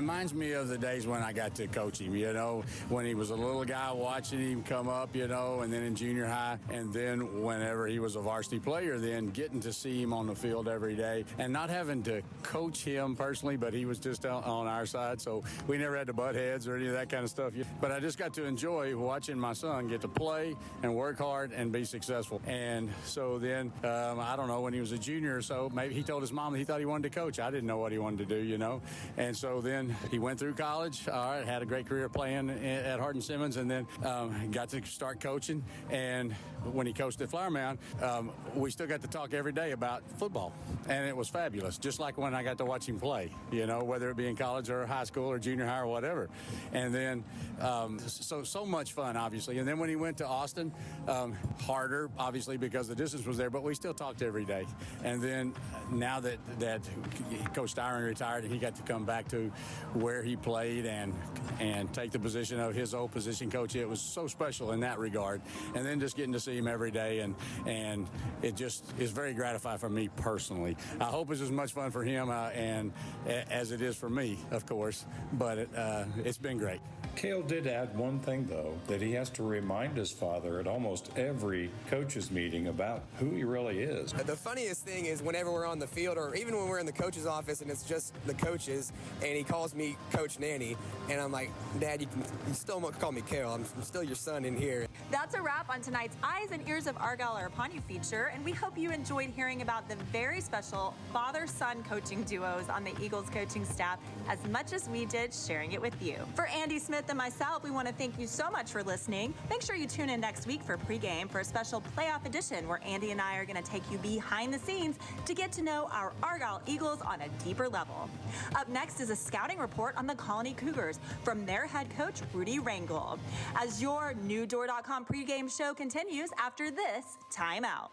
reminds me of the days when I got to coach him, when he was a little guy watching him come up, and then in junior high, and then whenever he was a varsity player, then getting to see him on the field every day and not having to coach him personally, but he was just on our side, so we never had to butt heads or any of that kind of stuff. But I just got to enjoy watching my son get to play and work hard and be successful. And so then, I don't know, when he was a junior or so, maybe he told his mom that he thought he wanted to coach. I didn't know what he wanted to do, And so then he went through college, had a great career playing at Hardin-Simmons, and then got to start coaching. And when he coached at Flower Mound, we still got to talk every day about football. And it was fabulous, just like when I got to watch him play, whether it be in college or high school or junior high or whatever. And then, so much fun, obviously. And then when he went to Austin, harder, obviously, because the distance was there, but we still talked every day. And then now that Coach Styron retired and he got to come back to where he played and take the position of his old position coach, it was so special in that regard. And then just getting to see him every day, and it just is very gratifying for me personally. I hope it's as much fun for him and as it is for me, of course, but it's been great. Cale did add one thing, though, that he has to remind his father at almost every coach's meeting about who he really is. The funniest thing is whenever we're on the field, or even when we're in the coach's office and it's just the coaches, and he calls me Coach Nanny, and I'm like, Dad, you still call me Cale. I'm still your son in here. That's a wrap on tonight's Eyes and Ears of Argyle are upon you feature, and we hope you enjoyed hearing about the very special father-son coaching duos on the Eagles coaching staff as much as we did sharing it with you. For Andy Smith and myself, we want to thank you so much for listening. Make sure you tune in next week for Pregame for a special playoff edition where Andy and I are going to take you behind the scenes to get to know our Argyle Eagles on a deeper level. Up next is a scouting report on the Colony Cougars from their head coach, Rudy Rangel, as your NewDoor.com pregame show continues after this timeout.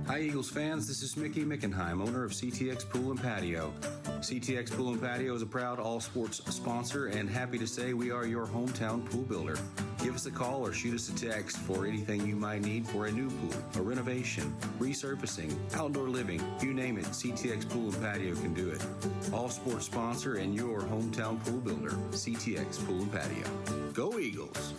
Hi Eagles fans, this is Mickey Mickenheim, owner of CTX Pool and Patio. CTX Pool and Patio is a proud all-sports sponsor and happy to say we are your hometown pool builder. Give us a call or shoot us a text for anything you might need for a new pool, a renovation, resurfacing, outdoor living, you name it, CTX Pool and Patio can do it. All-sports sponsor and your hometown pool builder, CTX Pool and Patio. Go Eagles!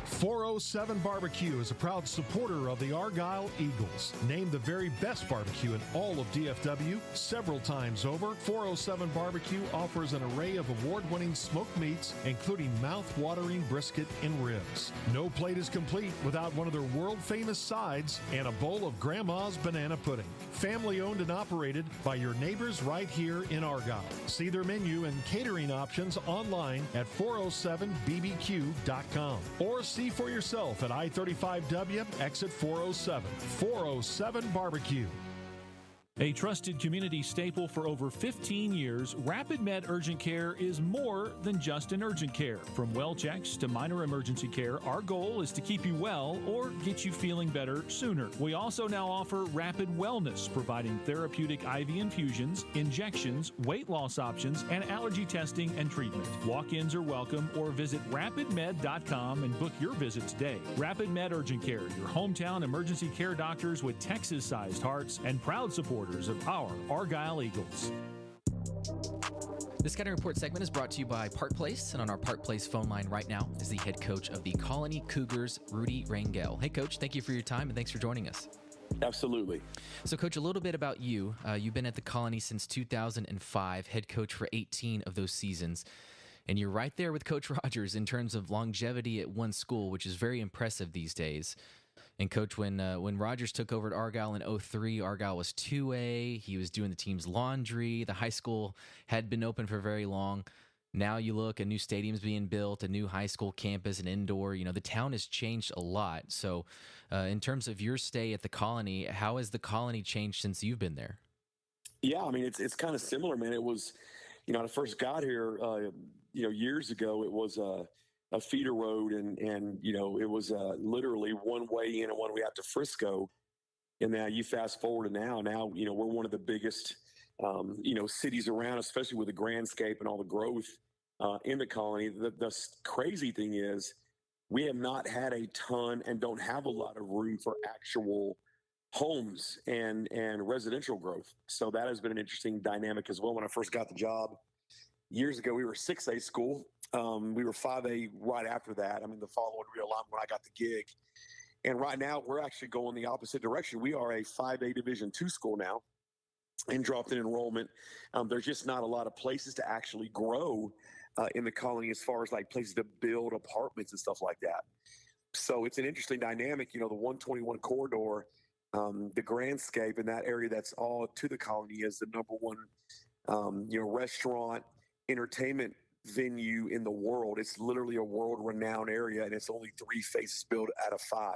407 Barbecue is a proud supporter of the Argyle Eagles. Named the very best barbecue in all of DFW several times over, 407 Barbecue offers an array of award-winning smoked meats, including mouth-watering brisket and ribs. No plate is complete without one of their world-famous sides and a bowl of Grandma's banana pudding. Family-owned and operated by your neighbors right here in Argyle. See their menu and catering options online at 407bbq.com or see for yourself at I-35W, exit 407. 407 Barbecue. A trusted community staple for over 15 years, Rapid Med Urgent Care is more than just an urgent care. From well checks to minor emergency care, our goal is to keep you well or get you feeling better sooner. We also now offer Rapid Wellness, providing therapeutic IV infusions, injections, weight loss options, and allergy testing and treatment. Walk-ins are welcome, or visit rapidmed.com and book your visit today. Rapid Med Urgent Care, your hometown emergency care doctors with Texas-sized hearts and proud support of our Argyle Eagles. The Scouting Report segment is brought to you by Park Place, and on our Park Place phone line right now is the head coach of the Colony Cougars, Rudy Rangel. Hey, Coach, thank you for your time, and thanks for joining us. Absolutely. So, Coach, a little bit about you. You've been at the Colony since 2005, head coach for 18 of those seasons, and you're right there with Coach Rogers in terms of longevity at one school, which is very impressive these days. And Coach, when Rogers took over at Argyle in 2003, Argyle was 2A. He was doing the team's laundry. The high school had been open for very long. Now you look, a new stadium's being built, a new high school campus, an indoor. You know, the town has changed a lot. So in terms of your stay at the Colony, how has the Colony changed since you've been there? Yeah, I mean, it's kind of similar, man. It was, when I first got here, years ago, it was a feeder road, and it was literally one way in and one way out to Frisco. And now you fast forward to now we're one of the biggest cities around, especially with the grandscape and all the growth in the Colony. The crazy thing is we have not had a ton and don't have a lot of room for actual homes and residential growth. So that has been an interesting dynamic as well. When I first got the job, years ago, we were 6A school. We were 5A right after that. I mean, the following realignment when I got the gig. And right now, we're actually going the opposite direction. We are a 5A Division II school now and dropped in enrollment. There's just not a lot of places to actually grow in the colony as far as like places to build apartments and stuff like that. So it's an interesting dynamic. You know, the 121 corridor, the Grandscape in that area that's all to the colony is the number one, restaurant, entertainment venue in the world. It's literally a world-renowned area, and it's only 3 phases built out of 5.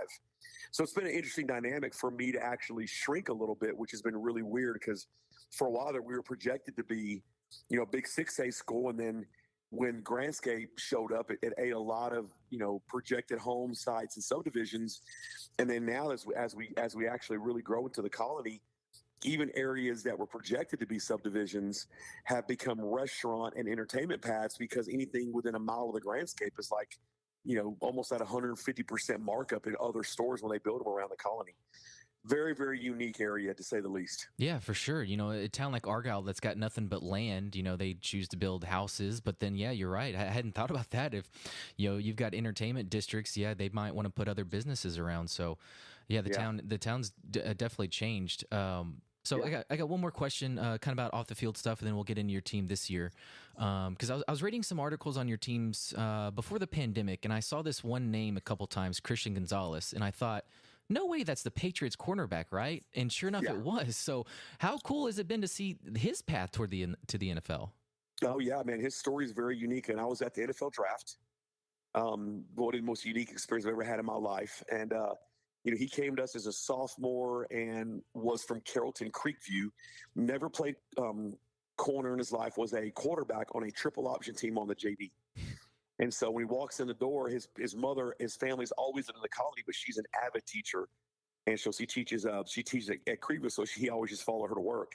So it's been an interesting dynamic for me to actually shrink a little bit, which has been really weird because for a while there we were projected to be, a big 6A school, and then when Grandscape showed up, it ate a lot of, projected home sites and subdivisions. And then now as we actually really grow into the colony, even areas that were projected to be subdivisions have become restaurant and entertainment paths because anything within a mile of the Grandscape is like, almost at 150% markup in other stores when they build them around the colony. Very, very unique area, to say the least. Yeah, for sure. A town like Argyle that's got nothing but land, they choose to build houses. But then, yeah, you're right. I hadn't thought about that. If, you've got entertainment districts, yeah, they might want to put other businesses around. So, yeah, the town's definitely changed. So yeah. I got one more question, kind of about off the field stuff, and then we'll get into your team this year. Because I was reading some articles on your teams before the pandemic, and I saw this one name a couple times, Christian Gonzalez, and I thought, no way, that's the Patriots cornerback, right? And sure enough, it was. So how cool has it been to see his path toward the NFL? Oh yeah, man, his story is very unique, and I was at the NFL draft. One of the most unique experiences I've ever had in my life, and he came to us as a sophomore and was from Carrollton Creekview. Never played corner in his life. Was a quarterback on a triple option team on the JV. And so when he walks in the door, his mother, his family's always in the colony, but she's an avid teacher, and so she teaches at Creekview, so he always just followed her to work.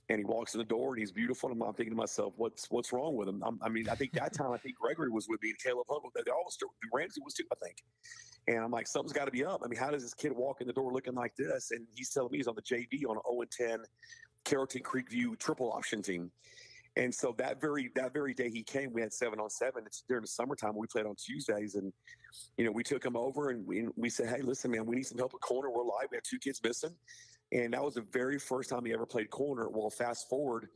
And he walks in the door, and he's beautiful. And I'm thinking to myself, what's wrong with him? I think that time Gregory was with me, and Caleb Hunt, they all still, Ramsey was too, I think. And I'm like, something's got to be up. I mean, how does this kid walk in the door looking like this? And he's telling me he's on the JV on an 0-10 Carrollton Creekview triple option team. And so that very day he came, we had 7-on-7. It's during the summertime. We played on Tuesdays, and we took him over and we said, "Hey, listen, man, we need some help at corner. We're live. We have 2 kids missing." And that was the very first time he ever played corner. Well, fast forward,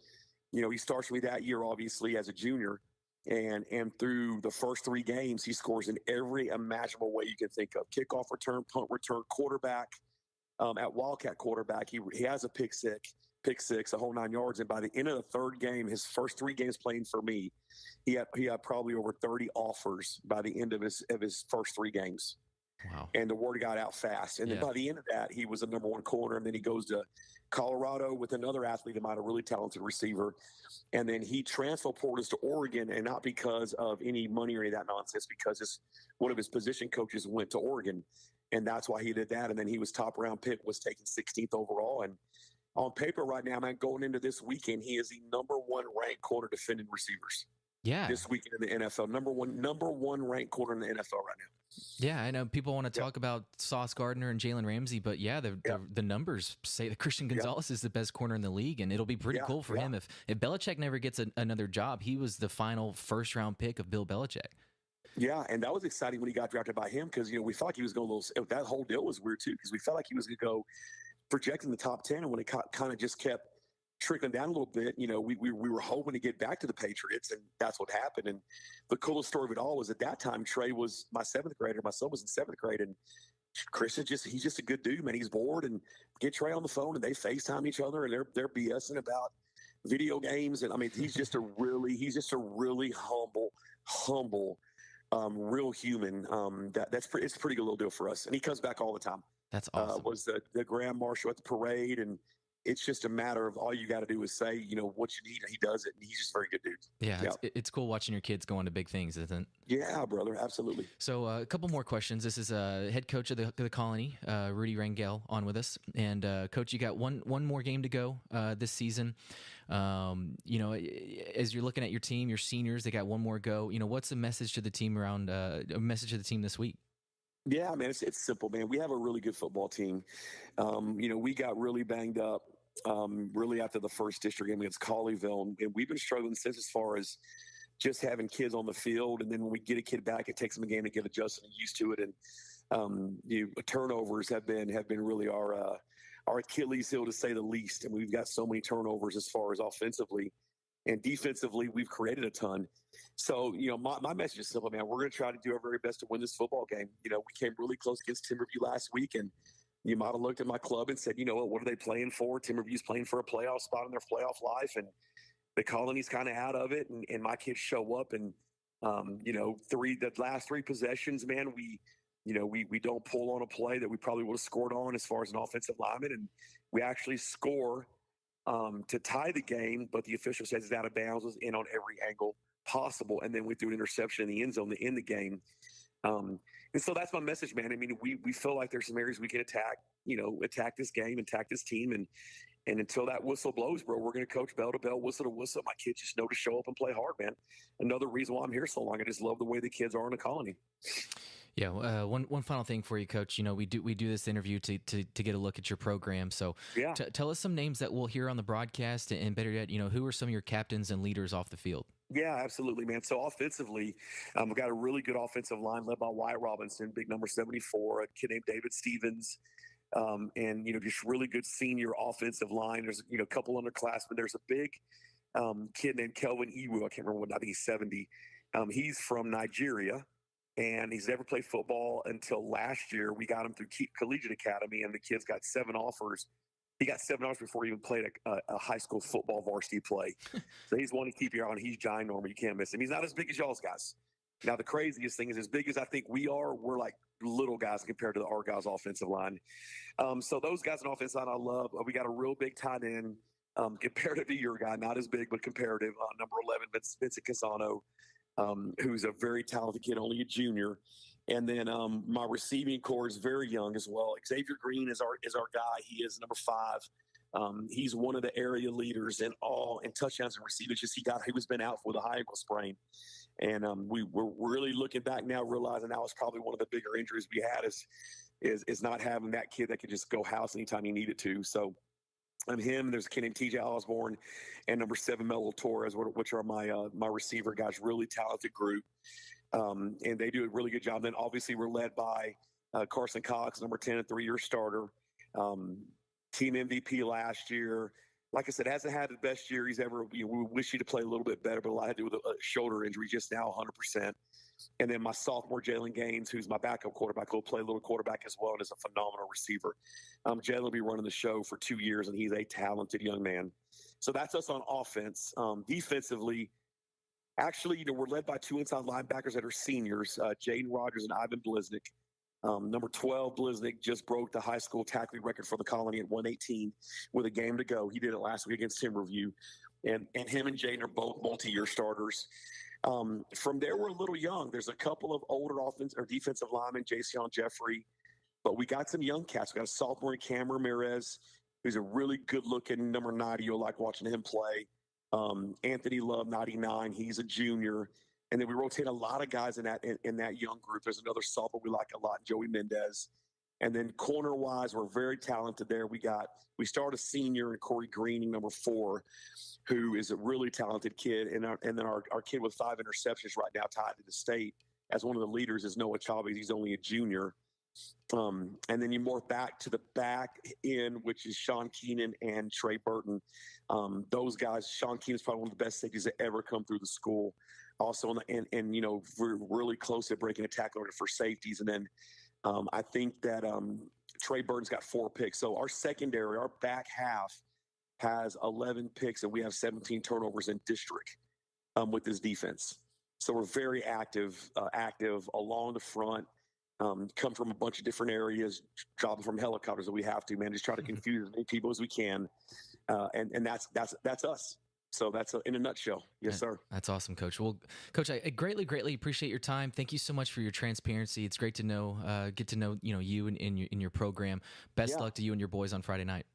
he starts with me that year, obviously as a junior, and through the first 3 games, he scores in every imaginable way you can think of: kickoff return, punt return, quarterback. At Wildcat quarterback, he has a pick six, a whole 9 yards. And by the end of the 3rd game, his first 3 games playing for me, he had probably over 30 offers by the end of his first 3 games. Wow. And the word got out fast. And then by the end of that, he was the number 1 corner. And then he goes to Colorado with another athlete, a really talented receiver. And then he transfer ported to Oregon, and not because of any money or any of that nonsense, because one of his position coaches went to Oregon. And that's why he did that. And then he was top round pick, was taken 16th overall. And on paper right now, man, going into this weekend, he is the number 1 ranked corner defending receivers. Yeah. This weekend in the NFL, number one ranked corner in the NFL right now. Yeah, I know people want to talk about Sauce Gardner and Jalen Ramsey, but the numbers say that Christian Gonzalez is the best corner in the league, and it'll be pretty cool for him if Belichick never gets another job. He was the final first-round pick of Bill Belichick. Yeah, and that was exciting when he got drafted by him, because we thought he was going to. That whole deal was weird too, because we felt like he was going to go projecting the top 10, and when it kind of just kept trickling down a little bit, we were hoping to get back to the Patriots, and that's what happened. And the coolest story of it all was at that time, Trey was my 7th grader. My son was in 7th grade, and Christian he's just a good dude, man. He's bored, and get Trey on the phone, and they FaceTime each other, and they're BSing about video games. And I mean, he's just a really humble, real human. It's a pretty good little deal for us. And he comes back all the time. That's awesome. Was the grand marshal at the parade, and it's just a matter of all you got to do is say, what you need, and he does it, and he's just a very good dude. Yeah, it's cool watching your kids go into big things, isn't it? Yeah, brother, absolutely. So a couple more questions. This is head coach of the Colony, Rudy Rangel, on with us. And Coach, you got one more game to go this season. As you're looking at your team, your seniors, they got one more go. What's the message to the team this week? Yeah, man, it's simple, man. We have a really good football team. We got really banged up really after the first district game against Colleyville. And we've been struggling since as far as just having kids on the field. And then when we get a kid back, it takes them a game to get adjusted and used to it. And turnovers have been really our Achilles heel, to say the least. And we've got so many turnovers as far as offensively. And defensively, we've created a ton. So, my message is simple, man. We're going to try to do our very best to win this football game. We came really close against Timberview last week, and you might have looked at my club and said, what are they playing for? Timberview's playing for a playoff spot in their playoff life, and the Colony's kind of out of it. And my kids show up, and the last three possessions, man, we don't pull on a play that we probably would have scored on as far as an offensive lineman, and we actually score to tie the game, but the official says it's out of bounds, was in on every angle possible, and then we threw an interception in the end zone to end the game. And so that's my message, man. I mean, we feel like there's some areas we can attack this game, attack this team, and until that whistle blows, bro, we're going to coach bell to bell, whistle to whistle. My kids just know to show up and play hard, man. Another reason why I'm here so long, I just love the way the kids are in the Colony. Yeah. One final thing for you, Coach. We do this interview to get a look at your program. So yeah. Tell us some names that we'll hear on the broadcast, and better yet, who are some of your captains and leaders off the field? Yeah, absolutely, man. So offensively, we've got a really good offensive line led by Wyatt Robinson, big number 74, a kid named David Stevens, and just really good senior offensive line. There's a couple underclassmen. There's a big kid named Kelvin Iwu. I can't remember what. I think he's 70. He's from Nigeria. And he's never played football until last year. We got him through Collegiate Academy, and the kid's got 7 offers. He got 7 offers before he even played a high school football varsity play. So he's one to keep your eye on. He's ginormous. You can't miss him. He's not as big as y'all's guys. Now, the craziest thing is, as big as I think we are, we're like little guys compared to the Argyle's offensive line. So those guys on offensive line I love. We got a real big tight end, comparative to your guy, not as big, but comparative. Number 11, Vincent Casano. Who's a very talented kid, only a junior. And then my receiving core is very young as well. Xavier Green is our guy. He is number 5. He's one of the area leaders in touchdowns and receiving. Just he was been out with a high ankle sprain. And we're really looking back now, realizing that was probably one of the bigger injuries we had is not having that kid that could just go house anytime he needed to. So him, there's a kid named TJ Osborne, and number 7, Melo Torres, which are my receiver guys, really talented group. And they do a really good job. Then obviously we're led by Carson Cox, number 10, a 3-year starter, team MVP last year. Like I said, hasn't had the best year he's ever. We wish he'd play a little bit better, but a lot had to do with a shoulder injury, just now 100%. And then my sophomore, Jalen Gaines, who's my backup quarterback, will play a little quarterback as well and is a phenomenal receiver. Jalen will be running the show for 2 years, and he's a talented young man. So that's us on offense. Defensively, actually, we're led by 2 inside linebackers that are seniors, Jaden Rogers and Ivan Bliznik. Number 12, Bliznik just broke the high school tackling record for the Colony at 118 with a game to go. He did it last week against Timberview. And him and Jaden are both multi-year starters. From there, we're a little young. There's a couple of older defensive linemen, Jason Jeffrey, but we got some young cats. We got a sophomore, Cam Ramirez, who's a really good-looking number 90. You'll like watching him play. Anthony Love, 99. He's a junior. And then we rotate a lot of guys in that young group. There's another sophomore we like a lot, Joey Mendez. And then corner-wise, we're very talented there. We start a senior in Corey Greening, number 4, who is a really talented kid. And then our kid with 5 interceptions right now tied to the state as one of the leaders is Noah Chavez. He's only a junior. And then you morph back to the back end, which is Sean Keenan and Trey Burton. Those guys, Sean Keenan is probably one of the best safeties that ever come through the school. Also, we're really close at breaking a tackle order for safeties. And then I think that Trey Burton's got 4 picks. So our secondary, our back half, has 11 picks, and we have 17 turnovers in district with this defense. So we're very active along the front. Come from a bunch of different areas, dropping from helicopters that we have to, man. Just try to confuse as many people as we can, and that's us. So that's in a nutshell. Yes, sir. That's awesome, Coach. Well, Coach, I greatly appreciate your time. Thank you so much for your transparency. It's great to know, get to know, you in your program. Best luck to you and your boys on Friday night.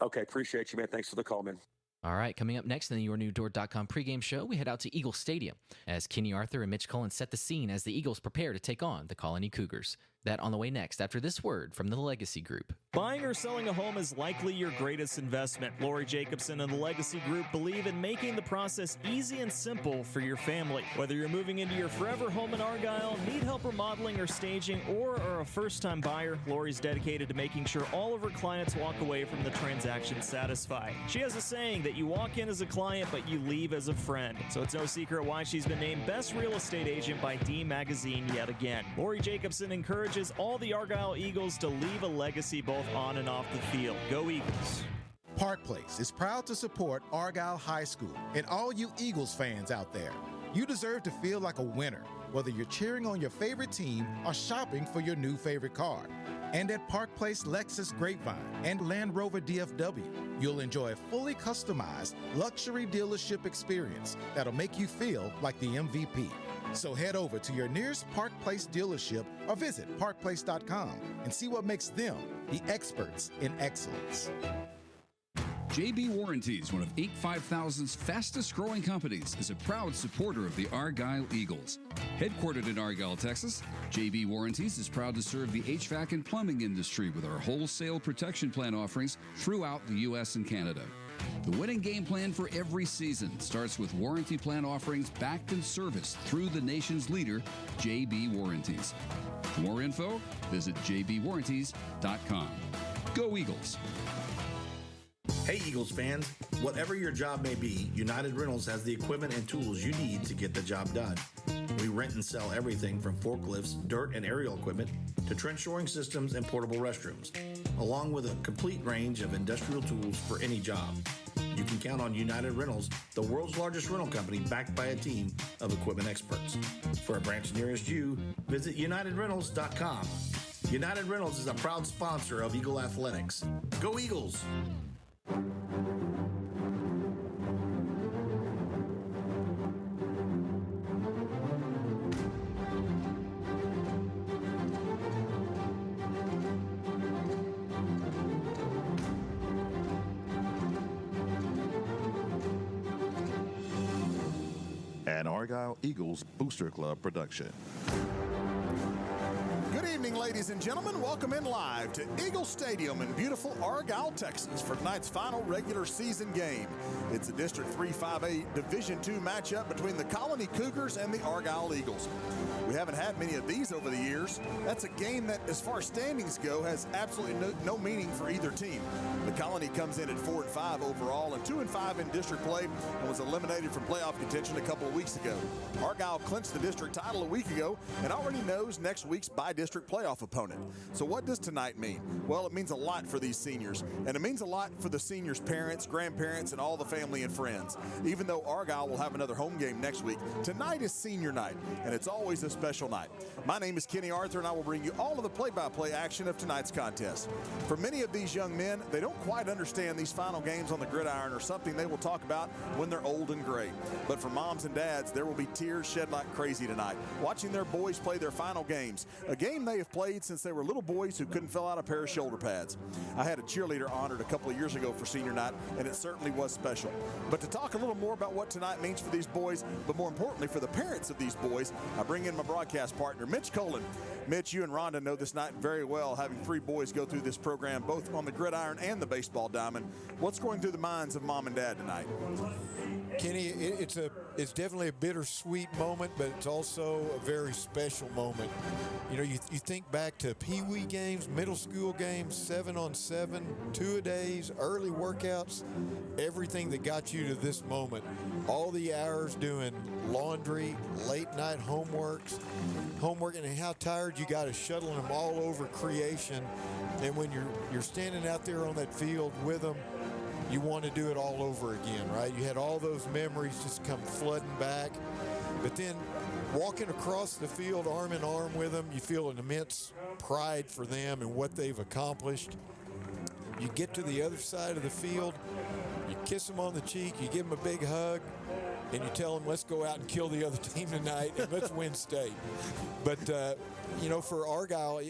Okay, appreciate you, man. Thanks for the call, man. All right, coming up next in the YourNewDoor.com pregame show, we head out to Eagle Stadium as Kenny Arthur and Mitch Cullen set the scene as the Eagles prepare to take on the Colony Cougars. That on the way next after this word from the Legacy Group. Buying or selling a home is likely your greatest investment. Lori Jacobson and the Legacy Group believe in making the process easy and simple for your family. Whether you're moving into your forever home in Argyle, need help remodeling or staging, or are a first-time buyer, Lori's dedicated to making sure all of her clients walk away from the transaction satisfied. She has a saying that you walk in as a client, but you leave as a friend. So it's no secret why she's been named Best Real Estate Agent by D Magazine yet again. Lori Jacobson encourages all the Argyle Eagles to leave a legacy both on and off the field. Go Eagles. Park Place is proud to support Argyle High School and all you Eagles fans out there. You deserve to feel like a winner, whether you're cheering on your favorite team or shopping for your new favorite car. And at Park Place Lexus Grapevine and Land Rover DFW, you'll enjoy a fully customized luxury dealership experience that'll make you feel like the MVP. So head over to your nearest Park Place dealership or visit parkplace.com and see what makes them the experts in excellence. JB Warranties, one of Inc. 5000's fastest growing companies, is a proud supporter of the Argyle Eagles. Headquartered in Argyle, Texas, JB Warranties is proud to serve the HVAC and plumbing industry with our wholesale protection plan offerings throughout the U.S. and Canada. The winning game plan for every season starts with warranty plan offerings backed and serviced through the nation's leader, JB Warranties. For more info, visit jbwarranties.com. Go Eagles! Hey Eagles fans, whatever your job may be, United Rentals has the equipment and tools you need to get the job done. We rent and sell everything from forklifts, dirt and aerial equipment, to trench shoring systems and portable restrooms, along with a complete range of industrial tools for any job. You can count on United Rentals, the world's largest rental company backed by a team of equipment experts. For a branch nearest you, visit UnitedRentals.com. United Rentals is a proud sponsor of Eagle Athletics. Go Eagles! An Argyle Eagles Booster Club production. Good evening, ladies and gentlemen. Welcome in live to Eagle Stadium in beautiful Argyle, Texas for tonight's final regular season game. It's a District 3-5A Division II matchup between the Colony Cougars and the Argyle Eagles. We haven't had many of these over the years. That's a game that, as far as standings go, has absolutely no meaning for either team. The Colony comes in at 4-5 overall and 2-5 in district play and was eliminated from playoff contention a couple of weeks ago. Argyle clinched the district title a week ago and already knows next week's by-district playoff opponent. So what does tonight mean? Well, it means a lot for these seniors, and it means a lot for the seniors' parents, grandparents, and all the family and friends. Even though Argyle will have another home game next week, tonight is senior night, and it's always a special night. My name is Kenny Arthur, and I will bring you all of the play-by-play action of tonight's contest. For many of these young men, they don't quite understand these final games on the gridiron are something they will talk about when they're old and gray. But for moms and dads, there will be tears shed like crazy tonight, watching their boys play their final games, a game they have played since they were little boys who couldn't fill out a pair of shoulder pads. I had a cheerleader honored a couple of years ago for senior night, and it certainly was special. But to talk a little more about what tonight means for these boys, but more importantly for the parents of these boys, I bring in my broadcast partner, Mitch Cullen. Mitch, you and Rhonda know this night very well, having three boys go through this program, both on the gridiron and the baseball diamond. What's going through the minds of mom and dad tonight? Kenny, it's definitely a bittersweet moment, but it's also a very special moment. You know, you think back to Pee-wee games, middle school games, 7-on-7, two-a-days, early workouts, everything that got you to this moment. All the hours doing laundry, late-night homework, and how tired you got of shuttling them all over creation. And when you're standing out there on that field with them, you want to do it all over again, right? You had all those memories just come flooding back. But then walking across the field arm in arm with them, you feel an immense pride for them and what they've accomplished. You get to the other side of the field, you kiss them on the cheek, you give them a big hug, and you tell them, let's go out and kill the other team tonight and let's win state. But, for Argyle,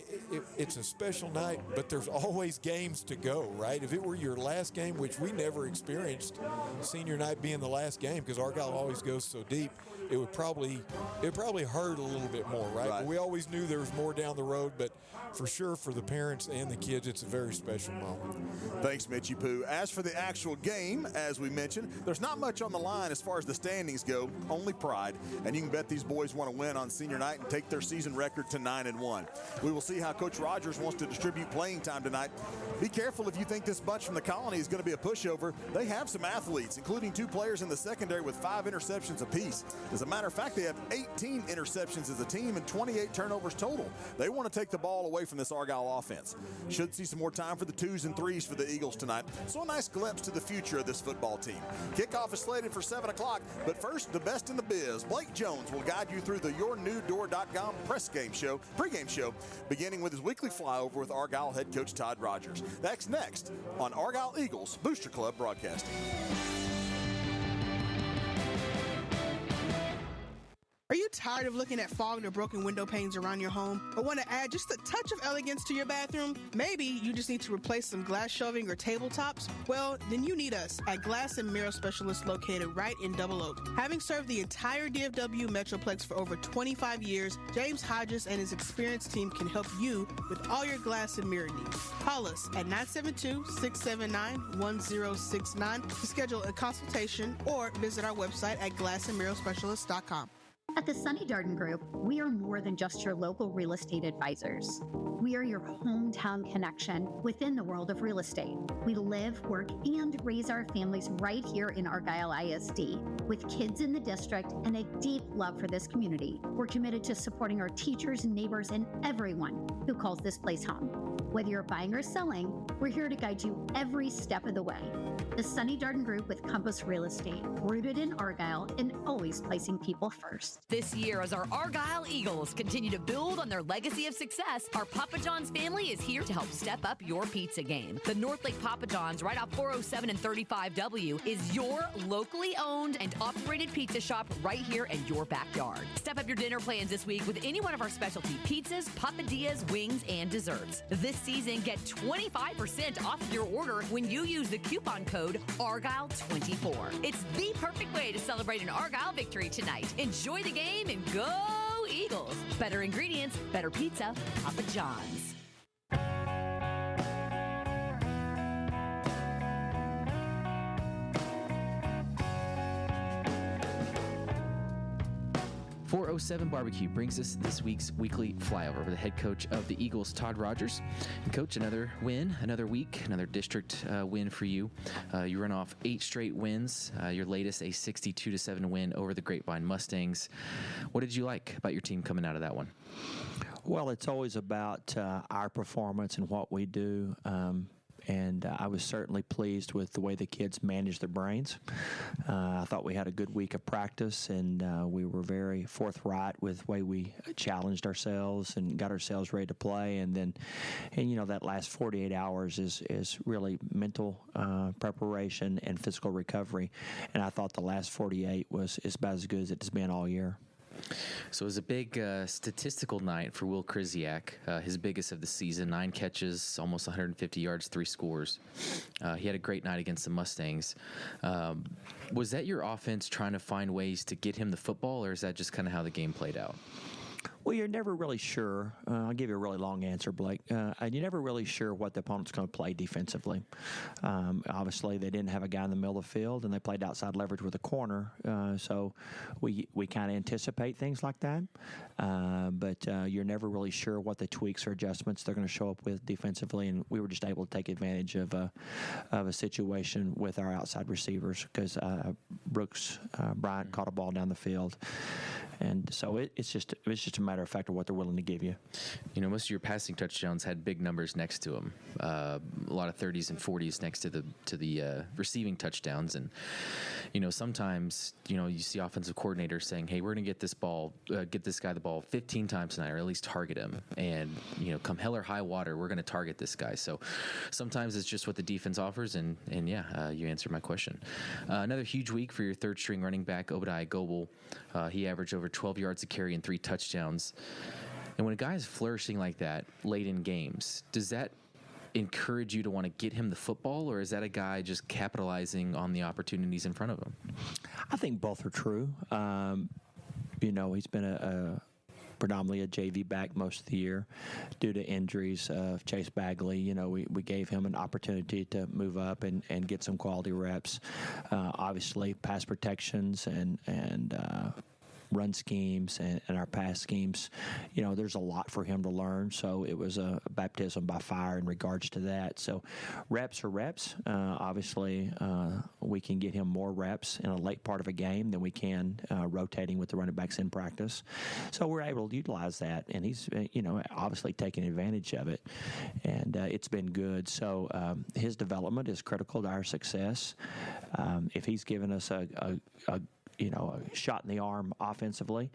it's a special night, but there's always games to go, right? If it were your last game, which we never experienced senior night being the last game because Argyle always goes so deep, it would probably hurt a little bit more, right? But we always knew there was more down the road, but for sure for the parents and the kids, it's a very special moment. Thanks, Mitchy Poo. As for the actual game, as we mentioned, there's not much on the line as far as the standings go, only pride. And you can bet these boys want to win on senior night and take their season record to 9-1. We will see how Coach Rogers wants to distribute playing time tonight. Be careful if you think this bunch from the Colony is going to be a pushover. They have some athletes, including 2 players in the secondary with 5 interceptions apiece. As a matter of fact, they have 18 interceptions as a team and 28 turnovers total. They want to take the ball away from this Argyle offense. Should see some more time for the 2s and 3s for the Eagles tonight. So a nice glimpse to the future of this football team. Kickoff is slated for 7 o'clock, but first, the best in the biz. Blake Jones will guide you through the YourNewDoor.com pregame show, beginning with his weekly flyover with Argyle head coach Todd Rogers. That's next on Argyle Eagles Booster Club Broadcasting. Are you tired of looking at fogged or broken window panes around your home, or want to add just a touch of elegance to your bathroom? Maybe you just need to replace some glass shelving or tabletops? Well, then you need us at Glass and Mirror Specialists located right in Double Oak. Having served the entire DFW Metroplex for over 25 years, James Hodges and his experienced team can help you with all your glass and mirror needs. Call us at 972-679-1069 to schedule a consultation or visit our website at glassandmirrorspecialists.com. At the Sunny Darden Group, we are more than just your local real estate advisors. We are your hometown connection within the world of real estate. We live, work, and raise our families right here in Argyle ISD. With kids in the district and a deep love for this community, we're committed to supporting our teachers, neighbors, and everyone who calls this place home. Whether you're buying or selling, we're here to guide you every step of the way. The Sunny Darden Group with Compass Real Estate, rooted in Argyle and always placing people first. This year, as our Argyle Eagles continue to build on their legacy of success, our Papa John's family is here to help step up your pizza game. The North Lake Papa John's, right off 407 and 35W, is your locally owned and operated pizza shop right here in your backyard. Step up your dinner plans this week with any one of our specialty pizzas, papadillas, wings, and desserts. This season, get 25% off of your order when you use the coupon code Argyle24. It's the perfect way to celebrate an Argyle victory tonight. Enjoy the game and go Eagles. Better ingredients, better pizza, Papa John's. .407 Barbecue brings us this week's weekly flyover with the head coach of the Eagles, Todd Rogers. And Coach, another win, another week, another district win for you. You run off 8 straight wins. Your latest, a 62-7 win over the Grapevine Mustangs. What did you like about your team coming out of that one? Well, it's always about our performance and what we do. And I was certainly pleased with the way the kids managed their brains. I thought we had a good week of practice, and we were very forthright with the way we challenged ourselves and got ourselves ready to play. And that last 48 hours is really mental preparation and physical recovery. And I thought the last 48 was about as good as it's been all year. So it was a big statistical night for Will Krzyzak, his biggest of the season, 9 catches, almost 150 yards, 3 scores. He had a great night against the Mustangs. Was that your offense trying to find ways to get him the football, or is that just kind of how the game played out? Well, you're never really sure. I'll give you a really long answer, Blake. You're never really sure what the opponent's going to play defensively. Obviously, they didn't have a guy in the middle of the field, and they played outside leverage with a corner. So we kind of anticipate things like that. But you're never really sure what the tweaks or adjustments they're going to show up with defensively, and we were just able to take advantage of a situation with our outside receivers because Brooks Bryant caught a ball down the field. And so it's just a matter matter of fact of what they're willing to give you. You know, most of your passing touchdowns had big numbers next to them. A lot of 30s and 40s next to the receiving touchdowns. And, you know, sometimes, you know, you see offensive coordinators saying, hey, we're going to get this guy the ball 15 times tonight, or at least target him. And, you know, come hell or high water, we're going to target this guy. So sometimes it's just what the defense offers. And you answered my question. Another huge week for your third string running back, Obadiah Goebel. He averaged over 12 yards a carry and 3 touchdowns. And when a guy is flourishing like that late in games, does that encourage you to want to get him the football, or is that a guy just capitalizing on the opportunities in front of him? I think both are true. You know, he's been predominantly a JV back most of the year due to injuries of Chase Bagley. You know, we gave him an opportunity to move up and get some quality reps. Obviously, pass protections and run schemes and our pass schemes, you know, there's a lot for him to learn. So it was a baptism by fire in regards to that. So reps are reps. Obviously, we can get him more reps in a late part of a game than we can rotating with the running backs in practice. So we're able to utilize that, and he's, you know, obviously taking advantage of it, and it's been good. So his development is critical to our success. If he's given us a shot in the arm offensively.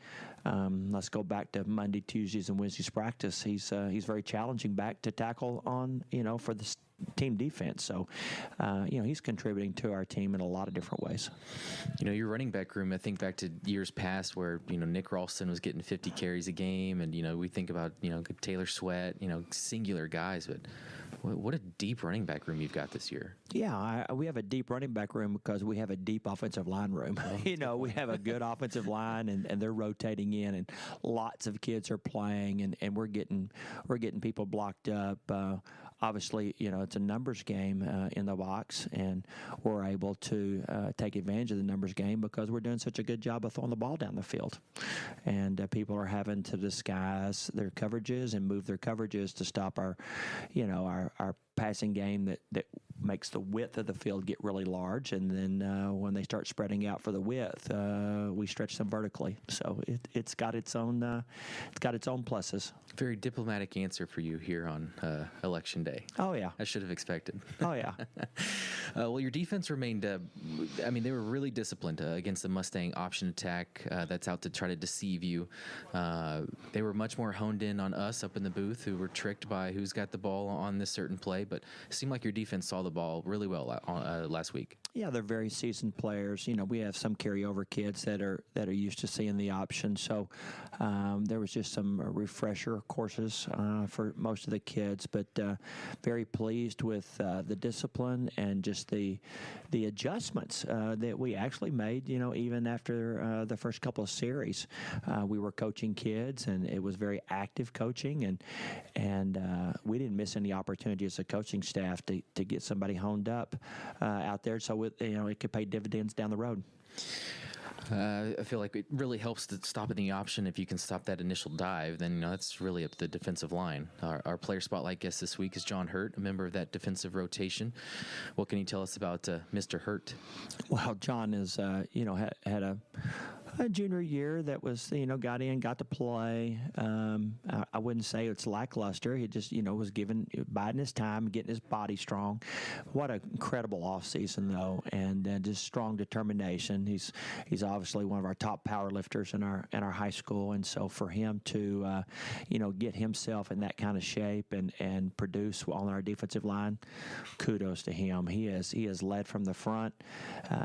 Let's go back to Monday, Tuesdays, and Wednesdays practice. He's very challenging back to tackle on, you know, for the team defense. So, you know, he's contributing to our team in a lot of different ways. You know, your running back room, I think back to years past where, you know, Nick Ralston was getting 50 carries a game, and, you know, we think about, you know, Taylor Sweat, you know, singular guys, but what a deep running back room you've got this year. Yeah, we have a deep running back room because we have a deep offensive line room. You know, we have a good offensive line, and they're rotating in, and lots of kids are playing, and we're getting people blocked up. Obviously, you know, it's a numbers game in the box, and we're able to take advantage of the numbers game because we're doing such a good job of throwing the ball down the field. And people are having to disguise their coverages and move their coverages to stop our passing game that makes the width of the field get really large, and then when they start spreading out for the width, we stretch them vertically. So it's got its own pluses. Very diplomatic answer for you here on Election Day. Oh yeah, I should have expected. Oh yeah. Well, your defense remained. They were really disciplined against the Mustang option attack that's out to try to deceive you. They were much more honed in on us up in the booth, who were tricked by who's got the ball on this certain play. But it seemed like your defense saw the ball really well last week. Yeah, they're very seasoned players. You know, we have some carryover kids that are used to seeing the option. So there was just some refresher courses for most of the kids, but very pleased with the discipline and just the adjustments that we actually made. You know, even after the first couple of series, we were coaching kids, and it was very active coaching, and we didn't miss any opportunity as a coaching staff to get somebody honed up out there, so it could pay dividends down the road. I feel like it really helps to stop the option. If you can stop that initial dive, then that's really up to the defensive line. Our player spotlight guest this week is John Hurt, a member of that defensive rotation. What can you tell us about Mr. Hurt? Well, John is had a junior year that was, got in, got to play. I wouldn't say it's lackluster. He just, was biding his time, getting his body strong. What an incredible offseason, though, and just strong determination. He's obviously one of our top power lifters in our high school, and so for him to, get himself in that kind of shape and produce on our defensive line, kudos to him. He has led from the front.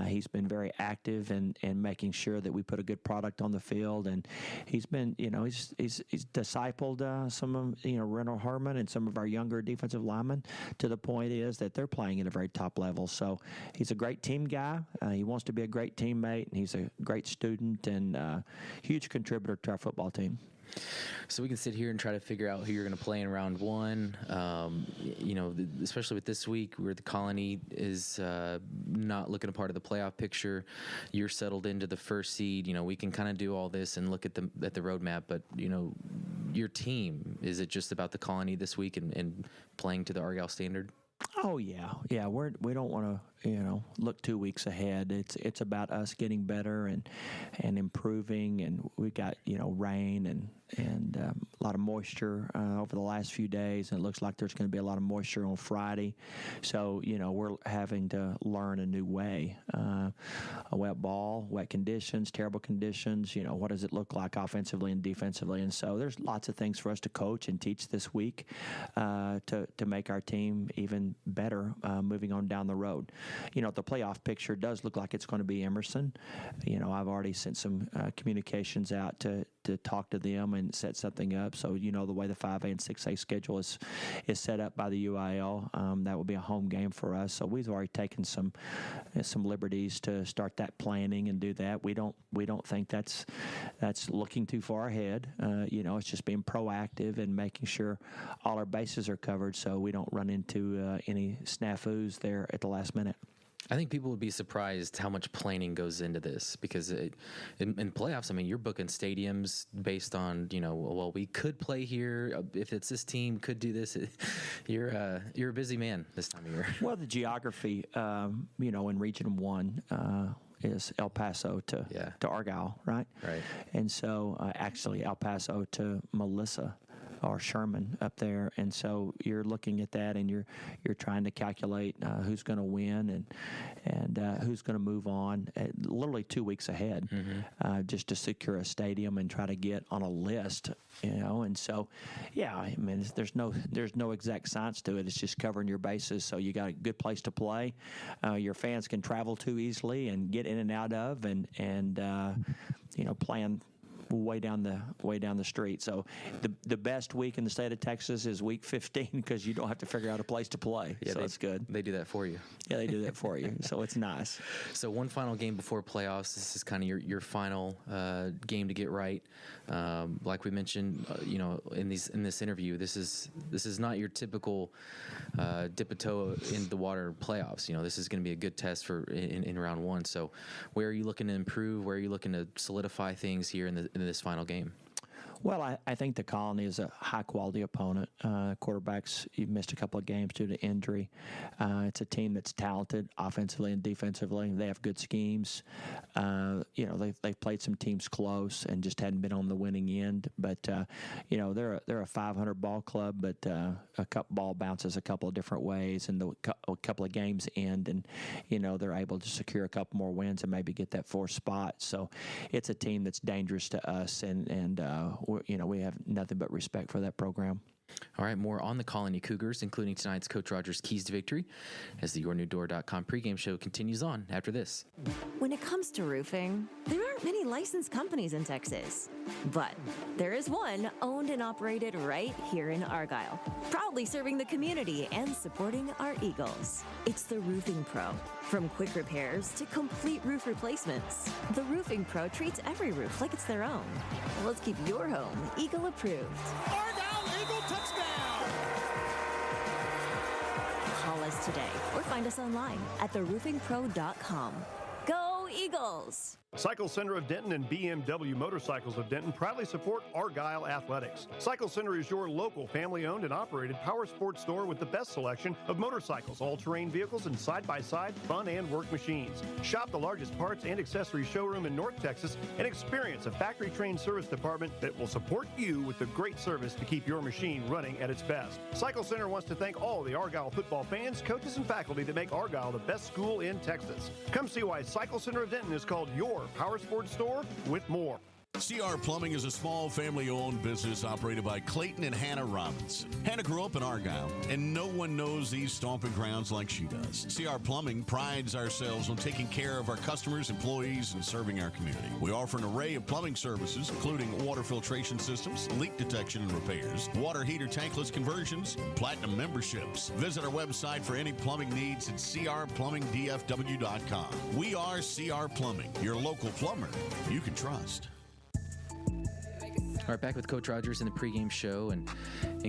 He's been very active in making sure that we put a good product on the field, and he's been, he's discipled some of, Reynold Herman and some of our younger defensive linemen to the point is that they're playing at a very top level. So he's a great team guy. He wants to be a great teammate, and he's a great student and huge contributor to our football team. So we can sit here and try to figure out who you're going to play in round one. Especially with this week where the Colony is not looking a part of the playoff picture. You're settled into the first seed. We can kind of do all this and look at the roadmap. But your team, is it just about the Colony this week and playing to the Argyle standard? Oh yeah. We don't want to look 2 weeks ahead. It's about us getting better and improving, and we got rain and a lot of moisture over the last few days, and it looks like there's going to be a lot of moisture on Friday. So we're having to learn a new way. A wet ball, wet conditions, terrible conditions. What does it look like offensively and defensively? And so there's lots of things for us to coach and teach this week to make our team even better moving on down the road. The playoff picture does look like it's going to be Emerson. I've already sent some communications out to talk to them and set something up. So the way the 5A and 6A schedule is set up by the UIL, that will be a home game for us. So we've already taken some liberties to start that planning and do that. We don't think that's looking too far ahead. It's just being proactive and making sure all our bases are covered so we don't run into any snafus there at the last minute. I think people would be surprised how much planning goes into this, because in playoffs, you're booking stadiums based on, well, we could play here. If it's this team, could do this. You're a busy man this time of year. Well, the geography, in Region 1, is El Paso to Argyle, right? Right. And so actually El Paso to Melissa or Sherman up there, and so you're looking at that, and you're trying to calculate who's going to win and who's going to move on literally 2 weeks ahead, just to secure a stadium and try to get on a list, And so, there's no exact science to it. It's just covering your bases, so you got a good place to play. Your fans can travel to easily and get in and out of, and playing way down the street. So the best week in the state of Texas is week 15, because you don't have to figure out a place to play. Yeah, so it's good. They do that for you. Yeah, they do that for you. So it's nice. So one final game before playoffs. This is kind of your final game to get right. Like we mentioned, in this interview, this is not your typical dip a toe in the water playoffs. This is going to be a good test for in round one. So where are you looking to improve? Where are you looking to solidify things here in this final game? Well, I think the Colony is a high-quality opponent. Quarterbacks, you've missed a couple of games due to injury. It's a team that's talented offensively and defensively. They have good schemes. They've played some teams close and just hadn't been on the winning end. But they're a 500 ball club, but a ball bounces a couple of different ways, and a couple of games end, and they're able to secure a couple more wins and maybe get that fourth spot. So it's a team that's dangerous to us, and we have nothing but respect for that program. All right, more on the Colony Cougars, including tonight's Coach Rogers' keys to victory, as the YourNewDoor.com pregame show continues on after this. When it comes to roofing, there aren't many licensed companies in Texas. But there is one owned and operated right here in Argyle, proudly serving the community and supporting our Eagles. It's the Roofing Pro. From quick repairs to complete roof replacements, the Roofing Pro treats every roof like it's their own. Let's keep your home Eagle approved. Argyle Eagle touchdown! Call us today or find us online at theroofingpro.com. Go Eagles! Cycle Center of Denton and BMW Motorcycles of Denton proudly support Argyle Athletics. Cycle Center is your local family-owned and operated power sports store with the best selection of motorcycles, all-terrain vehicles, and side-by-side fun and work machines. Shop the largest parts and accessories showroom in North Texas and experience a factory-trained service department that will support you with the great service to keep your machine running at its best. Cycle Center wants to thank all the Argyle football fans, coaches, and faculty that make Argyle the best school in Texas. Come see why Cycle Center of Denton is called your power sports store with more. CR Plumbing is a small family-owned business operated by Clayton and Hannah Robinson. Hannah grew up in Argyle, and no one knows these stomping grounds like she does. CR Plumbing prides ourselves on taking care of our customers, employees, and serving our community. We offer an array of plumbing services, including water filtration systems, leak detection and repairs, water heater tankless conversions, and platinum memberships. Visit our website for any plumbing needs at crplumbingdfw.com. We are CR Plumbing, your local plumber you can trust. All right, back with Coach Rogers in the pregame show, and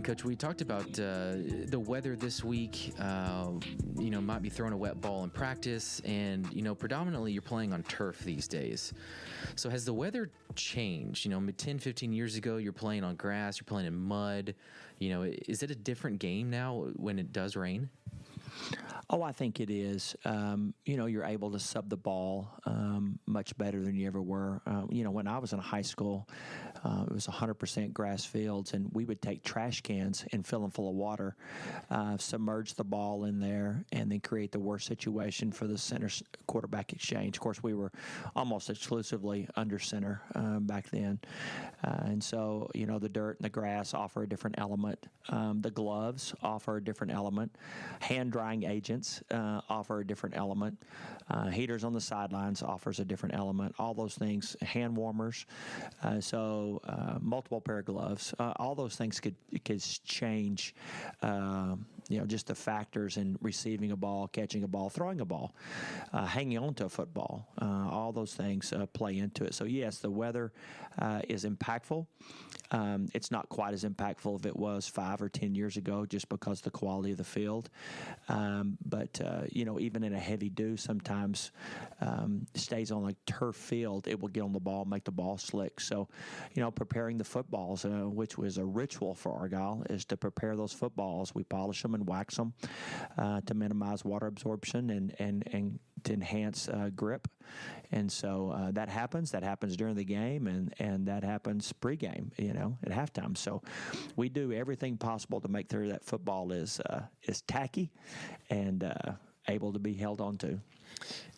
Coach, we talked about the weather this week. Might be throwing a wet ball in practice, and predominantly you're playing on turf these days. So has the weather changed? 10, 15 years ago you're playing on grass, you're playing in mud. Is it a different game now when it does rain? Oh, I think it is. You're able to sub the ball much better than you ever were. When I was in high school, it was 100% grass fields, and we would take trash cans and fill them full of water, submerge the ball in there, and then create the worst situation for the center quarterback exchange. Of course, we were almost exclusively under center back then. And so, the dirt and the grass offer a different element. The gloves offer a different element. Hand-drying agents offer a different element. Heaters on the sidelines offers a different element. All those things, hand warmers, multiple pair of gloves. All those things could change, just the factors in receiving a ball, catching a ball, throwing a ball, hanging on to a football. All those things play into it. So, yes, the weather is impactful. It's not quite as impactful if it was 5 or 10 years ago just because of the quality of the field. But even in a heavy dew, sometimes stays on a turf field, it will get on the ball, make the ball slick. So, preparing the footballs, which was a ritual for Argyle, is to prepare those footballs. We polish them and wax them to minimize water absorption and to enhance grip. And so that happens. That happens during the game, and that happens pregame, at halftime. So we do everything possible to make sure that football is tacky and able to be held on to.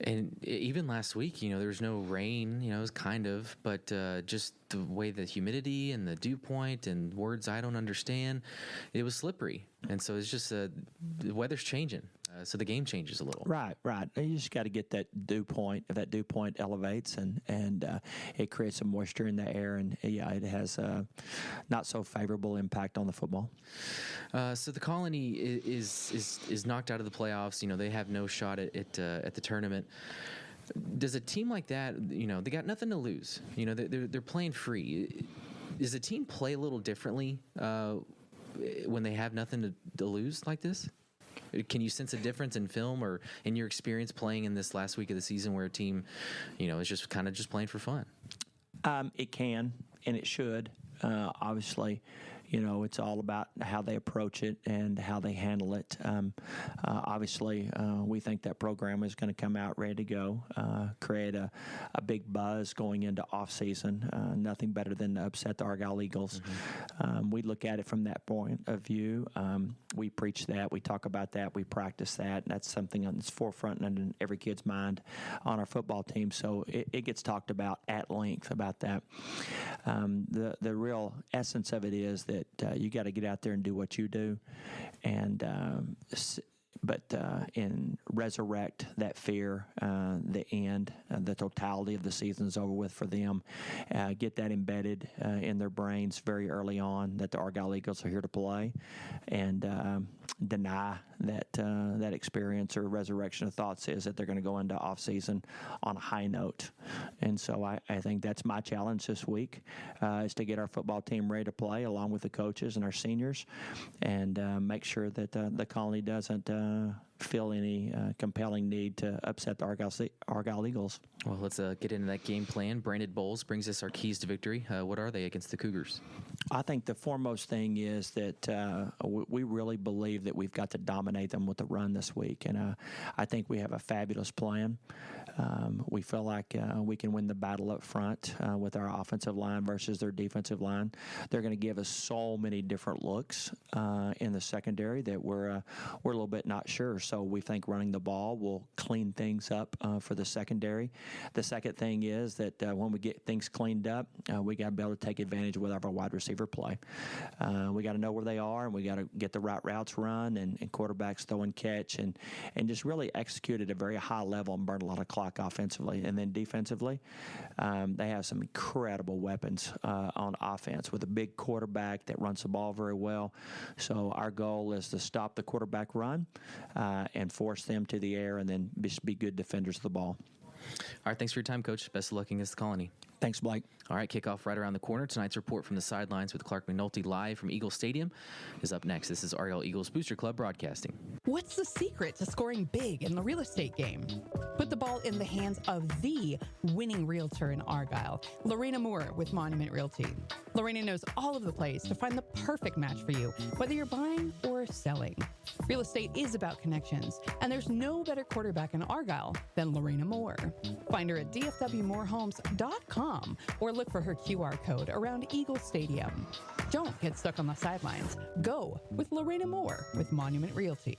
And even last week, there was no rain, it was kind of, but just the way the humidity and the dew point and words I don't understand, it was slippery. And so it's just the weather's changing. So the game changes a little. Right. You just got to get that dew point. If that dew point elevates and it creates some moisture in the air, and it has a not so favorable impact on the football. So the Colony is knocked out of the playoffs. They have no shot at the tournament. Does a team like that, they got nothing to lose. They're playing free. Does a team play a little differently when they have nothing to lose like this? Can you sense a difference in film or in your experience playing in this last week of the season where a team, is just kind of just playing for fun? It can, and it should. Obviously, it's all about how they approach it and how they handle it. Obviously, we think that program is going to come out ready to go, create a big buzz going into off-season. Nothing better than to upset the Argyle Eagles. Mm-hmm. We look at it from that point of view. We preach that. We talk about that. We practice that. And that's something that's forefront in every kid's mind on our football team. So it gets talked about at length about that. The real essence of it is that you got to get out there and do what you do, and resurrect that fear, the end, the totality of the season's over with for them. Get that embedded in their brains very early on that the Argyle Eagles are here to play, and deny that experience or resurrection of thoughts is that they're going to go into off-season on a high note. And so I think that's my challenge this week, is to get our football team ready to play along with the coaches and our seniors, and make sure that the Colony doesn't feel any compelling need to upset the Argyle Eagles. Well, let's get into that game plan. Branded Bowles brings us our keys to victory. What are they against the Cougars? I think the foremost thing is that we really believe that we've got to dominate them with the run this week, and I think we have a fabulous plan. We feel like we can win the battle up front with our offensive line versus their defensive line. They're going to give us so many different looks in the secondary that we're a little bit not sure. So we think running the ball will clean things up for the secondary. The second thing is that when we get things cleaned up, we got to be able to take advantage with our wide receiver play. We got to know where they are, and we got to get the right routes run and quarterbacks throw and catch, and just really execute at a very high level and burn a lot of clock offensively. And then defensively, they have some incredible weapons on offense with a big quarterback that runs the ball very well. So our goal is to stop the quarterback run and force them to the air, and then just be good defenders of the ball. All right, thanks for your time, Coach. Best of luck against the Colony. Thanks, Blake. All right, kickoff right around the corner. Tonight's report from the sidelines with Clark McNulty live from Eagle Stadium is up next. This is Argyle Eagles Booster Club broadcasting. What's the secret to scoring big in the real estate game? Put the ball in the hands of the winning realtor in Argyle, Lorena Moore with Monument Realty. Lorena knows all of the plays to find the perfect match for you, whether you're buying or selling. Real estate is about connections, and there's no better quarterback in Argyle than Lorena Moore. Find her at dfwmoorehomes.com or look for her QR code around Eagle Stadium. Don't get stuck on the sidelines. Go with Lorena Moore with Monument Realty.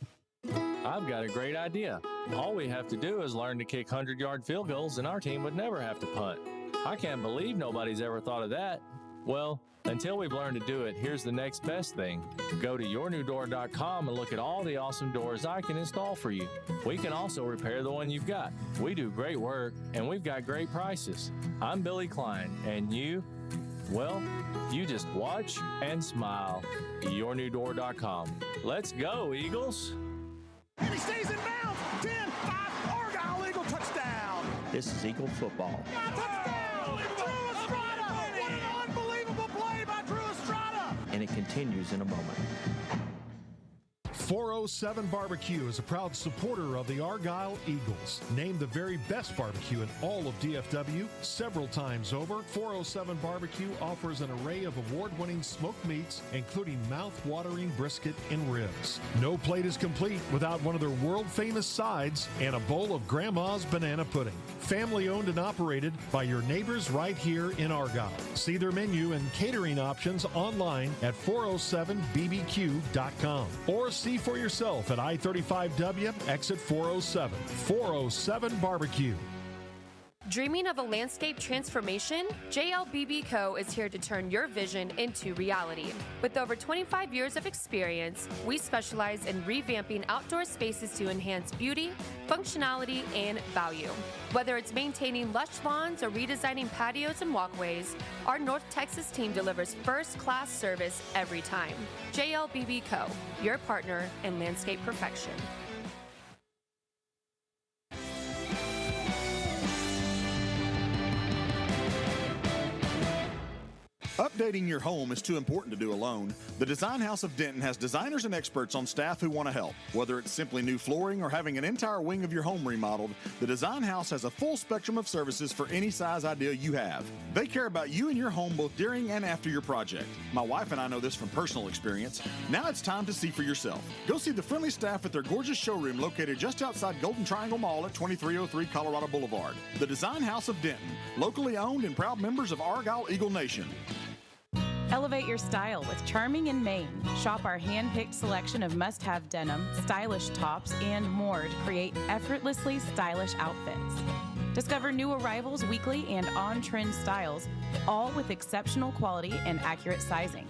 I've got a great idea. All we have to do is learn to kick 100-yard field goals, and our team would never have to punt. I can't believe nobody's ever thought of that. Well, until we've learned to do it, here's the next best thing. Go to yournewdoor.com and look at all the awesome doors I can install for you. We can also repair the one you've got. We do great work, and we've got great prices. I'm Billy Klein, and you, well, you just watch and smile. Yournewdoor.com. Let's go, Eagles! And he stays in bounds. 10-5, Argyle Eagle touchdown. This is Eagle football. Touchdown! Drew Estrada! What an unbelievable play by Drew Estrada! And it continues in a moment. 407 Barbecue is a proud supporter of the Argyle Eagles. Named the very best barbecue in all of DFW several times over, 407 Barbecue offers an array of award-winning smoked meats, including mouth-watering brisket and ribs. No plate is complete without one of their world-famous sides and a bowl of Grandma's banana pudding. Family-owned and operated by your neighbors right here in Argyle. See their menu and catering options online at 407bbq.com or see for yourself at I-35W exit 407. 407 Barbecue. Dreaming of a landscape transformation? JLBB Co. is here to turn your vision into reality. With over 25 years of experience, we specialize in revamping outdoor spaces to enhance beauty, functionality, and value. Whether it's maintaining lush lawns or redesigning patios and walkways, our North Texas team delivers first-class service every time. JLBB Co., your partner in landscape perfection. Updating your home is too important to do alone. The Design House of Denton has designers and experts on staff who want to help. Whether it's simply new flooring or having an entire wing of your home remodeled, the Design House has a full spectrum of services for any size idea you have. They care about you and your home both during and after your project. My wife and I know this from personal experience. Now it's time to see for yourself. Go see the friendly staff at their gorgeous showroom located just outside Golden Triangle Mall at 2303 Colorado Boulevard. The Design House of Denton, locally owned and proud members of Argyle Eagle Nation. Elevate your style with Charming in Maine. Shop our hand-picked selection of must-have denim, stylish tops, and more to create effortlessly stylish outfits. Discover new arrivals weekly and on-trend styles, all with exceptional quality and accurate sizing.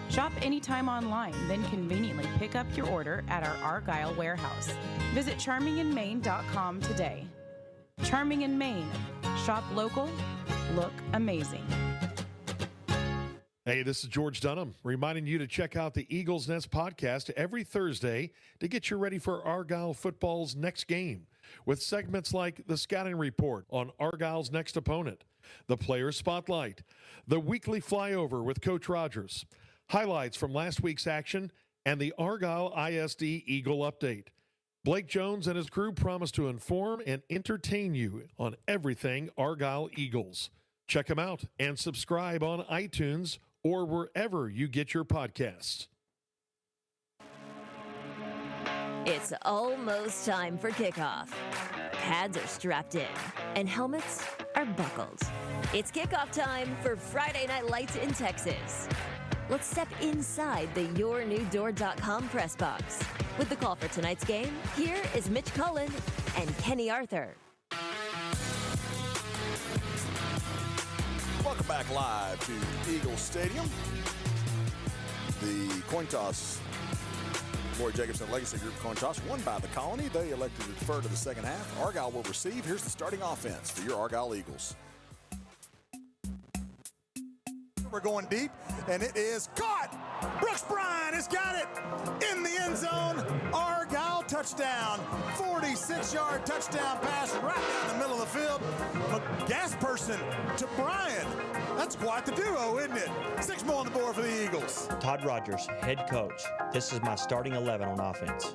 Shop anytime online, then conveniently pick up your order at our Argyle warehouse. Visit charminginmaine.com today. Charming in Maine. Shop local, look amazing. Hey, this is George Dunham, reminding you to check out the Eagles Nest podcast every Thursday to get you ready for Argyle football's next game, with segments like the Scouting Report on Argyle's next opponent, the Player Spotlight, the weekly flyover with Coach Rogers, highlights from last week's action, and the Argyle ISD Eagle Update. Blake Jones and his crew promise to inform and entertain you on everything Argyle Eagles. Check them out and subscribe on iTunes or wherever you get your podcasts. It's almost time for kickoff. Pads are strapped in, and helmets are buckled. It's kickoff time for Friday Night Lights in Texas. Let's step inside the yournewdoor.com press box. With the call for tonight's game, here is Mitch Cullen and Kenny Arthur. Welcome back live to Eagle Stadium. The coin toss, Roy Jacobson Legacy Group coin toss, won by the Colony. They elected to defer to the second half. Argyle will receive. Here's the starting offense for your Argyle Eagles. We're going deep, and it is caught. Brooks Bryan has got it in the end zone. Argyle takes touchdown, 46-yard touchdown pass right down the middle of the field. Gasperson to Brian. That's quite the duo, isn't it? 6 more on the board for the Eagles. Todd Rogers, head coach. This is my starting 11 on offense.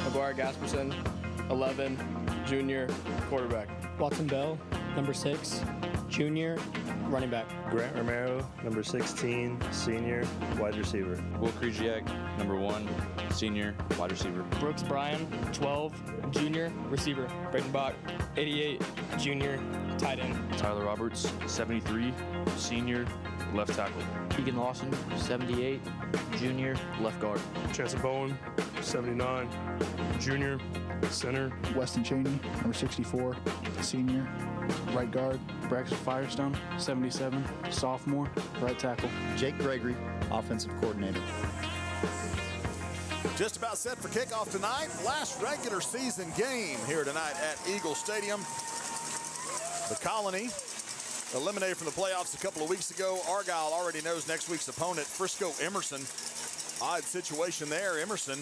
McGuire Gasperson, 11, junior, quarterback. Watson Bell, number 6, junior, running back. Grant Romero, number 16, senior, wide receiver. Will Krzyzak, number 1, senior, wide receiver. Brooks Bryan, 12, junior, receiver. Braden Bach, 88, junior, tight end. Tyler Roberts, 73, senior, left tackle. Keegan Lawson, 78, junior, left guard. Chance Bowen, 79, junior, center. Weston Cheney, number 64, senior, right guard. Braxton Firestone, 77, sophomore, right tackle. Jake Gregory, offensive coordinator. Just about set for kickoff tonight. Last regular season game here tonight at Eagle Stadium. The Colony eliminated from the playoffs a couple of weeks ago. Argyle already knows next week's opponent, Frisco Emerson. Odd situation there. Emerson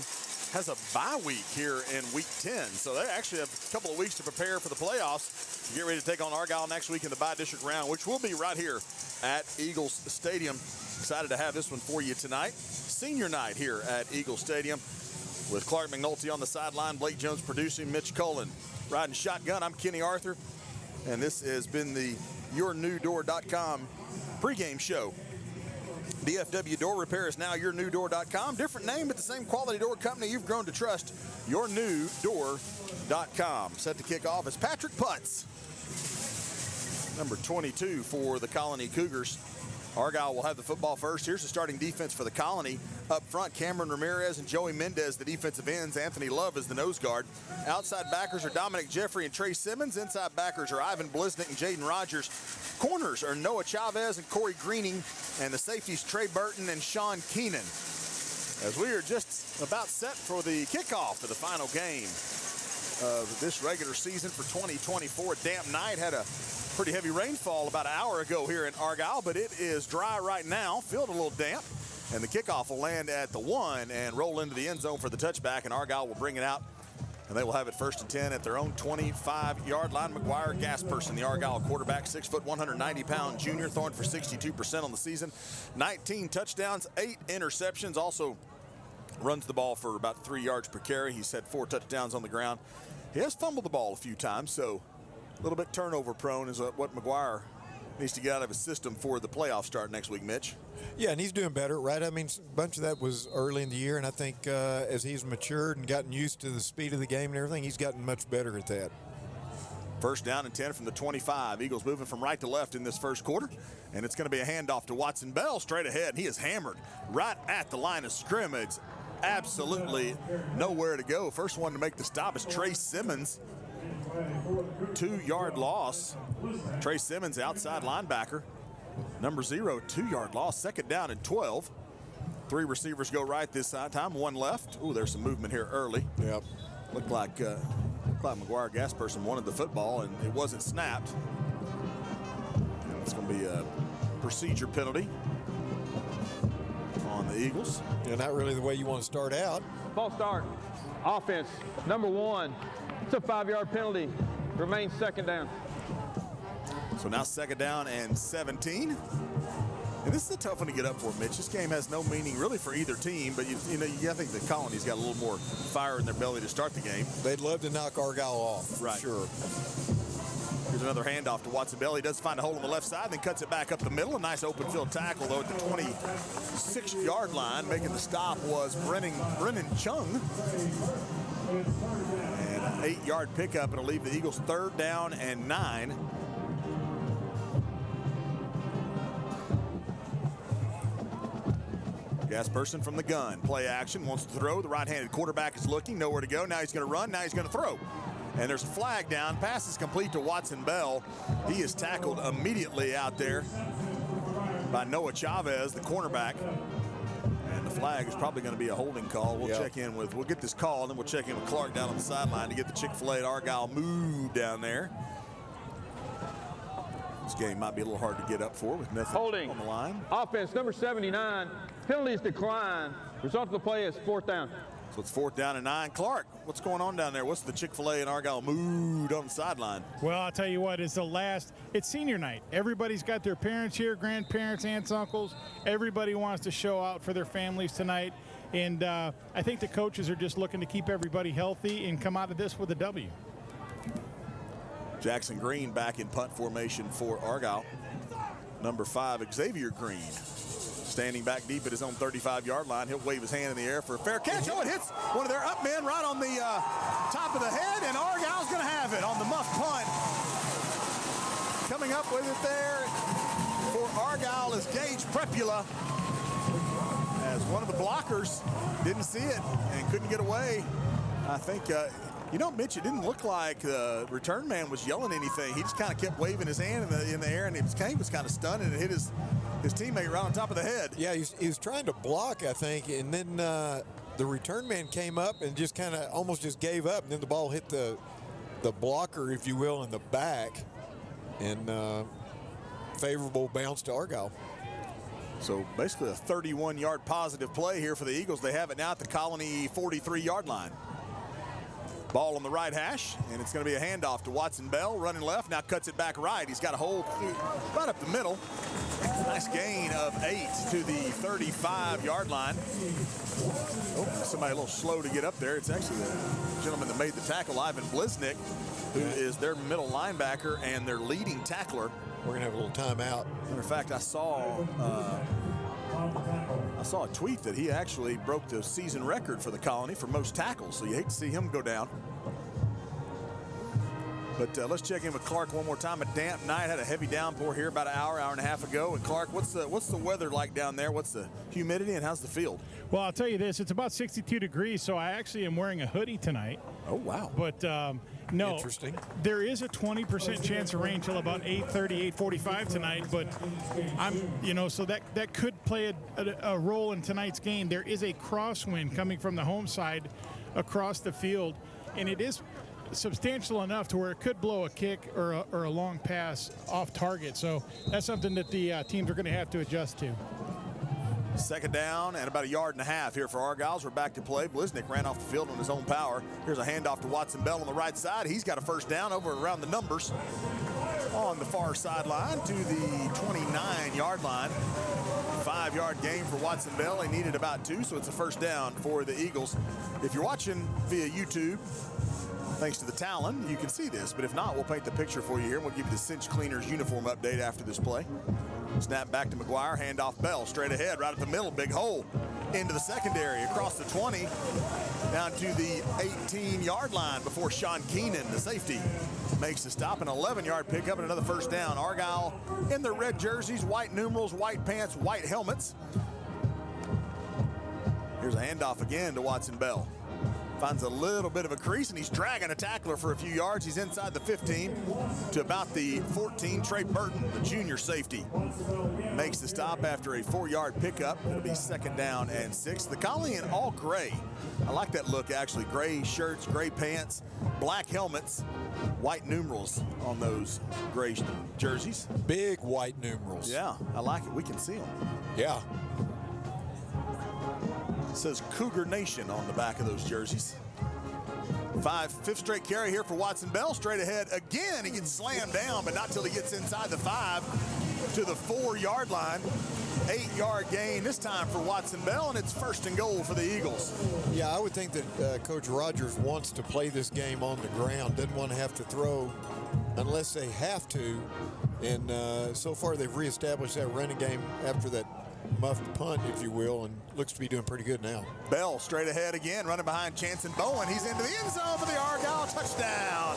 has a bye week here in week 10. So they actually have a couple of weeks to prepare for the playoffs to get ready to take on Argyle next week in the bi-district round, which will be right here at Eagles Stadium. Excited to have this one for you tonight. Senior night here at Eagle Stadium with Clark McNulty on the sideline, Blake Jones producing, Mitch Cullen riding shotgun. I'm Kenny Arthur, and this has been the YourNewDoor.com pregame show. DFW Door Repair is now YourNewDoor.com. Different name, but the same quality door company you've grown to trust. YourNewDoor.com. Set to kick off is Patrick Putz, number 22 for the Colony Cougars. Argyle will have the football first. Here's the starting defense for the Colony. Up front, Cameron Ramirez and Joey Mendez, the defensive ends. Anthony Love is the nose guard. Outside backers are Dominic Jeffrey and Trey Simmons. Inside backers are Ivan Bliznick and Jaden Rogers. Corners are Noah Chavez and Corey Greening. And the safeties, Trey Burton and Sean Keenan. As we are just about set for the kickoff for the final game of this regular season for 2024. Damp night, had a pretty heavy rainfall about an hour ago here in Argyle, but it is dry right now, feels a little damp. And the kickoff will land at the 1 and roll into the end zone for the touchback, and Argyle will bring it out. And they will have it 1st and 10 at their own 25-yard line. McGuire Gasperson, the Argyle quarterback, 6 foot, 190-pound junior, throwing for 62% on the season. 19 touchdowns, 8 interceptions. Also runs the ball for about 3 yards per carry. He's had 4 touchdowns on the ground. He has fumbled the ball a few times, so a little bit turnover prone is what McGuire needs to get out of his system for the playoff start next week, Mitch. Yeah, and he's doing better, right? I mean, a bunch of that was early in the year, and I think as he's matured and gotten used to the speed of the game and everything, he's gotten much better at that. 1st down and 10 from the 25. Eagles moving from right to left in this first quarter, and it's going to be a handoff to Watson Bell straight ahead. He is hammered right at the line of scrimmage. Absolutely nowhere to go. First one to make the stop is Trey Simmons. 2-yard loss. Trey Simmons, outside linebacker. Number 0, 2-yard loss. 2nd down and 12. 3 receivers go right this time, 1 left. Ooh, there's some movement here early. Yep. Looked like McGuire Gasperson wanted the football, and it wasn't snapped. And it's going to be a procedure penalty on the Eagles. Yeah, not really the way you want to start out. False start. Offense, number 1. It's a 5-yard penalty. Remains 2nd down. So now 2nd down and 17. And this is a tough one to get up for, Mitch. This game has no meaning really for either team, but I think the Colony's got a little more fire in their belly to start the game. They'd love to knock Argyle off, right? Sure. Here's another handoff to Watson Bell. He does find a hole on the left side, then cuts it back up the middle. A nice open field tackle, though, at the 26-yard line. Making the stop was Brennan Chung. And an 8-yard pickup. It'll leave the Eagles 3rd down and 9. Gasperson from the gun. Play action, wants to throw. The right-handed quarterback is looking, nowhere to go. Now he's going to run, now he's going to throw. And there's a flag down. Pass is complete to Watson Bell. He is tackled immediately out there by Noah Chavez, the cornerback. And the flag is probably going to be a holding call. We'll get this call, and then we'll check in with Clark down on the sideline to get the Chick-fil-A at Argyle moved down there. This game might be a little hard to get up for with nothing on the line. Offense, number 79. Penalties decline. Result of the play is 4th down. So it's 4th down and 9. Clark, what's going on down there? What's the Chick-fil-A and Argyle mood on the sideline? Well, I'll tell you what, it's senior night. Everybody's got their parents here, grandparents, aunts, uncles. Everybody wants to show out for their families tonight. And I think the coaches are just looking to keep everybody healthy and come out of this with a W. Jackson Green back in punt formation for Argyle. Number 5, Xavier Green, standing back deep at his own 35-yard line. He'll wave his hand in the air for a fair catch. Oh, it hits one of their up men right on the top of the head, and Argyle's going to have it on the muff punt. Coming up with it there for Argyle is Gage Prepula, as one of the blockers didn't see it and couldn't get away. I think, Mitch, it didn't look like the return man was yelling anything. He just kind of kept waving his hand in the air, and he was kind of stunned, and it hit his teammate right on top of the head. Yeah, he was trying to block, I think, and then the return man came up and just kind of almost just gave up, and then the ball hit the blocker, if you will, in the back, and favorable bounce to Argyle. So basically a 31-yard positive play here for the Eagles. They have it now at the Colony 43-yard line. Ball on the right hash, and it's going to be a handoff to Watson Bell, running left, now cuts it back right. He's got a hold right up the middle. Nice gain of 8 to the 35-yard line. Oh, somebody a little slow to get up there. It's actually the gentleman that made the tackle, Ivan Bliznick, who is their middle linebacker and their leading tackler. We're going to have a little timeout. Matter of fact, I saw a tweet that he actually broke the season record for the Colony for most tackles, so you hate to see him go down. But let's check in with Clark one more time. A damp night, had a heavy downpour here about an hour and a half ago. And Clark, what's the weather like down there? What's the humidity and how's the field? Well, I'll tell you this, it's about 62 degrees, so I actually am wearing a hoodie tonight. Oh, wow. But no, interesting. There is a 20% chance of rain till about 8:30, 8:45 tonight, but so that could play a role in tonight's game. There is a crosswind coming from the home side across the field, and it is substantial enough to where it could blow a kick or a long pass off target. So that's something that the teams are going to have to adjust to. 2nd down and about a yard and a half here for Argyles. We're back to play. Bliznick ran off the field on his own power. Here's a handoff to Watson Bell on the right side. He's got a 1st down over around the numbers on the far sideline to the 29-yard line. 5-yard gain for Watson Bell. He needed about 2, so it's a 1st down for the Eagles. If you're watching via YouTube, thanks to the Talon, you can see this, but if not, we'll paint the picture for you here. We'll give you the Cinch Cleaners uniform update after this play. Snap back to McGuire, handoff Bell, straight ahead, right at the middle, big hole into the secondary, across the 20, down to the 18-yard line before Sean Keenan, the safety, makes the stop. An 11-yard pickup and another 1st down. Argyle in their red jerseys, white numerals, white pants, white helmets. Here's a handoff again to Watson Bell. Finds a little bit of a crease, and he's dragging a tackler for a few yards. He's inside the 15 to about the 14. Trey Burton, the junior safety, makes the stop after a 4-yard pickup. It'll be 2nd down and 6. The Colony in all gray. I like that look, actually. Gray shirts, gray pants, black helmets, white numerals on those gray jerseys. Big white numerals. Yeah, I like it. We can see them. Yeah. It says Cougar Nation on the back of those jerseys. 5th straight carry here for Watson Bell. Straight ahead again. He gets slammed down, but not till he gets inside the 5 to the 4-yard line. 8-yard gain this time for Watson Bell, and it's 1st and goal for the Eagles. Yeah, I would think that Coach Rogers wants to play this game on the ground, doesn't want to have to throw unless they have to. And so far they've reestablished that running game after that muffed punt, if you will, and looks to be doing pretty good now. Bell straight ahead again, running behind Chance and Bowen. He's into the end zone for the Argyle touchdown.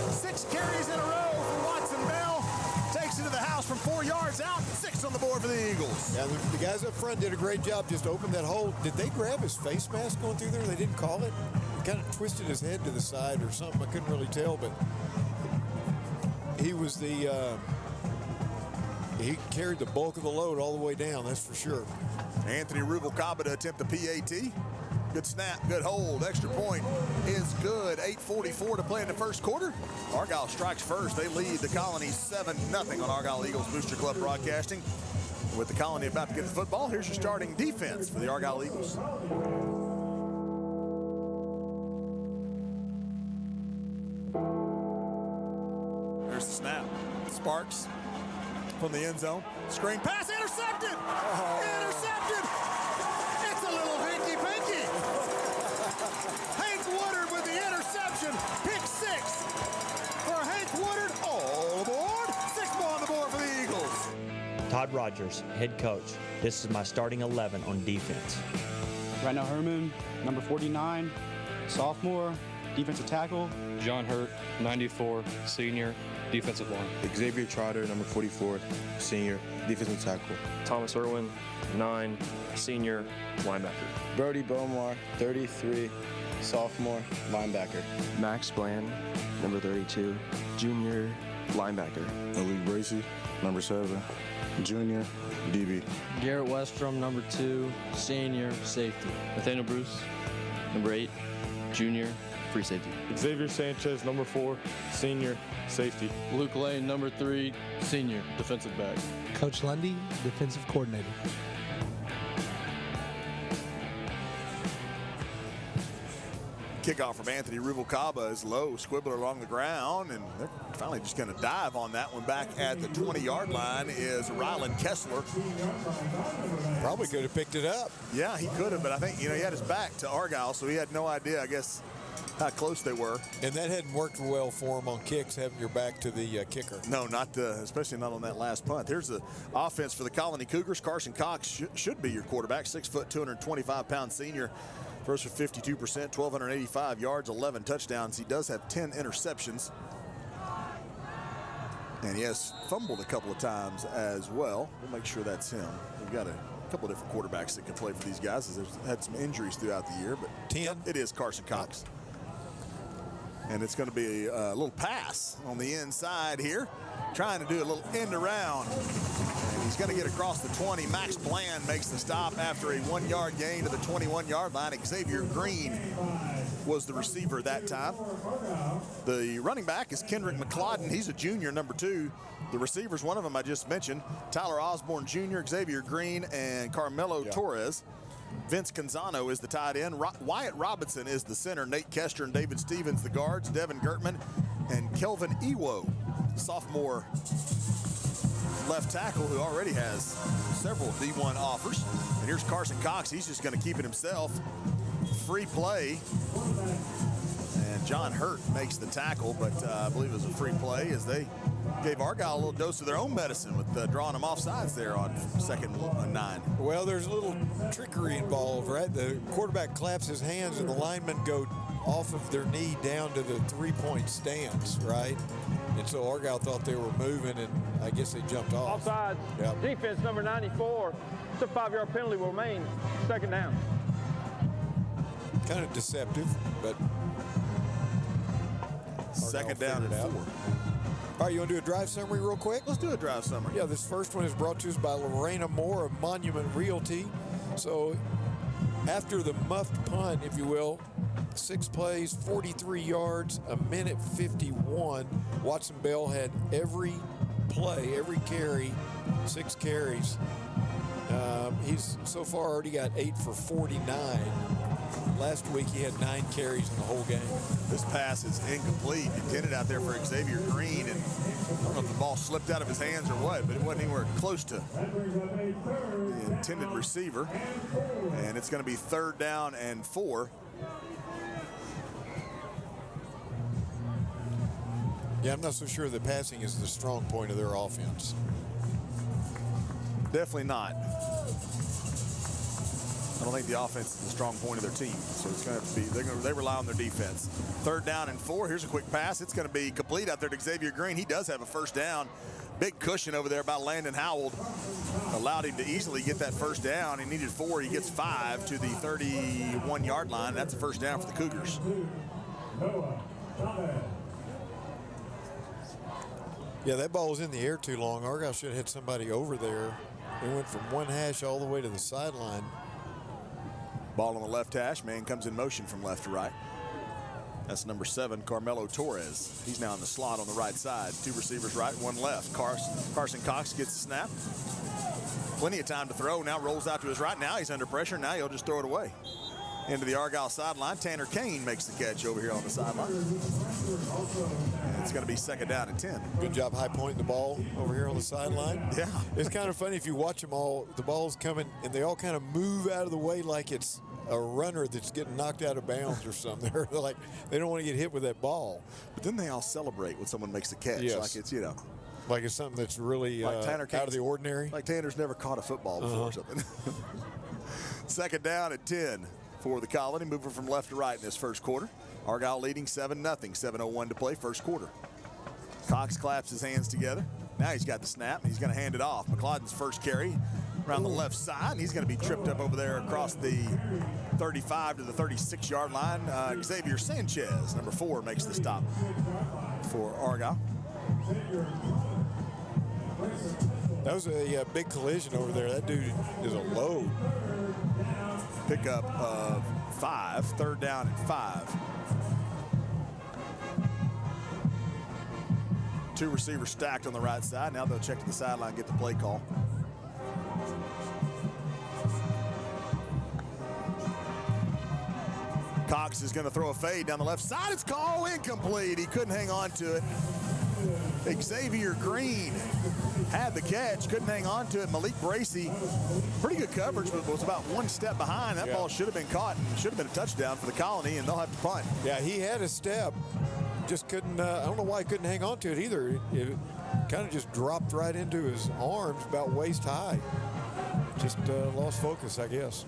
6 carries in a row for Watson Bell. Takes it to the house from 4 yards out. 6 on the board for the Eagles. Yeah, the guys up front did a great job, just opened that hole. Did they grab his face mask going through there? They didn't call it. He kind of twisted his head to the side or something. I couldn't really tell, but he was he carried the bulk of the load all the way down, that's for sure. Anthony Rubalcaba to attempt the PAT. Good snap, good hold. Extra point is good. 8:44 to play in the 1st quarter. Argyle strikes first. They lead the Colony 7-0 on Argyle Eagles Booster Club Broadcasting. With the Colony about to get the football, here's your starting defense for the Argyle Eagles. from the end zone. Screen pass intercepted. Intercepted. It's a little hinky-pinky. Hank Woodard with the interception. Pick 6 for Hank Woodard. All aboard. 6 more on the board for the Eagles. Todd Rogers, head coach. This is my starting 11 on defense. Rhino Herman, number 49, sophomore, defensive tackle. John Hurt, 94, senior, defensive line. Xavier Trotter, number 44, senior, defensive tackle. Thomas Irwin, 9, senior, linebacker. Brody Bomar, 33, sophomore, linebacker. Max Bland, number 32, junior, linebacker. Elite Bracey, number 7, junior, DB. Garrett Westrom, number 2, senior, safety. Nathaniel Bruce, number 8, junior, free safety. Xavier Sanchez, number 4, senior, safety. Luke Lane, number 3, senior, defensive back. Coach Lundy, defensive coordinator. Kickoff from Anthony Ruvalcaba is low, squibbler along the ground, and they're finally just going to dive on that one. Back at the 20-yard line is Rylan Kessler. Probably could have picked it up. Yeah, he could have, but I think, he had his back to Argyle, so he had no idea, I guess, how close they were. And that hadn't worked well for him on kicks, having your back to the kicker. No, especially not on that last punt. Here's the offense for the Colony Cougars. Carson Cox should be your quarterback, 6 foot, 225-pound senior. First for 52%, 1,285 yards, 11 touchdowns. He does have 10 interceptions. And he has fumbled a couple of times as well. We'll make sure that's him. We've got a couple of different quarterbacks that can play for these guys, as they've had some injuries throughout the year. But 10. It is Carson Cox. And it's going to be a little pass on the inside here, trying to do a little end around. And he's going to get across the 20. Max Bland makes the stop after a 1-yard gain to the 21-yard line. Xavier Green was the receiver that time. The running back is Kendrick McLeodon. He's a junior, number 2. The receivers, one of them I just mentioned, Tyler Osborne Jr., Xavier Green, and Carmelo Torres. Vince Canzano is the tight end. Wyatt Robinson is the center. Nate Kester and David Stevens the guards. Devin Gertman and Kelvin Ewo, sophomore left tackle, who already has several D1 offers. And here's Carson Cox. He's just going to keep it himself. Free play. And John Hurt makes the tackle, but I believe it was a free play as they gave Argyle a little dose of their own medicine with drawing them off sides there on 2nd and 9. Well, there's a little trickery involved, right? The quarterback claps his hands and the linemen go off of their knee down to the 3-point stance, right? And so Argyle thought they were moving, and I guess they jumped off. Offside. Yep. Defense number 94. It's a 5-yard penalty will remain. 2nd down. Kind of deceptive, but 2nd down and 4. All right, you want to do a drive summary real quick? Let's do a drive summary. Yeah, this first one is brought to us by Lorena Moore of Monument Realty. So after the muffed punt, if you will, 6 plays, 43 yards, a minute 51. Watson Bell had every play, every carry, 6 carries. He's so far already got 8 for 49. Last week he had 9 carries in the whole game. This pass is incomplete. Intended out there for Xavier Green, and I don't know if the ball slipped out of his hands or what, but it wasn't anywhere close to the intended receiver. And it's going to be 3rd down and 4. Yeah, I'm not so sure that passing is the strong point of their offense. Definitely not. I don't think the offense is the strong point of their team, so it's going to have to be, they rely on their defense. 3rd down and 4. Here's a quick pass. It's going to be complete out there to Xavier Green. He does have a 1st down. Big cushion over there by Landon Howell. Allowed him to easily get that 1st down. He needed 4. He gets 5 to the 31-yard line. That's a 1st down for the Cougars. Yeah, that ball was in the air too long. Argyle should have had somebody over there. They went from one hash all the way to the sideline. Ball on the left hash. Man comes in motion from left to right. That's number 7, Carmelo Torres. He's now in the slot on the right side. 2 receivers right, 1 left. Carson Cox gets the snap. Plenty of time to throw. Now rolls out to his right. Now he's under pressure. Now he'll just throw it away. Into the Argyle sideline. Tanner Kane makes the catch over here on the sideline. And It's going to be second down and 10. Good job high pointing the ball over here on the sideline. Yeah. It's kind of funny if you watch them all, the ball's coming, and they all kind of move out of the way like it's a runner that's getting knocked out of bounds or something. They're like, they don't want to get hit with that ball. But then they all celebrate when someone makes a catch. Yes. Like it's, you know. Like it's something that's really Like Tanner out of the ordinary. Like Tanner's never caught a football before or something. Second down at 10 for the Colony, moving from left to right in this first quarter. Argyle leading 7-0, 7:01 to play, first quarter. Cox claps his hands together. Now he's got the snap, and he's going to hand it off. McLaughlin's first carry around the left side, and he's going to be tripped up over there across the 35 to the 36-yard line. Xavier Sanchez, number 4, makes the stop for Argyle. That was a big collision over there. That dude is a load. Pickup of 5, third down and 5. 2 receivers stacked on the right side. Now they'll check to the sideline, get the play call. Cox is going to throw a fade down the left side. It's called incomplete. He couldn't hang on to it. Xavier Green had the catch, couldn't hang on to it. Malik Bracey, pretty good coverage, but was about one step behind. That ball should have been caught and should have been a touchdown for the Colony, and they'll have to punt. Yeah, he had a step. Just couldn't, I don't know why he couldn't hang on to it either. It kind of just dropped right into his arms about waist high. Just lost focus, I guess.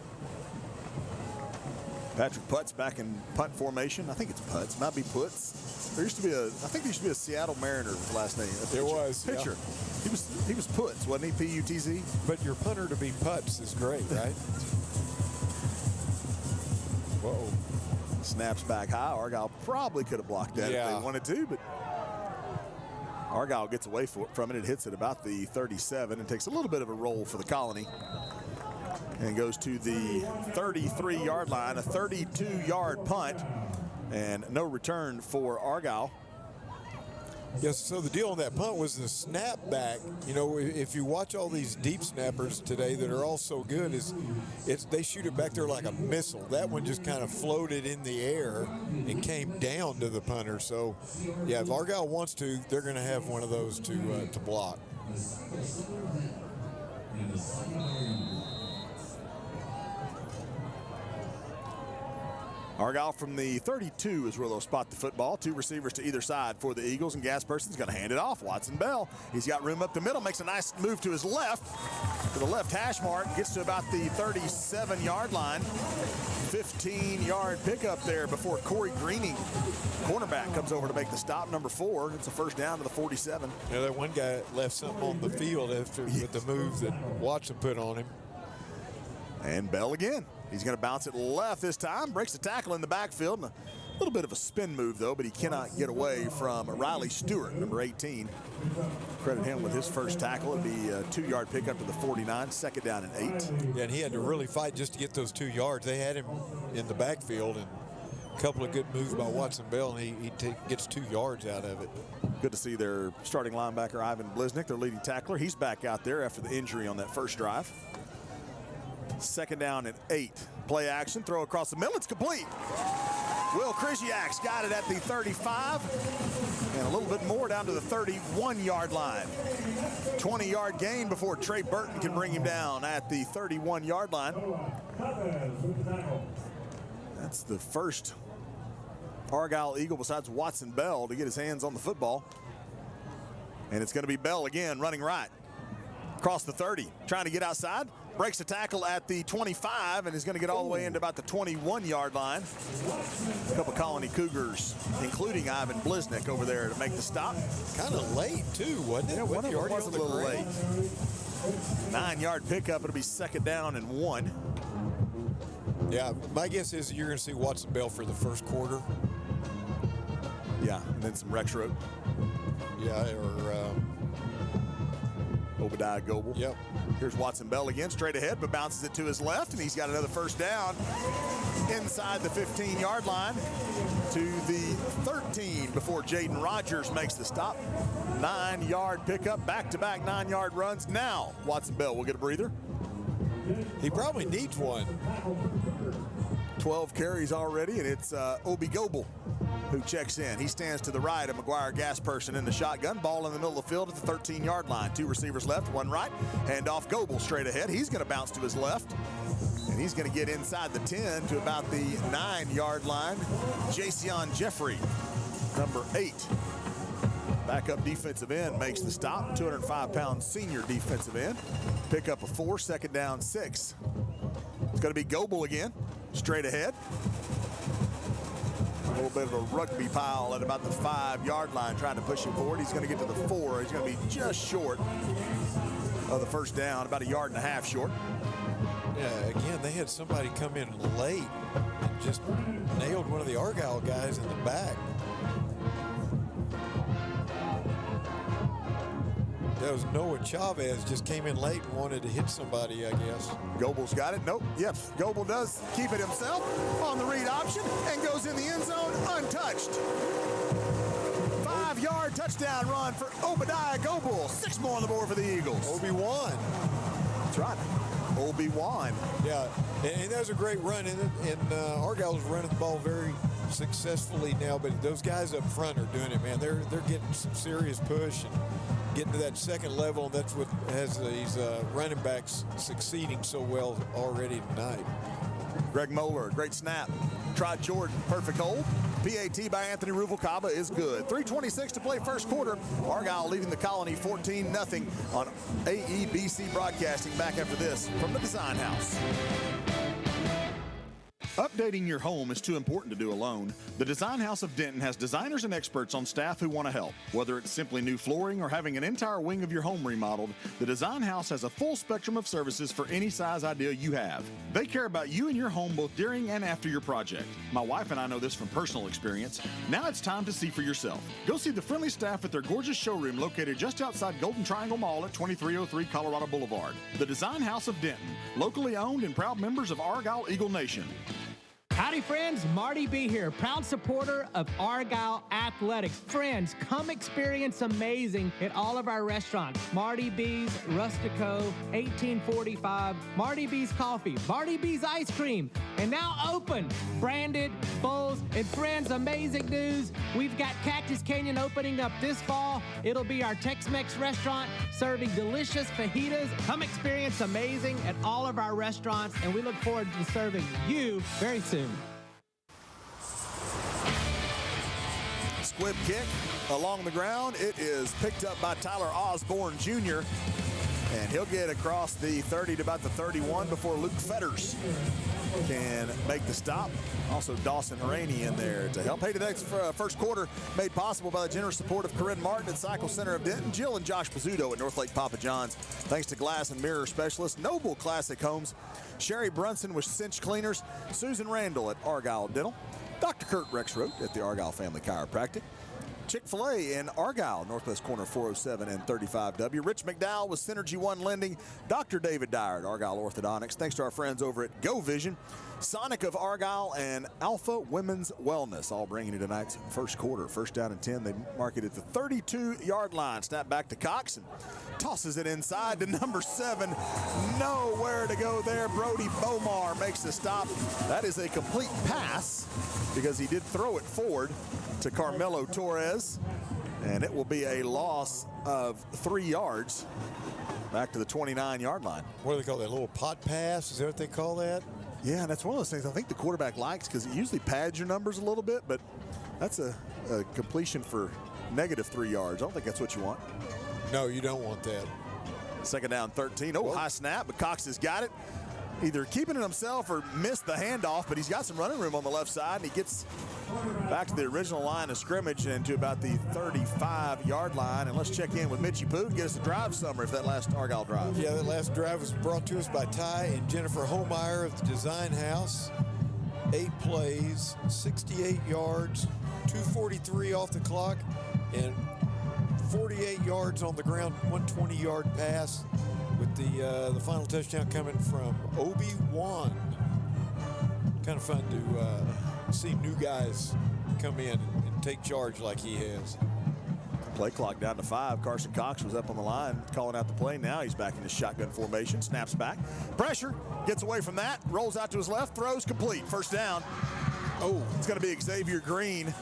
Patrick Putz back in punt formation. I think it's Putz, might be Putz. There used to be I think there used to be a Seattle Mariner with the last name. There was. Pitcher. Yeah. He was Putz, wasn't he? P-U-T-Z? But your punter to be Putz is great, right? Whoa. Snaps back high. Argyle probably could have blocked that if they wanted to, but Argyle gets away from it. It hits at about the 37 and takes a little bit of a roll for the Colony. And goes to the 33-yard line, a 32-yard punt, and no return for Argyle. Yes, so the deal on that punt was the snap back. You know, if you watch all these deep snappers today that are all so good, they shoot it back there like a missile. That one just kind of floated in the air and came down to the punter. So, yeah, if Argyle wants to, they're going to have one of those to block. Argyle from the 32 is where they'll spot the football. 2 receivers to either side for the Eagles, and Gasperson's going to hand it off. Watson Bell, he's got room up the middle, makes a nice move to his left, to the left hash mark, gets to about the 37-yard line. 15-yard pickup there before Corey Greening, cornerback, comes over to make the stop. Number 4, it's a first down to the 47. Yeah, that one guy left something on the field after with the move that Watson put on him. And Bell again. He's going to bounce it left this time. Breaks the tackle in the backfield. A little bit of a spin move, though, but he cannot get away from Riley Stewart, number 18. Credit him with his first tackle. It'd be a 2-yard pickup to the 49, second down and 8. Yeah, and he had to really fight just to get those 2 yards. They had him in the backfield, and a couple of good moves by Watson Bell, and he gets 2 yards out of it. Good to see their starting linebacker, Ivan Bliznick, their leading tackler. He's back out there after the injury on that first drive. Second down and 8. Play action, throw across the middle, it's complete. Will Krzyak's got it at the 35, and a little bit more down to the 31-yard line. 20-yard gain before Trey Burton can bring him down at the 31-yard line. That's the first Argyle Eagle besides Watson Bell to get his hands on the football. And it's going to be Bell again, running right. Across the 30, trying to get outside. Breaks the tackle at the 25 and is going to get all the way into about the 21-yard line. A couple Colony Cougars, including Ivan Bliznick, over there to make the stop. Kind of late, too, wasn't it? Yeah, one of them was a little late. 9-yard pickup. It'll be second down and 1. Yeah, my guess is you're going to see Watson Bell for the first quarter. Yeah, and then some Rexroad. Yeah, or Obadiah Goebel. Yep. Here's Watson Bell again, straight ahead, but bounces it to his left, and he's got another first down inside the 15-yard line to the 13 before Jaden Rogers makes the stop. 9-yard pickup, back-to-back 9-yard runs. Now Watson Bell will get a breather. He probably needs one. 12 carries already, and it's Obi Goebel who checks in. He stands to the right of McGuire Gasperson in the shotgun. Ball in the middle of the field at the 13-yard line. 2 receivers left, 1 right. Hand off Goebel straight ahead. He's going to bounce to his left. And he's going to get inside the 10 to about the 9-yard line. Jason Jeffrey, number 8. Backup defensive end makes the stop. 205-pound senior defensive end. Pick up a 4, 2nd down, 6. It's going to be Goebel again, straight ahead. A little bit of a rugby pile at about the 5-yard line, trying to push him forward. He's going to get to the 4. He's going to be just short of the first down, about 1.5 yards short. Yeah, again, they had somebody come in late and just nailed one of the Argyle guys in the back. That was Noah Chavez, just came in late and wanted to hit somebody, I guess. Goebel's got it. Nope. Yep. Goebel does keep it himself on the read option and goes in the end zone untouched. 5-yard touchdown run for Obadiah Goebel. 6 more on the board for the Eagles. Obi-Wan. That's right. Obi-Wan. Yeah, and that was a great run. And Argyle's running the ball very successfully now, but those guys up front are doing it, man. They're getting some serious push and getting to that second level, and that's what has these running backs succeeding so well already tonight. Greg Moeller, great snap. Tried Jordan, perfect hold. PAT by Anthony Ruvalcaba is good. 3:26 to play first quarter. Argyle leading the Colony 14-0 on AEBC Broadcasting. Back after this from the Design House. Updating your home is too important to do alone. The Design House of Denton has designers and experts on staff who want to help. Whether it's simply new flooring or having an entire wing of your home remodeled, the Design House has a full spectrum of services for any size idea you have. They care about you and your home both during and after your project. My wife and I know this from personal experience. Now it's time to see for yourself. Go see the friendly staff at their gorgeous showroom located just outside Golden Triangle Mall at 2303 Colorado Boulevard. The Design House of Denton, locally owned and proud members of Argyle Eagle Nation. Howdy friends, Marty B here, proud supporter of Argyle Athletics. Friends, come experience amazing at all of our restaurants. Marty B's, Rustico, 1845, Marty B's Coffee, Marty B's Ice Cream, and now open, Branded, Bowls, and friends, amazing news. We've got Cactus Canyon opening up this fall. It'll be our Tex-Mex restaurant serving delicious fajitas. Come experience amazing at all of our restaurants, and we look forward to serving you very soon. Squib kick along the ground. It is picked up by Tyler Osborne Jr. And he'll get across the 30 to about the 31 before Luke Fetters can make the stop. Also Dawson Haraney in there to help. Hey, tonight's first quarter made possible by the generous support of Corinne Martin at Cycle Center of Denton, Jill and Josh Pizzuto at North Lake Papa John's. Thanks to Glass and Mirror Specialist, Noble Classic Homes, Sherry Brunson with Cinch Cleaners, Susan Randall at Argyle Dental, Dr. Kurt Rexroth at the Argyle Family Chiropractic, Chick-fil-A in Argyle, northwest corner 407 and 35W. Rich McDowell with Synergy One Lending. Dr. David Dyer at Argyle Orthodontics. Thanks to our friends over at Go Vision, Sonic of Argyle, and Alpha Women's Wellness, all bringing you tonight's first quarter. First down and 10. They mark it at the 32-yard line. Snap back to Cox and tosses it inside to number 7. Nowhere to go there. Brody Bomar makes the stop. That is a complete pass because he did throw it forward to Carmelo Torres, and it will be a loss of 3 yards back to the 29-yard line. What do they call that, little pot pass? Is that what they call that? Yeah, and that's one of those things I think the quarterback likes because it usually pads your numbers a little bit, but that's a completion for negative 3 yards. I don't think that's what you want. No, you don't want that. Second down, 13. Oh, high snap, but Cox has got it. Either keeping it himself or missed the handoff, but he's got some running room on the left side, and he gets back to the original line of scrimmage and to about the 35-yard line. And let's check in with Mitchie Pooh to get us a drive summary for that last Argyle drive. Yeah, that last drive was brought to us by Ty and Jennifer Holmeyer of the Design House. 8 plays, 68 yards, 2:43 off the clock, and 48 yards on the ground, 120-yard pass, with the final touchdown coming from Obi-Wan. Kind of fun to see new guys come in and take charge like he has. Play clock down to 5. Carson Cox was up on the line calling out the play. Now he's back in his shotgun formation. Snaps back. Pressure. Gets away from that. Rolls out to his left. Throws complete. First down. Oh, it's going to be Xavier Green.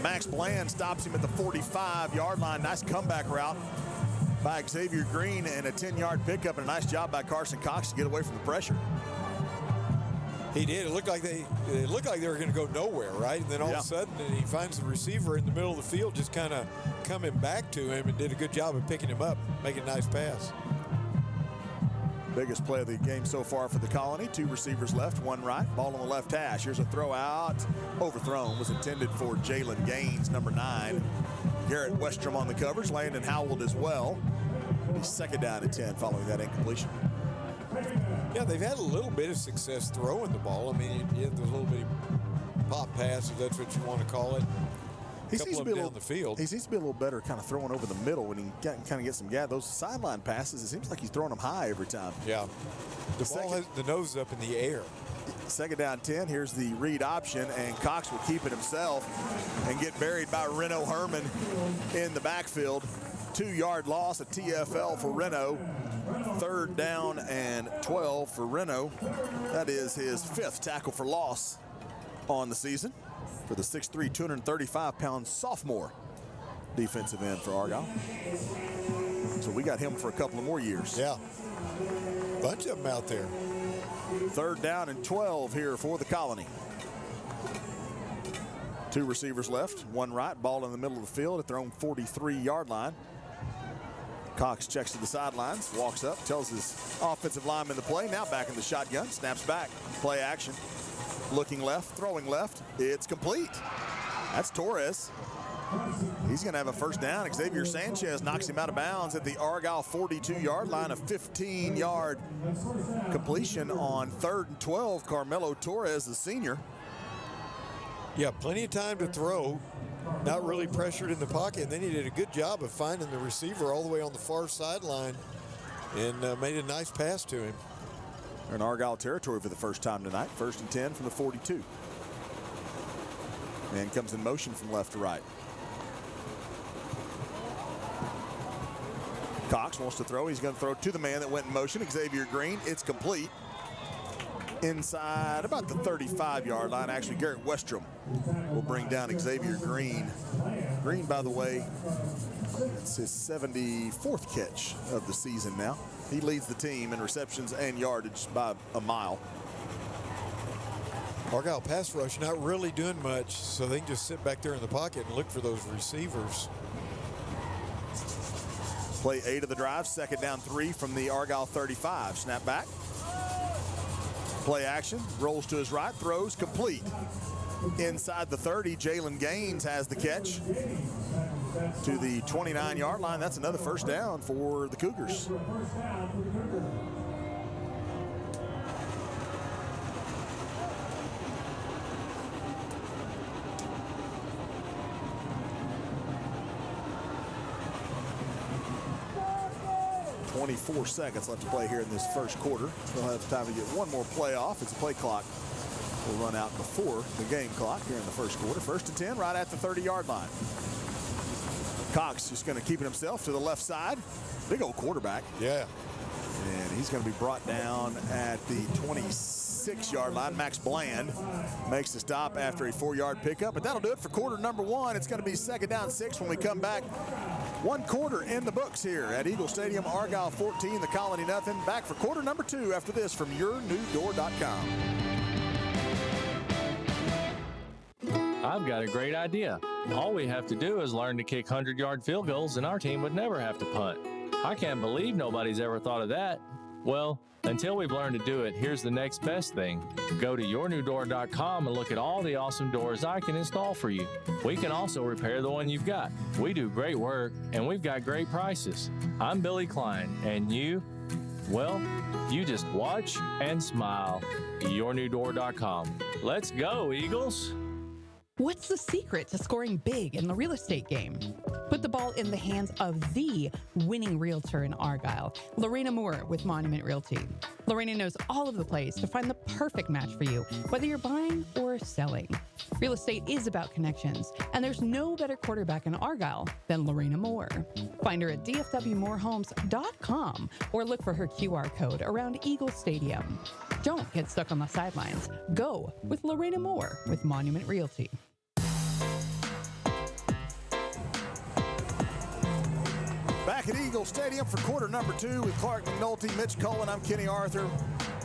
Max Bland stops him at the 45-yard line. Nice comeback route by Xavier Green and a 10-yard pickup, and a nice job by Carson Cox to get away from the pressure. He did. It looked like they were going to go nowhere, right? And then all of a sudden, he finds the receiver in the middle of the field, just kind of coming back to him, and did a good job of picking him up, making a nice pass. Biggest play of the game so far for the Colony. 2 receivers left, 1 right. Ball on the left hash. Here's a throw out. Overthrown. Was intended for Jalen Gaines, number 9. Garrett Westrom on the coverage. Landon Howell as well. He's second down and 10 following that incompletion. Yeah, they've had a little bit of success throwing the ball. I mean, you have those little bitty pop passes, if that's what you want to call it. He seems to be down the field. He seems to be a little better kind of throwing over the middle when he kind of gets some gas. Those sideline passes, it seems like he's throwing them high every time. Yeah. The ball has the nose up in the air. Second down 10. Here's the read option, and Cox will keep it himself and get buried by Reno Herman in the backfield. 2-yard loss, a TFL for Reno. 3rd down and 12 for Reno. That is his 5th tackle for loss on the season for the 6'3", 235-pound sophomore defensive end for Argyle. So we got him for a couple of more years. Yeah. Bunch of them out there. 3rd down and 12 here for the Colony. 2 receivers left, 1 right, ball in the middle of the field at their own 43-yard line. Cox checks to the sidelines, walks up, tells his offensive lineman the play. Now back in the shotgun, snaps back, play action. Looking left, throwing left. It's complete. That's Torres. He's going to have a first down. Xavier Sanchez knocks him out of bounds at the Argyle 42-yard line. A 15-yard completion on 3rd and 12. Carmelo Torres, the senior. Yeah, plenty of time to throw. Not really pressured in the pocket. And then he did a good job of finding the receiver all the way on the far sideline and made a nice pass to him. They're in Argyle territory for the first time tonight. 1st and 10 from the 42. Man comes in motion from left to right. Cox wants to throw. He's going to throw to the man that went in motion, Xavier Green. It's complete. Inside about the 35-yard line. Actually, Garrett Westrom will bring down Xavier Green. Green, by the way, it's his 74th catch of the season now. He leads the team in receptions and yardage by a mile. Argyle pass rush not really doing much, so they can just sit back there in the pocket and look for those receivers. Play 8 of the drive, 2nd down 3 from the Argyle 35. Snap back. Play action, rolls to his right, throws complete. Inside the 30, Jalen Gaines has the catch to the 29-yard line. That's another first down for the Cougars. .24 seconds left to play here in this first quarter. We'll have time to get one more play off as the play clock will run out before the game clock here in the first quarter. 1st and 10 right at the 30-yard line. Cox just going to keep it himself to the left side. Big old quarterback. Yeah. And he's going to be brought down at the 26-yard line. Max Bland makes the stop after a 4-yard pickup. But that'll do it for quarter number 1. It's going to be 2nd down 6 when we come back. 1 quarter in the books here at Eagle Stadium. Argyle 14, the Colony nothing. Back for quarter number 2 after this from yournewdoor.com. I've got a great idea. All we have to do is learn to kick 100-yard field goals and our team would never have to punt. I can't believe nobody's ever thought of that. Well, until we've learned to do it, here's the next best thing. Go to yournewdoor.com and look at all the awesome doors I can install for you. We can also repair the one you've got. We do great work, and we've got great prices. I'm Billy Klein, and you, well, you just watch and smile. yournewdoor.com. Let's go, Eagles! What's the secret to scoring big in the real estate game? Put Put the ball in the hands of the winning realtor in Argyle, Lorena Moore with Monument Realty. Lorena knows all of the plays to find the perfect match for you, whether you're buying or selling. Real estate is about connections, and there's no better quarterback in Argyle than Lorena Moore. Find her at dfwmorehomes.com or look for her QR code around Eagle Stadium. Don't get stuck on the sidelines. Go with Lorena Moore with Monument Realty. Back at Eagle Stadium for quarter number 2 with Clark McNulty, Mitch Cullen. I'm Kenny Arthur.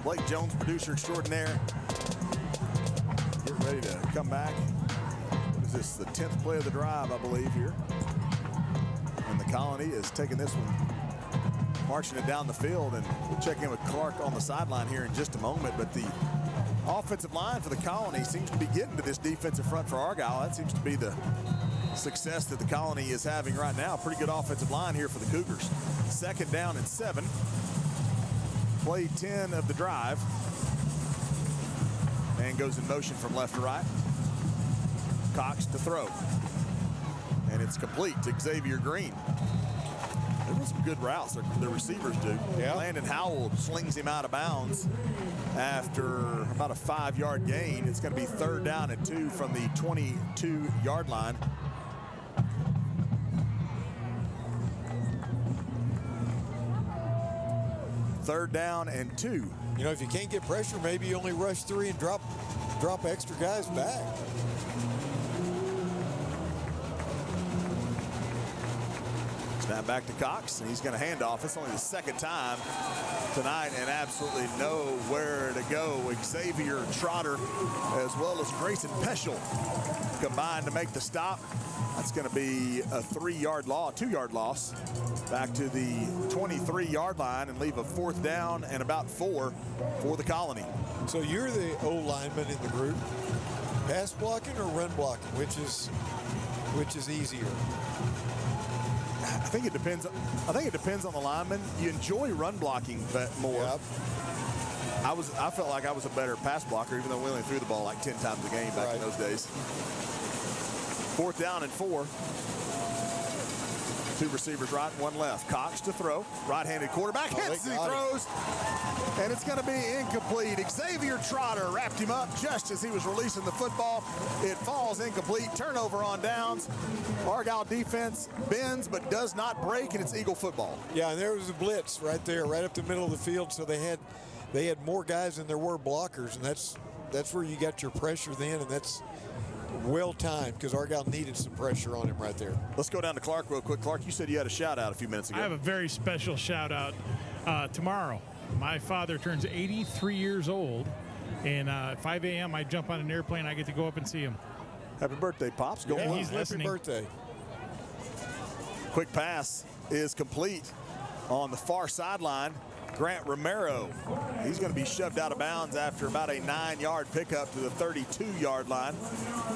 Blake Jones, producer extraordinaire. Get ready to come back. What is this, the 10th play of the drive, I believe, here. And the Colony is taking this one, marching it down the field. And we'll check in with Clark on the sideline here in just a moment. But the offensive line for the Colony seems to be getting to this defensive front for Argyle. That seems to be the success that the Colony is having right now. Pretty good offensive line here for the Cougars. 2nd down and 7. Play 10 of the drive. And goes in motion from left to right. Cox to throw. And it's complete to Xavier Green. There were some good routes the receivers do. Yeah. Landon Howell slings him out of bounds after about a 5-yard gain. It's going to be 3rd down and 2 from the 22-yard line. Third down and 2. You know, if you can't get pressure, maybe you only rush 3 and drop extra guys back. Snap back to Cox, and he's going to hand off. It's only the 2nd time tonight, and absolutely nowhere to go. Xavier Trotter, as well as Grayson Peschel, combined to make the stop. That's going to be a 2-yard loss back to the 23-yard line and leave a 4th down and about 4 for the Colony. So you're the O-lineman in the group. Pass blocking or run blocking, which is easier? I think it depends on the lineman. You enjoy run blocking more. Yep. I felt like I was a better pass blocker, even though we only threw the ball like 10 times a game back in those days. 4th down and 4. 2 receivers right, 1 left. Cox to throw. Right-handed quarterback hits and he throws. And it's going to be incomplete. Xavier Trotter wrapped him up just as he was releasing the football. It falls incomplete. Turnover on downs. Argyle defense bends but does not break, and it's Eagle football. Yeah, and there was a blitz right there, right up the middle of the field. So they had more guys than there were blockers, and that's where you got your pressure then, and that's well timed because Argyle needed some pressure on him right there. Let's go down to Clark real quick. Clark, you said you had a shout out a few minutes ago. I have a very special shout out tomorrow. My father turns 83 years old, and at 5 a.m. I jump on an airplane. I get to go up and see him. Happy birthday, Pops. Go on. He's listening. Happy birthday. Quick pass is complete on the far sideline. Grant Romero, he's going to be shoved out of bounds after about a 9-yard pickup to the 32-yard line.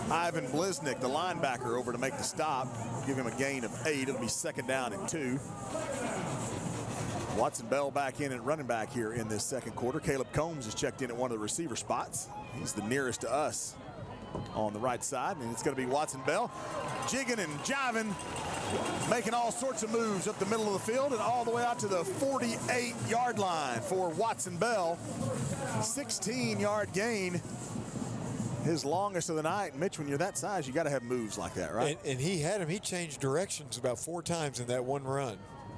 Ivan Bliznick, the linebacker, over to make the stop. Give him a gain of 8. It'll be 2nd down and 2. Watson Bell back in at running back here in this 2nd quarter. Caleb Combs is checked in at one of the receiver spots. He's the nearest to us on the right side, and it's going to be Watson Bell jigging and jiving, making all sorts of moves up the middle of the field and all the way out to the 48-yard line for Watson Bell. 16-yard gain, his longest of the night. Mitch, when you're that size, you got to have moves like that, right? And he had him. He changed directions about 4 times in that one run.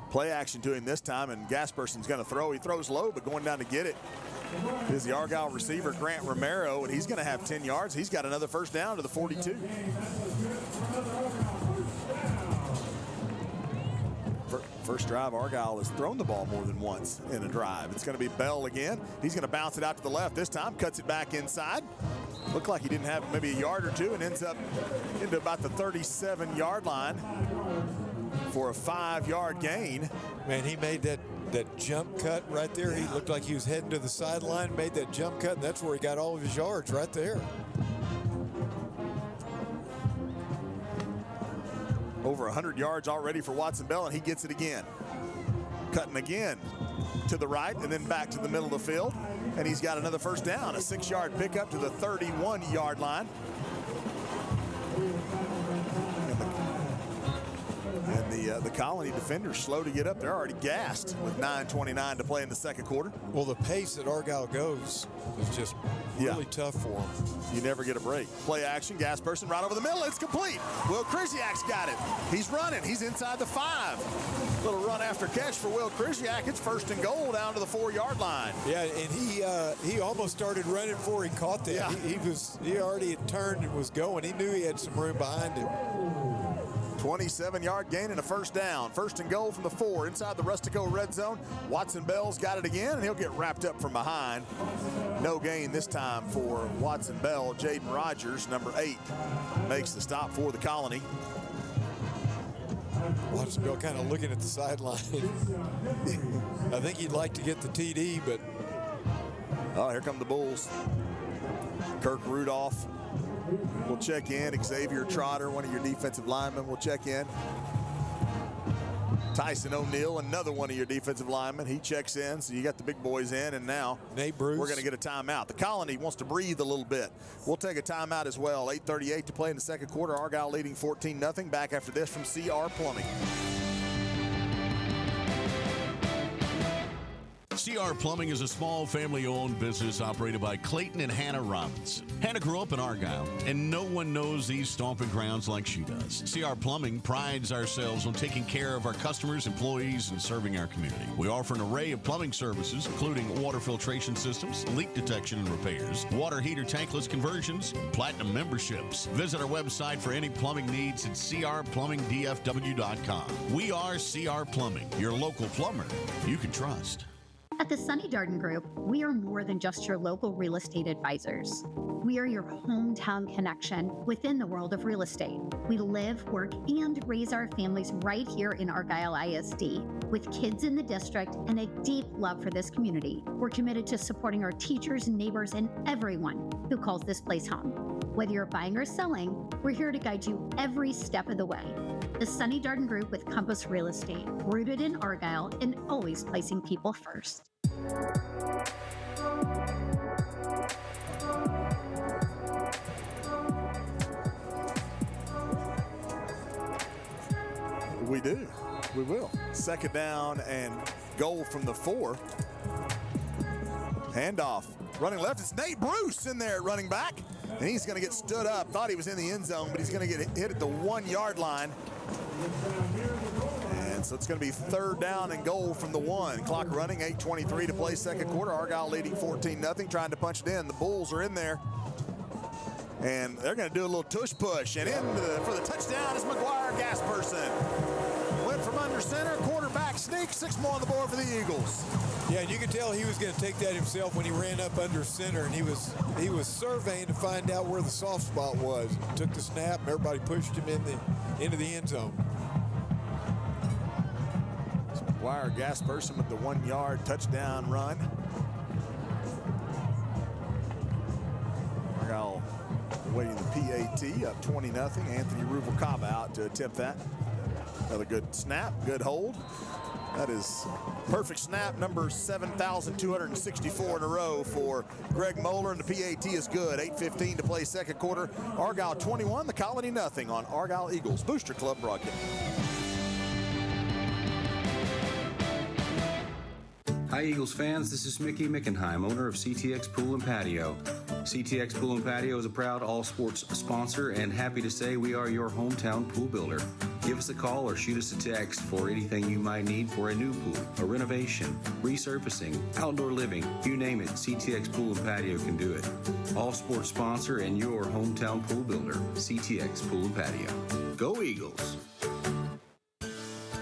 Play action to him this time, and Gasperson's going to throw. He throws low, but going down to get it is the Argyle receiver, Grant Romero, and he's going to have 10 yards. He's got another 1st down to the 42. First drive, Argyle has thrown the ball more than once in a drive. It's going to be Bell again. He's going to bounce it out to the left this time, cuts it back inside. Looked like he didn't have maybe a yard or 2 and ends up into about the 37-yard line for a 5-yard gain. Man, he made that jump cut right there. He looked like he was heading to the sideline, made that jump cut, and that's where he got all of his yards right there. Over 100 yards already for Watson Bell, and he gets it again. Cutting again to the right and then back to the middle of the field, and he's got another 1st down, a 6-yard pickup to the 31-yard line. And the Colony defenders slow to get up. They're already gassed with 9:29 to play in the second quarter. Well, the pace that Argyle goes is just really tough for them. You never get a break. Play action, gas person right over the middle. It's complete. Will Krzyak's got it. He's running. He's inside the 5. Little run after catch for Will Krzyak. It's 1st and goal down to the 4-yard line. Yeah, and he almost started running before he caught that. Yeah. He already had turned and was going. He knew he had some room behind him. 27-yard gain and a 1st down. 1st and goal from the 4 inside the Rustico red zone. Watson Bell's got it again, and he'll get wrapped up from behind. No gain this time for Watson Bell. Jaden Rogers, number 8, makes the stop for the Colony. Watson Bell kind of looking at the sideline. I think he'd like to get the TD, but... Oh, here come the Bulls. Kirk Rudolph will check in. Xavier Trotter, one of your defensive linemen, will check in. Tyson O'Neill, another one of your defensive linemen, he checks in. So you got the big boys in, and now Nate Bruce. We're going to get a timeout. The Colony wants to breathe a little bit. We'll take a timeout as well. 8:38 to play in the second quarter. Argyle leading 14-0. Back after this from CR Plumbing. CR Plumbing is a small family-owned business operated by Clayton and Hannah Robinson. Hannah grew up in Argyle, and no one knows these stomping grounds like she does. CR Plumbing prides ourselves on taking care of our customers, employees, and serving our community. We offer an array of plumbing services, including water filtration systems, leak detection and repairs, water heater tankless conversions, and platinum memberships. Visit our website for any plumbing needs at crplumbingdfw.com. We are CR Plumbing, your local plumber you can trust. At the Sunny Darden Group, we are more than just your local real estate advisors. We are your hometown connection within the world of real estate. We live, work, and raise our families right here in Argyle ISD, with kids in the district and a deep love for this community. We're committed to supporting our teachers, neighbors, and everyone who calls this place home. Whether you're buying or selling, we're here to guide you every step of the way. The Sunny Darden Group with Compass Real Estate, rooted in Argyle and always placing people first. We do. We will. 2nd down and goal from the 4. Handoff. Running left. It's Nate Bruce in there at running back. And he's going to get stood up. Thought he was in the end zone, but he's going to get hit at the 1-yard line. And so it's going to be 3rd down and goal from the 1. Clock running, 8:23 to play second quarter. Argyle leading 14-0, trying to punch it in. The Bulls are in there. And they're going to do a little tush push. And for the touchdown is McGuire Gasperson. Went from under center, quarterback sneak, 6 more on the board for the Eagles. Yeah, and you could tell he was going to take that himself when he ran up under center, and he was surveying to find out where the soft spot was. Took the snap, and everybody pushed him into the end zone. So McGuire Gasperson with the 1-yard touchdown run. Argyle awaiting the PAT, up 20-0. Anthony Ruvalcaba out to attempt that. Another good snap, good hold. That is perfect snap, number 7,264 in a row for Greg Moeller, and the PAT is good. 8:15 to play second quarter. Argyle 21, the Colony nothing on Argyle Eagles Booster Club broadcast. Hi Eagles fans, this is Mickey Mickenheim, owner of CTX Pool and Patio. CTX Pool and Patio is a proud all-sports sponsor and happy to say we are your hometown pool builder. Give us a call or shoot us a text for anything you might need for a new pool, a renovation, resurfacing, outdoor living, you name it, CTX Pool and Patio can do it. All-sports sponsor and your hometown pool builder, CTX Pool and Patio. Go Eagles!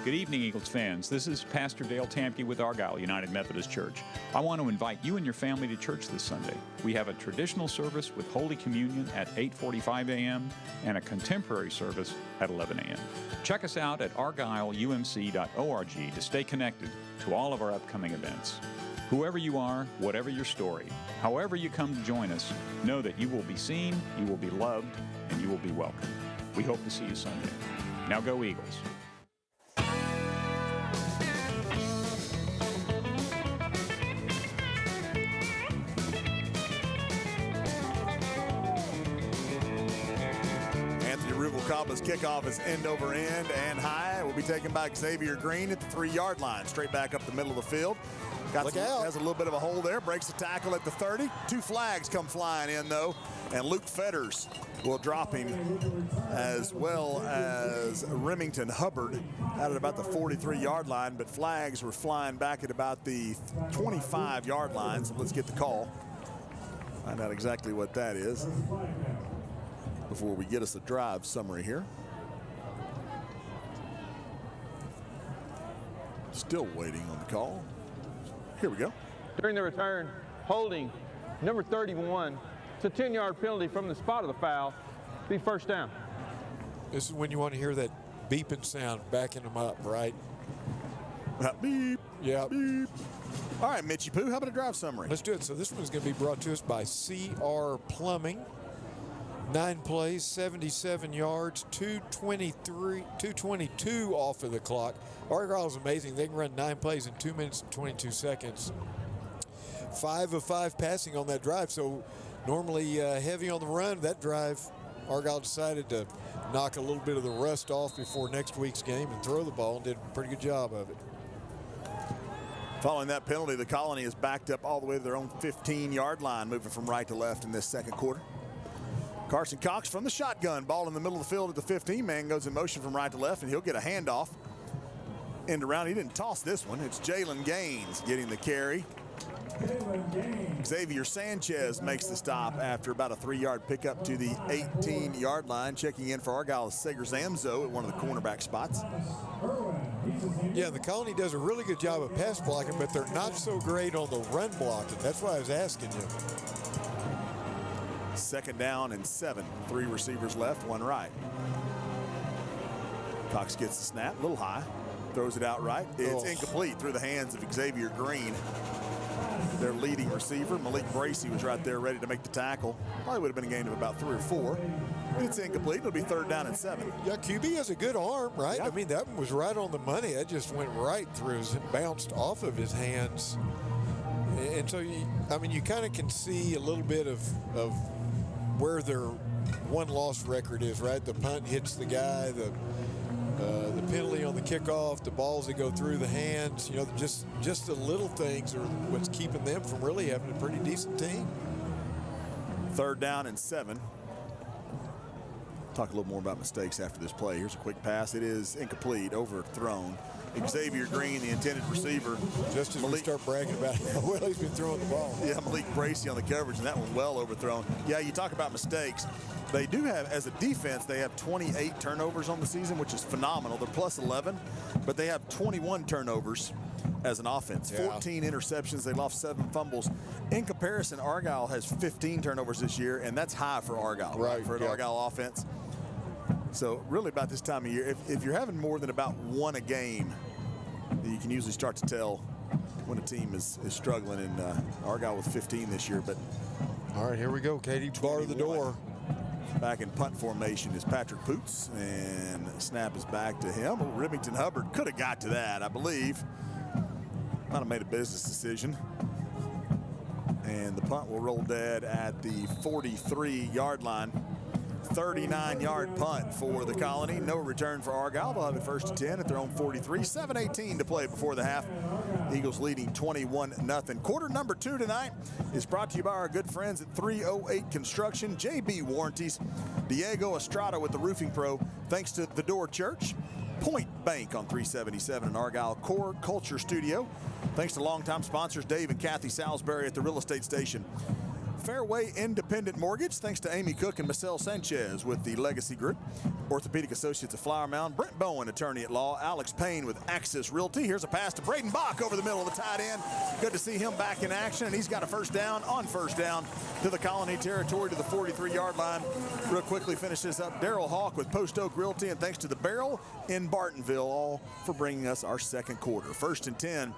Good evening, Eagles fans. This is Pastor Dale Tamke with Argyle United Methodist Church. I want to invite you and your family to church this Sunday. We have a traditional service with Holy Communion at 8:45 a.m. and a contemporary service at 11 a.m. Check us out at argyleumc.org to stay connected to all of our upcoming events. Whoever you are, whatever your story, however you come to join us, know that you will be seen, you will be loved, and you will be welcome. We hope to see you Sunday. Now go Eagles. Cobb's kickoff is end over end and high. It will be taken by Xavier Green at the 3-yard line, straight back up the middle of the field. Has a little bit of a hole there, breaks the tackle at the 30. 2 flags come flying in, though, and Luke Fetters will drop him, as well as Remington Hubbard out at about the 43-yard line, but flags were flying back at about the 25-yard line, so let's get the call. Find out exactly what that is before we get us a drive summary here. Still waiting on the call. Here we go. During the return, holding number 31. It's a 10-yard penalty from the spot of the foul. Be first down. This is when you want to hear that beeping sound backing them up, right? Beep. Yeah. Beep. All right, Mitchie Pooh, how about a drive summary? Let's do it. So this one's going to be brought to us by CR Plumbing. 9 plays, 77 yards, 222 off of the clock. Argyle is amazing. They can run 9 plays in 2 minutes and 22 seconds. 5 of 5 passing on that drive. So normally heavy on the run. That drive, Argyle decided to knock a little bit of the rust off before next week's game and throw the ball, and did a pretty good job of it. Following that penalty, the Colony is backed up all the way to their own 15-yard line, moving from right to left in this second quarter. Carson Cox from the shotgun, ball in the middle of the field at the 15. Man goes in motion from right to left, and he'll get a handoff. End around. He didn't toss this one. It's Jalen Gaines getting the carry. Xavier Sanchez makes the stop after about a 3-yard pickup to the 18-yard line. Checking in for Argyle is Sager Zamzo at one of the cornerback spots. Yeah, the Colony does a really good job of pass blocking, but they're not so great on the run blocking. That's why I was asking you. 2nd down and 7. 3 receivers left, 1 right. Cox gets the snap, a little high, throws it out right. It's incomplete through the hands of Xavier Green, their leading receiver. Malik Bracey was right there ready to make the tackle. Probably would have been a gain of about 3 or 4. It's incomplete. It'll be 3rd down and 7. Yeah, QB has a good arm, right? Yeah. I mean, that one was right on the money. That just went right through his, bounced off of his hands. And so, you kind of can see a little bit of where their one-loss record is, right? The punt hits the guy, the penalty on the kickoff, the balls that go through the hands, just the little things are what's keeping them from really having a pretty decent team. 3rd down and 7. Talk a little more about mistakes after this play. Here's a quick pass. It is incomplete, overthrown. Xavier Green, the intended receiver. Just as we start bragging about how well he's been throwing the ball. Yeah, Malik Bracey on the coverage, and that one well overthrown. Yeah, you talk about mistakes. They do have, as a defense, they have 28 turnovers on the season, which is phenomenal. They're plus 11, but they have 21 turnovers as an offense. Yeah. 14 interceptions. They lost 7 fumbles. In comparison, Argyle has 15 turnovers this year, and that's high for Argyle, right, for an Argyle offense. So really about this time of year, if you're having more than about 1 a game, you can usually start to tell when a team is struggling, and Argyle with 15 this year. But all right, here we go, Katie. Bar the door. Back in punt formation is Patrick Poots, and snap is back to him. Remington Hubbard could have got to that, I believe. Might have made a business decision. And the punt will roll dead at the 43-yard line. 39-yard punt for the Colony. No return for Argyle. They'll have it 1st and 10 at their own 43. 7:18 to play before the half. Eagles leading 21-0. Quarter number 2 tonight is brought to you by our good friends at 308 Construction, JB Warranties, Diego Estrada with the Roofing Pro. Thanks to The Door Church, Point Bank on 377 and Argyle Core Culture Studio. Thanks to longtime sponsors Dave and Kathy Salisbury at the Real Estate Station. Fairway Independent Mortgage, thanks to Amy Cook and Marcel Sanchez with the Legacy Group. Orthopedic Associates of Flower Mound, Brent Bowen, attorney at law, Alex Payne with Axis Realty. Here's a pass to Braden Bach over the middle of the tight end. Good to see him back in action, and he's got a 1st down on 1st down to the Colony territory to the 43-yard line. Real quickly finish this up. Daryl Hawk with Post Oak Realty, and thanks to the Barrel in Bartonville, all for bringing us our 2nd quarter. 1st and 10.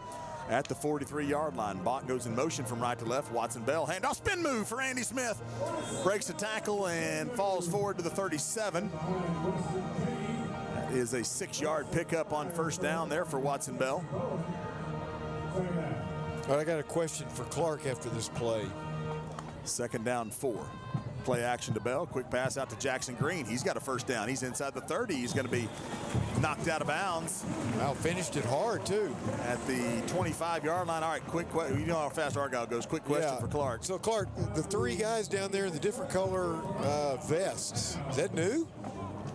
At the 43-yard line. Bach goes in motion from right to left. Watson Bell, handoff, spin move for Andy Smith. Breaks the tackle and falls forward to the 37. That is a 6-yard pickup on 1st down there for Watson Bell. I got a question for Clark after this play. 2nd down 4. Play action to Bell. Quick pass out to Jackson Green. He's got a first down. He's inside the 30. He's going to be knocked out of bounds. Wow, finished it hard, too. At the 25-yard line. All right, quick question. You know how fast Argyle goes. Quick question for Clark. So, Clark, the three guys down there in the different color vests, is that new?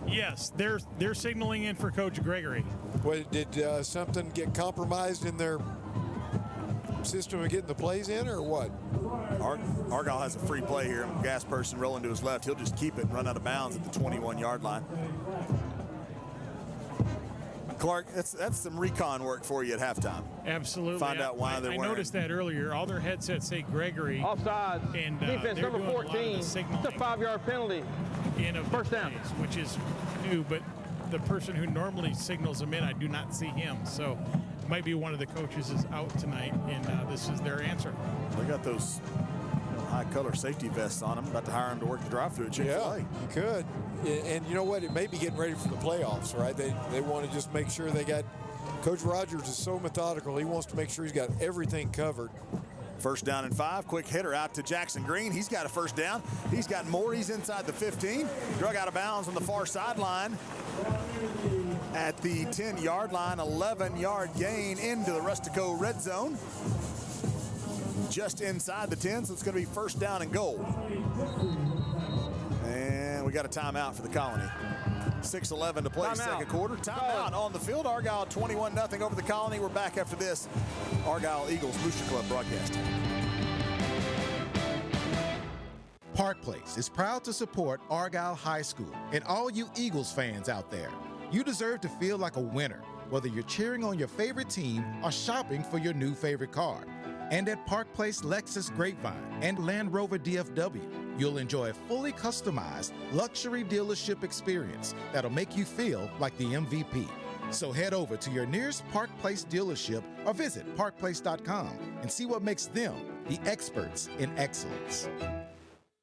Yes, they're signaling in for Coach Gregory. What, did something get compromised in their system of getting the plays in, or what? Argyle has a free play here. Gas person rolling to his left. He'll just keep it and run out of bounds at the 21-yard line. Clark, that's some recon work for you at halftime. Absolutely. Find out why they're wearing. I noticed that earlier. All their headsets say Gregory. Offside. And defense they're number doing 14. It's a 5-yard penalty. In a first down, which is new, but the person who normally signals them in, I do not see him. So it might be one of the coaches is out tonight, and this is their answer. They got those high color safety vests on them. About to hire them to work the drive-through at Chick-fil-A. Yeah, you could. And you know what? It may be getting ready for the playoffs, right? They want to just make sure they got. Coach Rogers is so methodical. He wants to make sure he's got everything covered. First down and 5. Quick hitter out to Jackson Green. He's got a first down. He's got more. He's inside the 15. Drug out of bounds on the far sideline. At the 10-yard line, 11-yard gain into the Rustico red zone. Just inside the 10, so it's going to be first down and goal. And we got a timeout for the Colony. 6:11 to play, second quarter. Timeout on the field. Argyle 21-0 over the Colony. We're back after this. Argyle Eagles Booster Club broadcast. Park Place is proud to support Argyle High School and all you Eagles fans out there. You deserve to feel like a winner, whether you're cheering on your favorite team or shopping for your new favorite car. And at Park Place Lexus Grapevine and Land Rover DFW, you'll enjoy a fully customized luxury dealership experience that'll make you feel like the MVP. So head over to your nearest Park Place dealership or visit parkplace.com and see what makes them the experts in excellence.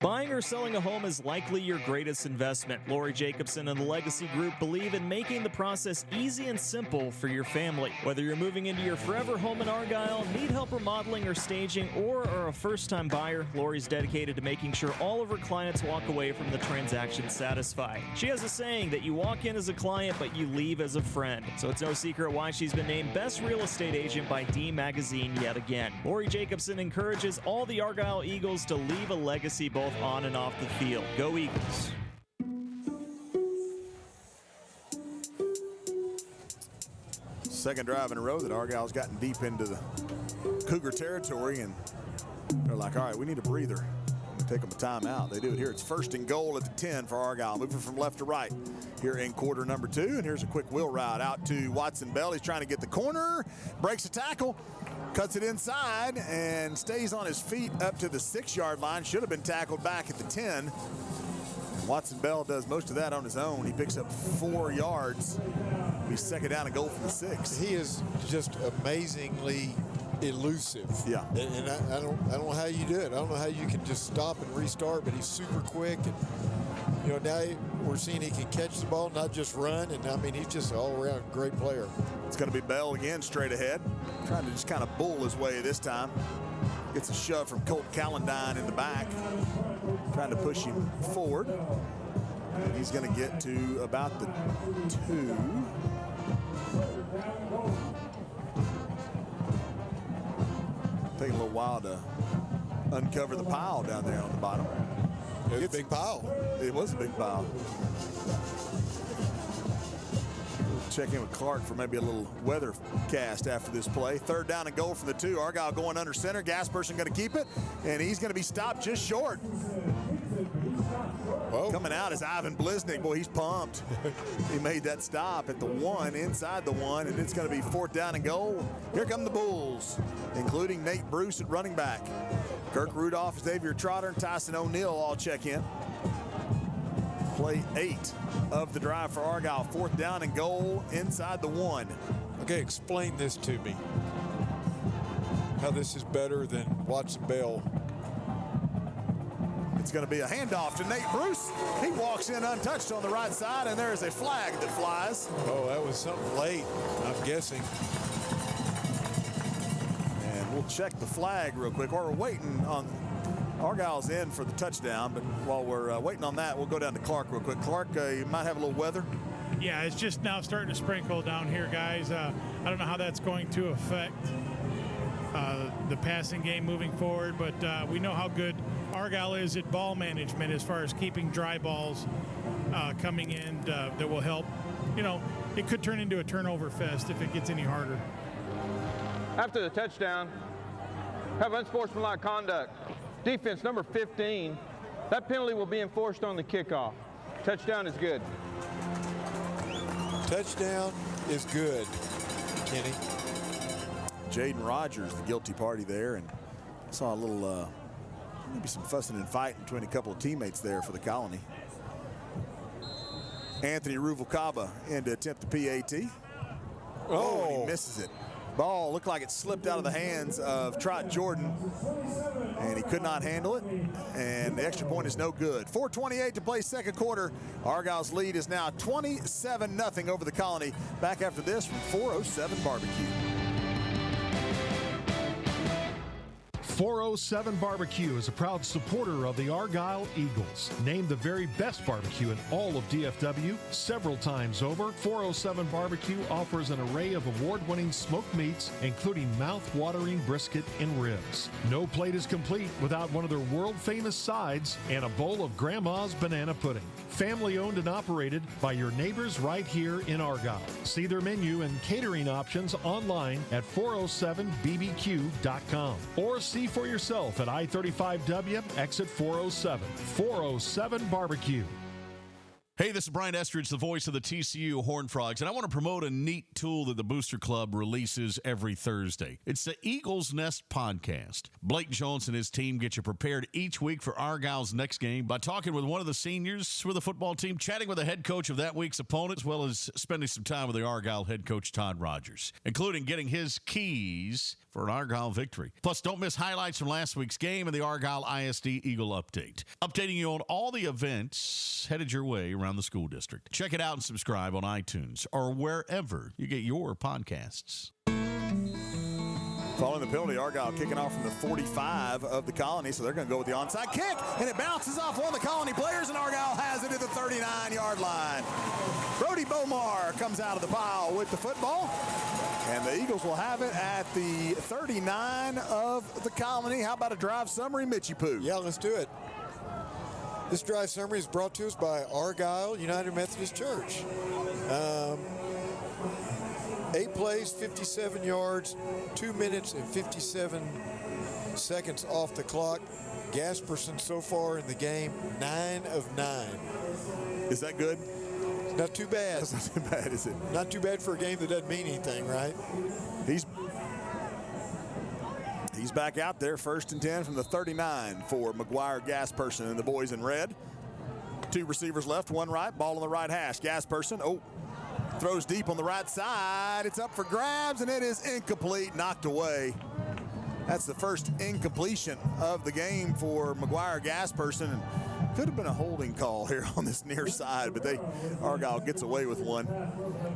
Buying or selling a home is likely your greatest investment. Lori Jacobson and the Legacy Group believe in making the process easy and simple for your family. Whether you're moving into your forever home in Argyle, need help remodeling or staging, or are a first-time buyer, Lori's dedicated to making sure all of her clients walk away from the transaction satisfied. She has a saying that you walk in as a client, but you leave as a friend. So it's no secret why she's been named Best Real Estate Agent by D Magazine yet again. Lori Jacobson encourages all the Argyle Eagles to leave a legacy both on and off the field. Go Eagles. Second drive in a row that Argyle's gotten deep into the Cougar territory, and they're like, all right, we need a breather. Take them a timeout. They do it here. It's first and goal at the 10 for Argyle. Moving from left to right here in quarter number 2. And here's a quick wheel route out to Watson Bell. He's trying to get the corner, breaks a tackle, cuts it inside, and stays on his feet up to the 6-yard line. Should have been tackled back at the 10. Watson Bell does most of that on his own. He picks up 4 yards. He's second down and goal from the 6. He is just amazingly elusive. Yeah. And I don't know how you do it. I don't know how you can just stop and restart, but he's super quick. And, you know, now we're seeing he can catch the ball, not just run. And, I mean, he's just an all-around great player. It's going to be Bell again straight ahead. Trying to just kind of bull his way this time. Gets a shove from Colt Callandine in the back. Trying to push him forward. And he's going to get to about the 2. Taking a little while to uncover the pile down there on the bottom. It was a big pile. It was a big pile. We'll check in with Clark for maybe a little weather cast after this play. Third down and goal from the 2. Argyle going under center. Gasperson going to keep it, and he's going to be stopped just short. Whoa. Coming out is Ivan Bliznik. Boy, he's pumped. He made that stop at the 1, inside the 1, and it's going to be fourth down and goal. Here come the Bulls, including Nate Bruce at running back. Kirk Rudolph, Xavier Trotter, and Tyson O'Neill all check in. Play 8 of the drive for Argyle. Fourth down and goal inside the 1. Okay, explain this to me. How this is better than Watson Bell. It's going to be a handoff to Nate Bruce. He walks in untouched on the right side, and there is a flag that flies. Oh, that was something late, I'm guessing. And we'll check the flag real quick while we're waiting on Argyle's in for the touchdown, but while we're waiting on that, we'll go down to Clark real quick. Clark, you might have a little weather. Yeah, it's just now starting to sprinkle down here, guys. I don't know how that's going to affect the passing game moving forward, but we know how good Argyle is at ball management as far as keeping dry balls coming in that will help. You know, it could turn into a turnover fest if it gets any harder. After the touchdown, have unsportsmanlike conduct. Defense number 15. That penalty will be enforced on the kickoff. Touchdown is good. Touchdown is good, Kenny. Jaden Rogers, the guilty party there, and I saw a little, maybe some fussing and fighting between a couple of teammates there for the Colony. Anthony Ruvalcaba in to attempt the PAT. Oh, he misses it. Ball looked like it slipped out of the hands of Trot Jordan, and he could not handle it, and the extra point is no good. 4:28 to play second quarter. Argyle's lead is now 27-0 over the Colony. Back after this from 407 Barbecue. 407 Barbecue is a proud supporter of the Argyle Eagles. Named the very best barbecue in all of DFW several times over, 407 Barbecue offers an array of award-winning smoked meats, including mouth-watering brisket and ribs. No plate is complete without one of their world-famous sides and a bowl of Grandma's banana pudding. Family-owned and operated by your neighbors right here in Argyle. See their menu and catering options online at 407bbq.com or see for yourself at I-35W exit 407. 407 Barbecue. Hey, this is Brian Estridge, the voice of the TCU Horned Frogs, and I want to promote a neat tool that the Booster Club releases every Thursday. It's the Eagles Nest podcast. Blake Jones and his team get you prepared each week for Argyle's next game by talking with one of the seniors with the football team, chatting with the head coach of that week's opponent, as well as spending some time with the Argyle head coach, Todd Rogers, including getting his keys for an Argyle victory. Plus, don't miss highlights from last week's game and the Argyle ISD Eagle Update. Updating you on all the events headed your way around the school district. Check it out and subscribe on iTunes or wherever you get your podcasts. Following the penalty, Argyle kicking off from the 45 of the Colony, so they're going to go with the onside kick, and it bounces off one of the Colony players, and Argyle has it at the 39-yard line. Rudy Bomar comes out of the pile with the football, and the Eagles will have it at the 39 of the Colony. How about a drive summary, Mitchie Poo? Yeah, let's do it. This drive summary is brought to us by Argyle United Methodist Church. 8 plays, 57 yards, 2 minutes and 57 seconds off the clock. Gasperson so far in the game, 9 of 9. Is that good? Not too bad. That's not too bad, is it? Not too bad for a game that doesn't mean anything, right? He's back out there, 1st and 10 from the 39 for McGuire, Gasperson, and the boys in red. 2 receivers left, 1 right, ball on the right hash. Gasperson, throws deep on the right side. It's up for grabs, and it is incomplete, knocked away. That's the first incompletion of the game for McGuire, Gasperson. Could have been a holding call here on this near side, but Argyle gets away with one.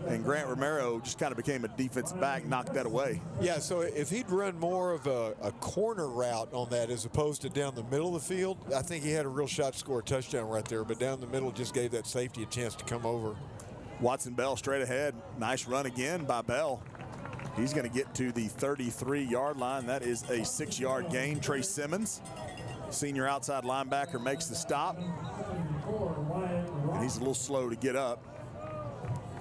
And Grant Romero just kind of became a defensive back, knocked that away. Yeah, so if he'd run more of a corner route on that as opposed to down the middle of the field, I think he had a real shot to score a touchdown right there, but down the middle just gave that safety a chance to come over. Watson Bell straight ahead. Nice run again by Bell. He's going to get to the 33-yard line. That is a 6-yard gain. Trey Simmons, senior outside linebacker, makes the stop. And he's a little slow to get up.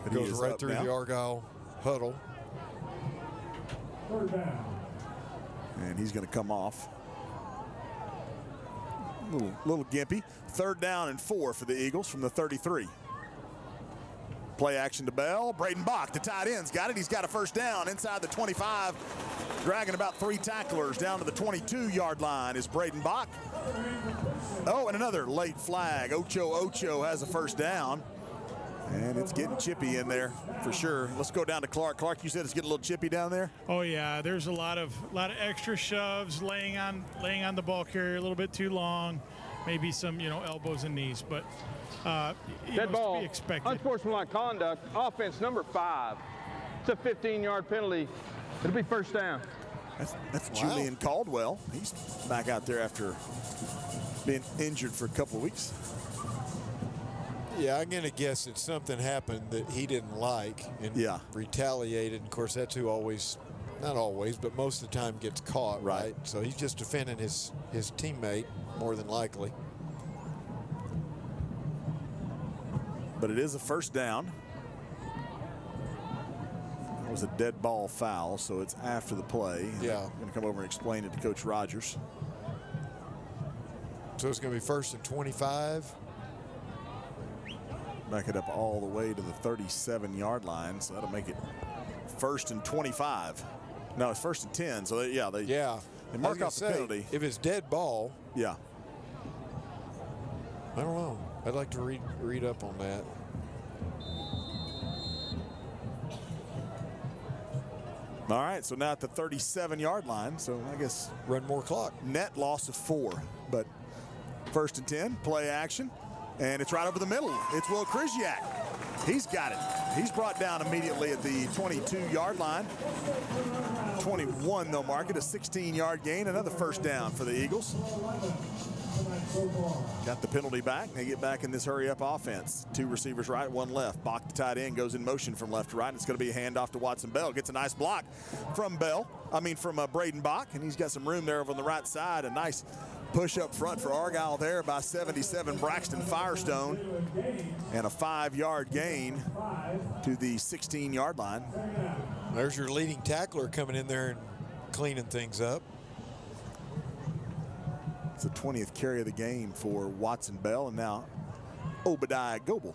It goes right through the Argyle huddle. And he's going to come off. Little gimpy. 3rd down and 4 for the Eagles from the 33. Play action to Bell. Braden Bach, the tight end's got it. He's got a 1st down inside the 25. Dragging about 3 tacklers down to the 22-yard line is Braden Bach. Oh, and another late flag. Ocho has a 1st down. And it's getting chippy in there for sure. Let's go down to Clark. Clark, you said it's getting a little chippy down there? Oh yeah, there's a lot of extra shoves, laying on the ball carrier a little bit too long, maybe some elbows and knees, but dead ball, to be expected. Unsportsmanlike conduct, offense number 5. It's a 15-yard penalty. It'll be 1st down. That's Julian Caldwell. He's back out there after been injured for a couple of weeks. Yeah, I'm going to guess that something happened that he didn't like and retaliated. Of course, that's who always, not always, but most of the time gets caught, right? So he's just defending his teammate more than likely. But it is a first down. It was a dead ball foul, so it's after the play. Yeah. I'm going to come over and explain it to Coach Rogers. So it's going to be 1st and 25. Back it up all the way to the 37-yard line, so that'll make it 1st and 25. No, it's 1st and 10. So they mark off the penalty. If it's dead ball, yeah. I don't know. I'd like to read up on that. All right, so now at the 37-yard line, so I guess run more clock. Net loss of 4, but 1st and 10, play action, and it's right over the middle. It's Will Krzyzak. He's got it. He's brought down immediately at the 22-yard line. 21, they'll mark it, a 16-yard gain, another first down for the Eagles. Got the penalty back. They get back in this hurry-up offense. 2 receivers right, 1 left. Bach, the tight end, goes in motion from left to right. It's going to be a handoff to Watson Bell. Gets a nice block from Braden Bach, and he's got some room there over on the right side. A nice push up front for Argyle there by 77 Braxton Firestone. And a 5-yard gain to the 16-yard line. There's your leading tackler coming in there and cleaning things up. It's the 20th carry of the game for Watson Bell, and now Obadiah Goebel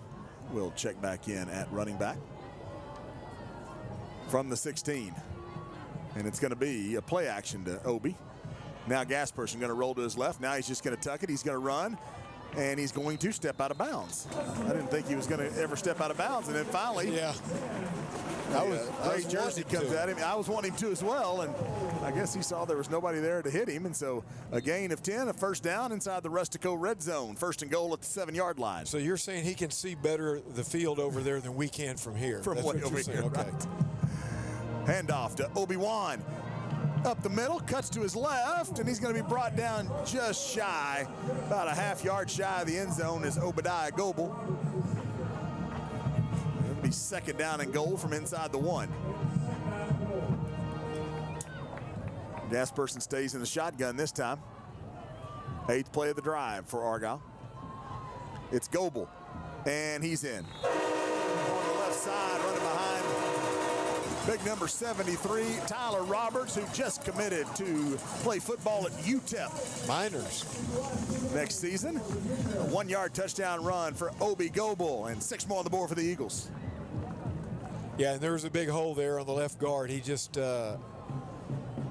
will check back in at running back from the 16. And it's going to be a play action to Obi. Now Gasperson going to roll to his left. Now he's just going to tuck it. He's going to run, and he's going to step out of bounds. I didn't think he was going to ever step out of bounds, and then finally, Great jersey comes at him. I was wanting to as well, and I guess he saw there was nobody there to hit him, and so a gain of 10, a first down inside the Rustico red zone. 1st and goal at the 7-yard line. So you're saying he can see better the field over there than we can from here? From way over here, okay. Right. Handoff to Obi-Wan. Up the middle, cuts to his left, and he's going to be brought down just shy, about a half-yard shy of the end zone is Obadiah Goebel. It'll be 2nd down and goal from inside the 1. Gasperson stays in the shotgun this time. 8th play of the drive for Argyle. It's Goebel, and he's in. On the left side, running behind big number 73, Tyler Roberts, who just committed to play football at UTEP Miners next season. A 1-yard touchdown run for Obi Goebel, and 6 more on the board for the Eagles. Yeah, and there was a big hole there on the left guard. He just,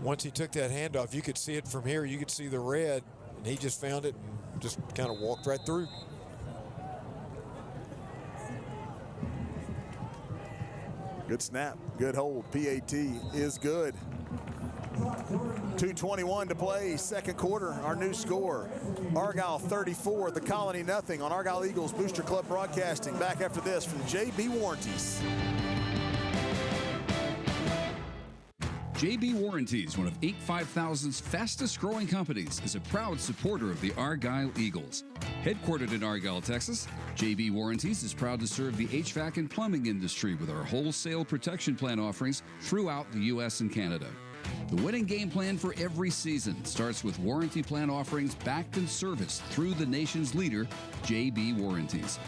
once he took that handoff, you could see it from here. You could see the red, and he just found it and just kind of walked right through. Good snap, good hold. PAT is good. 2:21 to play, 2nd quarter. Our new score, Argyle 34, the Colony nothing on Argyle Eagles Booster Club Broadcasting. Back after this from JB Warranties. JB Warranties, one of Inc. 5000's fastest growing companies, is a proud supporter of the Argyle Eagles. Headquartered in Argyle, Texas, JB Warranties is proud to serve the HVAC and plumbing industry with our wholesale protection plan offerings throughout the U.S. and Canada. The winning game plan for every season starts with warranty plan offerings backed and serviced through the nation's leader, JB Warranties.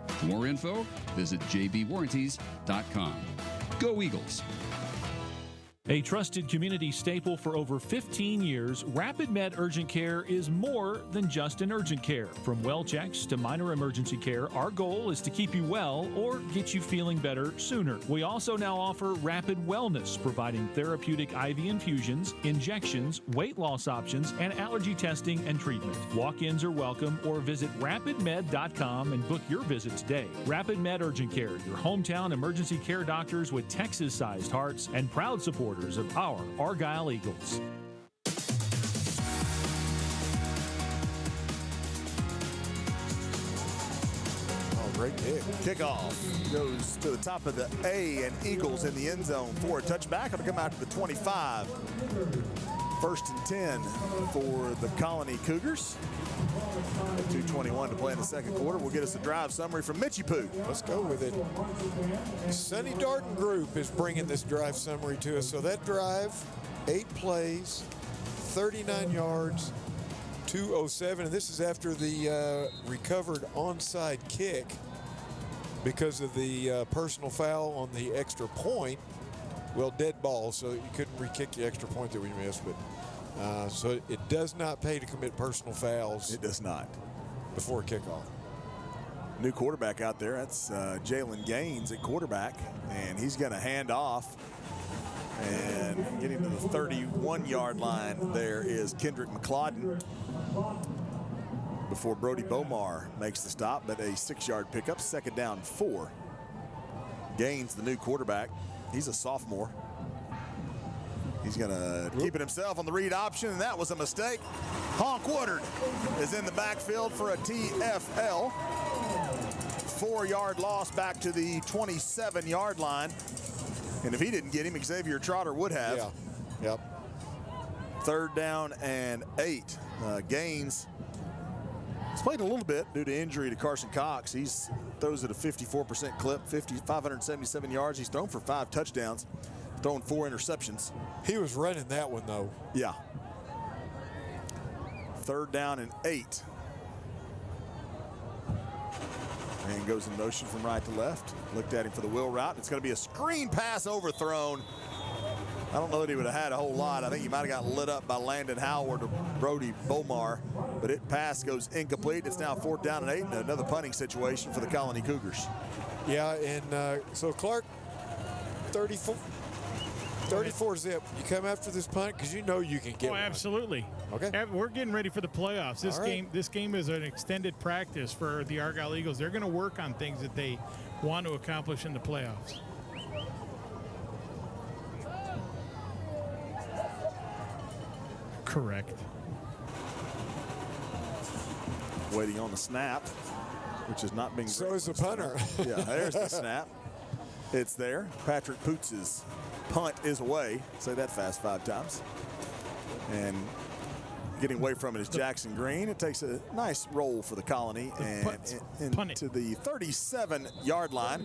For more info, visit jbwarranties.com. Go Eagles! A trusted community staple for over 15 years, Rapid Med Urgent Care is more than just an urgent care. From well checks to minor emergency care, our goal is to keep you well or get you feeling better sooner. We also now offer Rapid Wellness, providing therapeutic IV infusions, injections, weight loss options, and allergy testing and treatment. Walk-ins are welcome, or visit rapidmed.com and book your visit today. Rapid Med Urgent Care, your hometown emergency care doctors with Texas-sized hearts and proud support of our Argyle Eagles. Oh, great kick. Kickoff goes to the top of the A, and Eagles in the end zone for a touchback. It'll come out to the 25. First and 10 for the Colony Cougars. 2:21 to play in the second quarter. We'll get us a drive summary from Mitchie Poo. Let's go with it. Sonny Darden Group is bringing this drive summary to us. So that drive, 8 plays, 39 yards, 2:07. And this is after the recovered onside kick because of the personal foul on the extra point. Well, dead ball, so you couldn't re-kick the extra point that we missed. But so it does not pay to commit personal fouls. It does not. Before kickoff. New quarterback out there. That's Jalen Gaines at quarterback, and he's going to hand off. And getting to the 31-yard line there is Kendrick McLeodin before Brody Bomar makes the stop, but a 6-yard pickup, second down 4. Gaines, the new quarterback. He's a sophomore. He's going to keep it himself on the read option, and that was a mistake. Honk Woodard is in the backfield for a TFL. 4-yard loss back to the 27-yard line. And if he didn't get him, Xavier Trotter would have. Yeah. Yep. Third down and 8. Gaines has played a little bit due to injury to Carson Cox. He throws at a 54% clip, 577 yards. He's thrown for 5 touchdowns, thrown 4 interceptions. He was running that one, though. Yeah. Third down and 8. And goes in motion from right to left. Looked at him for the wheel route. It's going to be a screen pass overthrown. I don't know that he would have had a whole lot. I think he might have got lit up by Landon Howard or Brody Bomar, but pass goes incomplete. It's now 4th down and 8, and another punting situation for the Colony Cougars. Yeah, and so Clark, 34 zip. You come after this punt because you know you can get one. Absolutely. Okay. We're getting ready for the playoffs. This game is an extended practice for the Argyle Eagles. They're going to work on things that they want to accomplish in the playoffs. Correct. Waiting on the snap, which has not been so is the punter. Yeah, there's the snap. It's there. Patrick Poots's punt is away. Say that fast 5 times. And getting away from it is Jackson Green. It takes a nice roll for the Colony and into the 37-yard line.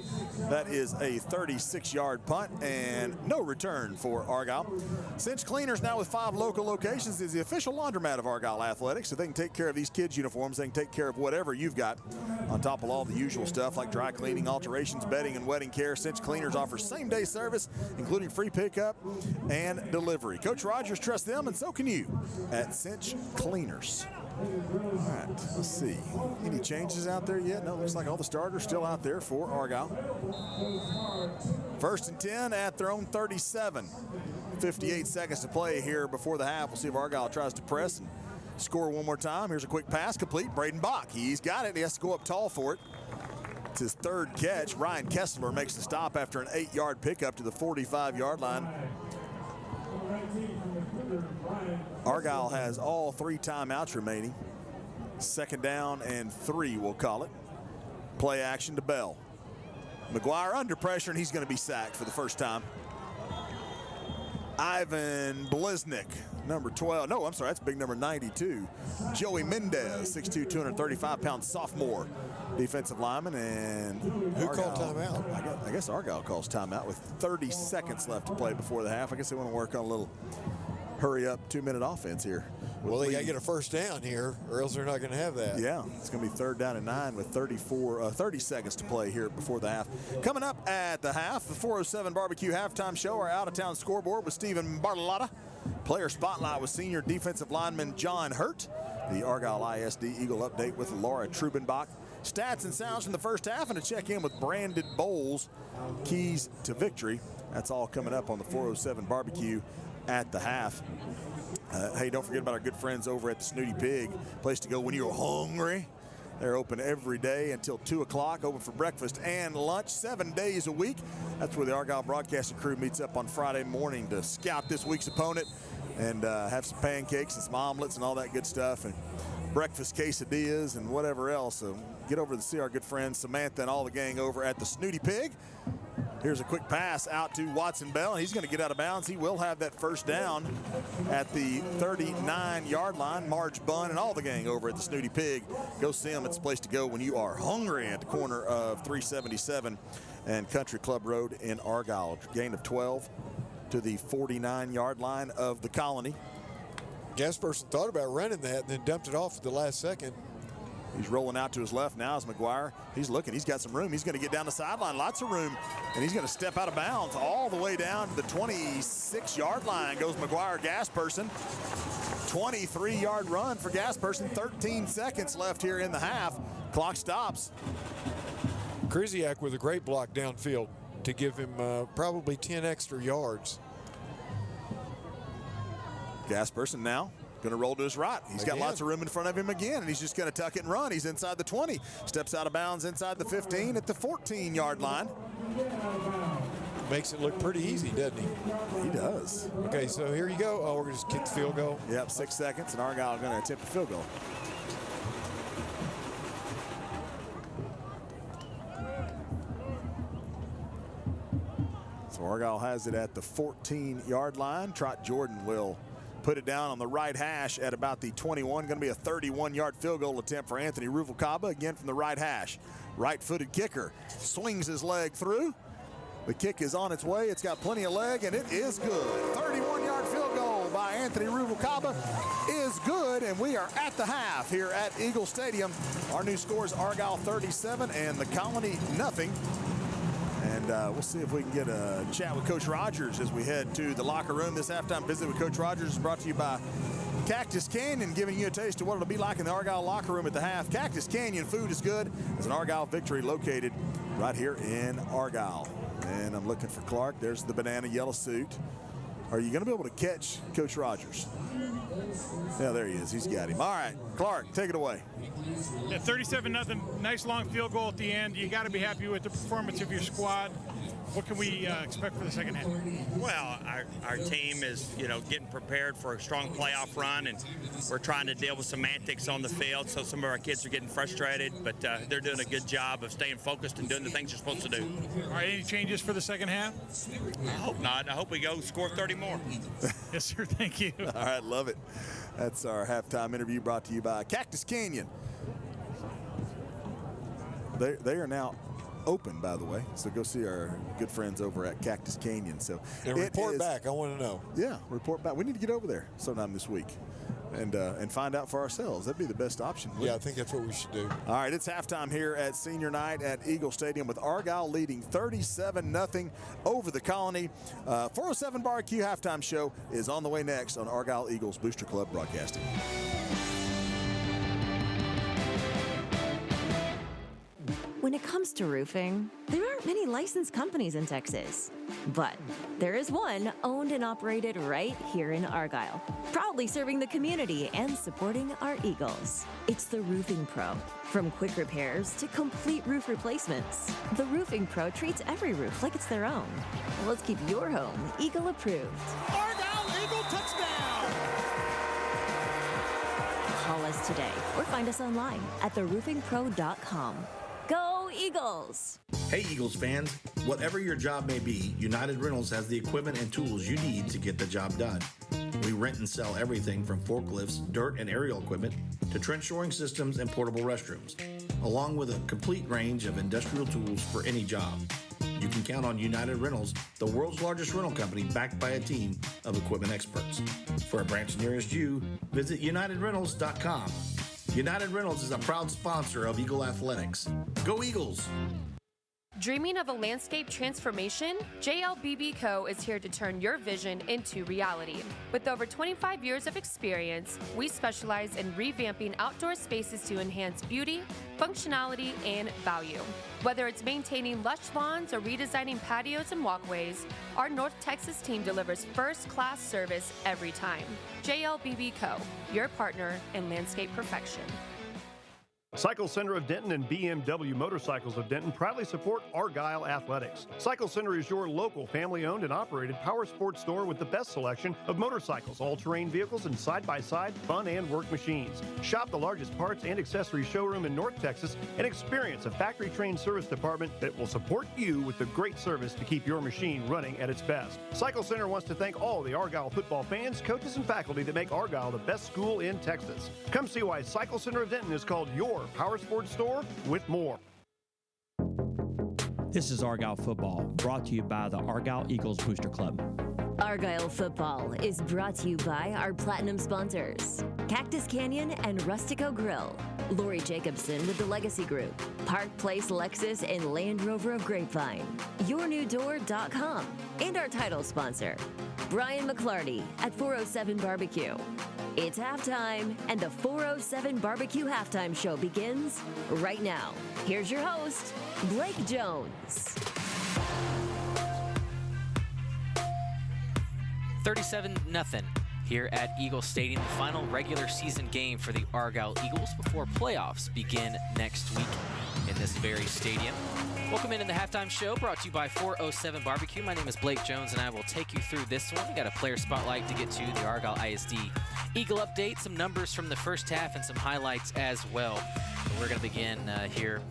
That is a 36-yard punt and no return for Argyle. Cinch Cleaners, now with 5 local locations, is the official laundromat of Argyle Athletics. So they can take care of these kids' uniforms. They can take care of whatever you've got on top of all the usual stuff like dry cleaning, alterations, bedding, and wedding care. Cinch Cleaners offers same-day service, including free pickup and delivery. Coach Rogers trusts them, and so can you at Cinch Cleaners. All right, let's see. Any changes out there yet? No, looks like all the starters still out there for Argyle. 1st and 10 at their own 37. 58 seconds to play here before the half. We'll see if Argyle tries to press and score one more time. Here's a quick pass complete. Braden Bach, he's got it. He has to go up tall for it. It's his 3rd catch. Ryan Kessler makes the stop after an 8-yard pickup to the 45-yard line. Argyle has all 3 timeouts remaining. 2nd down and 3, we'll call it. Play action to Bell. McGuire under pressure, and he's going to be sacked for the first time. Ivan Bliznik, number 12. No, I'm sorry, that's big number 92. Joey Mendez, 6'2", 235-pound sophomore defensive lineman. And who called timeout? I guess Argyle calls timeout with 30 seconds left to play before the half. I guess they want to work on a little hurry-up 2-minute offense here. Well, they got to get a first down here, or else they're not going to have that. Yeah, it's going to be 3rd down and 9 with 30 seconds to play here before the half. Coming up at the half, the 407 Barbecue Halftime Show, our out-of-town scoreboard with Stephen Bartolotta. Player Spotlight with senior defensive lineman John Hurt. The Argyle ISD Eagle Update with Laura Trubenbach. Stats and sounds from the first half, and a check-in with Brandon Bowles. Keys to victory. That's all coming up on the 407 Barbecue at the half. Hey, don't forget about our good friends over at the Snooty Pig, place to go when you're hungry. They're open every day until 2 o'clock, open for breakfast and lunch 7 days a week. That's where the Argyle broadcasting crew meets up on Friday morning to scout this week's opponent and have some pancakes and some omelets and all that good stuff, and breakfast quesadillas and whatever else. So get over to see our good friends Samantha and all the gang over at the Snooty Pig. Here's a quick pass out to Watson Bell. He's going to get out of bounds. He will have that first down at the 39-yard line. Marge Bunn and all the gang over at the Snooty Pig. Go see them. It's a place to go when you are hungry at the corner of 377 and Country Club Road in Argyle. Gain of 12 to the 49-yard line of the Colony. Gasperson thought about running that and then dumped it off at the last second. He's rolling out to his left now as McGuire. He's looking. He's got some room. He's going to get down the sideline. Lots of room. And he's going to step out of bounds all the way down to the 26-yard line goes McGuire Gasperson. 23-yard run for Gasperson. 13 seconds left here in the half. Clock stops. Krzyzak with a great block downfield to give him probably 10 extra yards. Gasperson now going to roll to his right. He's got lots of room in front of him again, and he's just going to tuck it and run. He's inside the 20. Steps out of bounds inside the 15 at the 14-yard line. Makes it look pretty easy, doesn't he? He does. Okay, so here you go. Oh, we're going to just kick the field goal. Yep, 6 seconds, and Argyle going to attempt a field goal. So Argyle has it at the 14-yard line. Trot Jordan will put it down on the right hash at about the 21. Going to be a 31-yard field goal attempt for Anthony Ruvalcaba, again from the right hash. Right-footed kicker swings his leg through. The kick is on its way. It's got plenty of leg, and it is good. 31-yard field goal by Anthony Ruvalcaba is good, and we are at the half here at Eagle Stadium. Our new score is Argyle 37 and the Colony nothing. And we'll see if we can get a chat with Coach Rogers as we head to the locker room. This halftime visit with Coach Rogers is brought to you by Cactus Canyon, giving you a taste of what it'll be like in the Argyle locker room at the half. Cactus Canyon food is good. It's an Argyle victory located right here in Argyle. And I'm looking for Clark. There's the banana yellow suit. Are you going to be able to catch Coach Rogers? Yeah, there he is. He's got him. All right, Clark, take it away. Yeah, 37-0. Nice long field goal at the end. You got to be happy with the performance of your squad. What can we expect for the second half? Well, our team is, getting prepared for a strong playoff run, and we're trying to deal with semantics on the field, so some of our kids are getting frustrated, but they're doing a good job of staying focused and doing the things they're supposed to do. All right, any changes for the second half? I hope not. I hope we go score 30 more. Yes, sir. Thank you. All right, love it. That's our halftime interview brought to you by Cactus Canyon. They are now open, by the way, so go see our good friends over at Cactus Canyon. So report back. I want to know. Yeah, report back. We need to get over there sometime this week and find out for ourselves. That'd be the best option. Yeah, I think that's what we should do. All right, it's halftime here at senior night at Eagle Stadium with Argyle leading 37-0 over the Colony. 407 Barbecue halftime show is on the way next on Argyle Eagles Booster Club Broadcasting. When it comes to roofing, there aren't many licensed companies in Texas. But there is one owned and operated right here in Argyle, proudly serving the community and supporting our Eagles. It's the Roofing Pro. From quick repairs to complete roof replacements, the Roofing Pro treats every roof like it's their own. Let's keep your home Eagle approved. Argyle Eagle touchdown! Call us today or find us online at theroofingpro.com. Go Eagles! Hey Eagles fans, whatever your job may be, United Rentals has the equipment and tools you need to get the job done. We rent and sell everything from forklifts, dirt and aerial equipment, to trench shoring systems and portable restrooms, along with a complete range of industrial tools for any job. You can count on United Rentals, the world's largest rental company backed by a team of equipment experts. For a branch nearest you, visit UnitedRentals.com. United Rentals is a proud sponsor of Eagle Athletics. Go Eagles! Dreaming of a landscape transformation? JLBB Co. is here to turn your vision into reality. With over 25 years of experience, we specialize in revamping outdoor spaces to enhance beauty, functionality, and value. Whether it's maintaining lush lawns or redesigning patios and walkways, our North Texas team delivers first-class service every time. JLBB Co., your partner in landscape perfection. Cycle Center of Denton and BMW Motorcycles of Denton proudly support Argyle Athletics. Cycle Center is your local family-owned and operated power sports store with the best selection of motorcycles, all-terrain vehicles, and side-by-side fun and work machines. Shop the largest parts and accessories showroom in North Texas and experience a factory-trained service department that will support you with the great service to keep your machine running at its best. Cycle Center wants to thank all the Argyle football fans, coaches, and faculty that make Argyle the best school in Texas. Come see why Cycle Center of Denton is called your power sports store with more. This is Argyle Football, brought to you by the Argyle Eagles Booster Club. Argyle Football is brought to you by our platinum sponsors, Cactus Canyon and Rustico Grill, Lori Jacobson with the Legacy Group, Park Place Lexus and Land Rover of Grapevine, YourNewDoor.com, and our title sponsor, Brian McClarty at 407 Barbecue. It's halftime, and the 407 Barbecue Halftime Show begins right now. Here's your host, Blake Jones. 37-0 here at Eagle Stadium, the final regular season game for the Argyle Eagles before playoffs begin next week in this very stadium. Welcome into the halftime show brought to you by 407 Barbecue. My name is Blake Jones, and I will take you through this one. We got a player spotlight to get to, the Argyle ISD Eagle update, some numbers from the first half, and some highlights as well. But we're going to begin here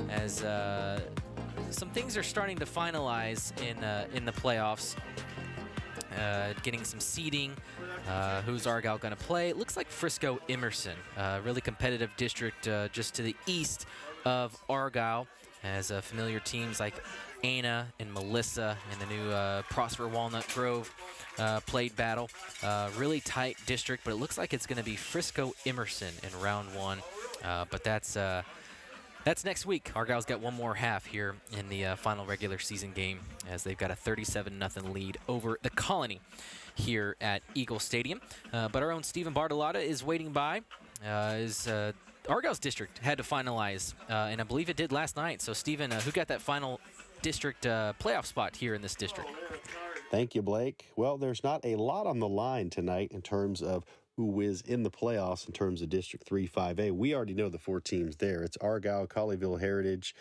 as some things are starting to finalize in the playoffs. Getting some seeding. Who's Argyle going to play? It looks like Frisco Emerson, really competitive district just to the east of Argyle, has familiar teams like Anna and Melissa and the new Prosper Walnut Grove played battle. Really tight district, but it looks like it's going to be Frisco Emerson in round one. But that's next week. Argyle's got one more half here in the final regular season game, as they've got a 37-0 lead over the Colony here at Eagle Stadium. But our own Stephen Bartolotta is waiting by. Argyle's district had to finalize, and I believe it did last night. So, Stephen, who got that final district playoff spot here in this district? Thank you, Blake. Well, there's not a lot on the line tonight in terms of who is in the playoffs in terms of District 3 5A. We already know the four teams there. It's Argyle, Colleyville Heritage,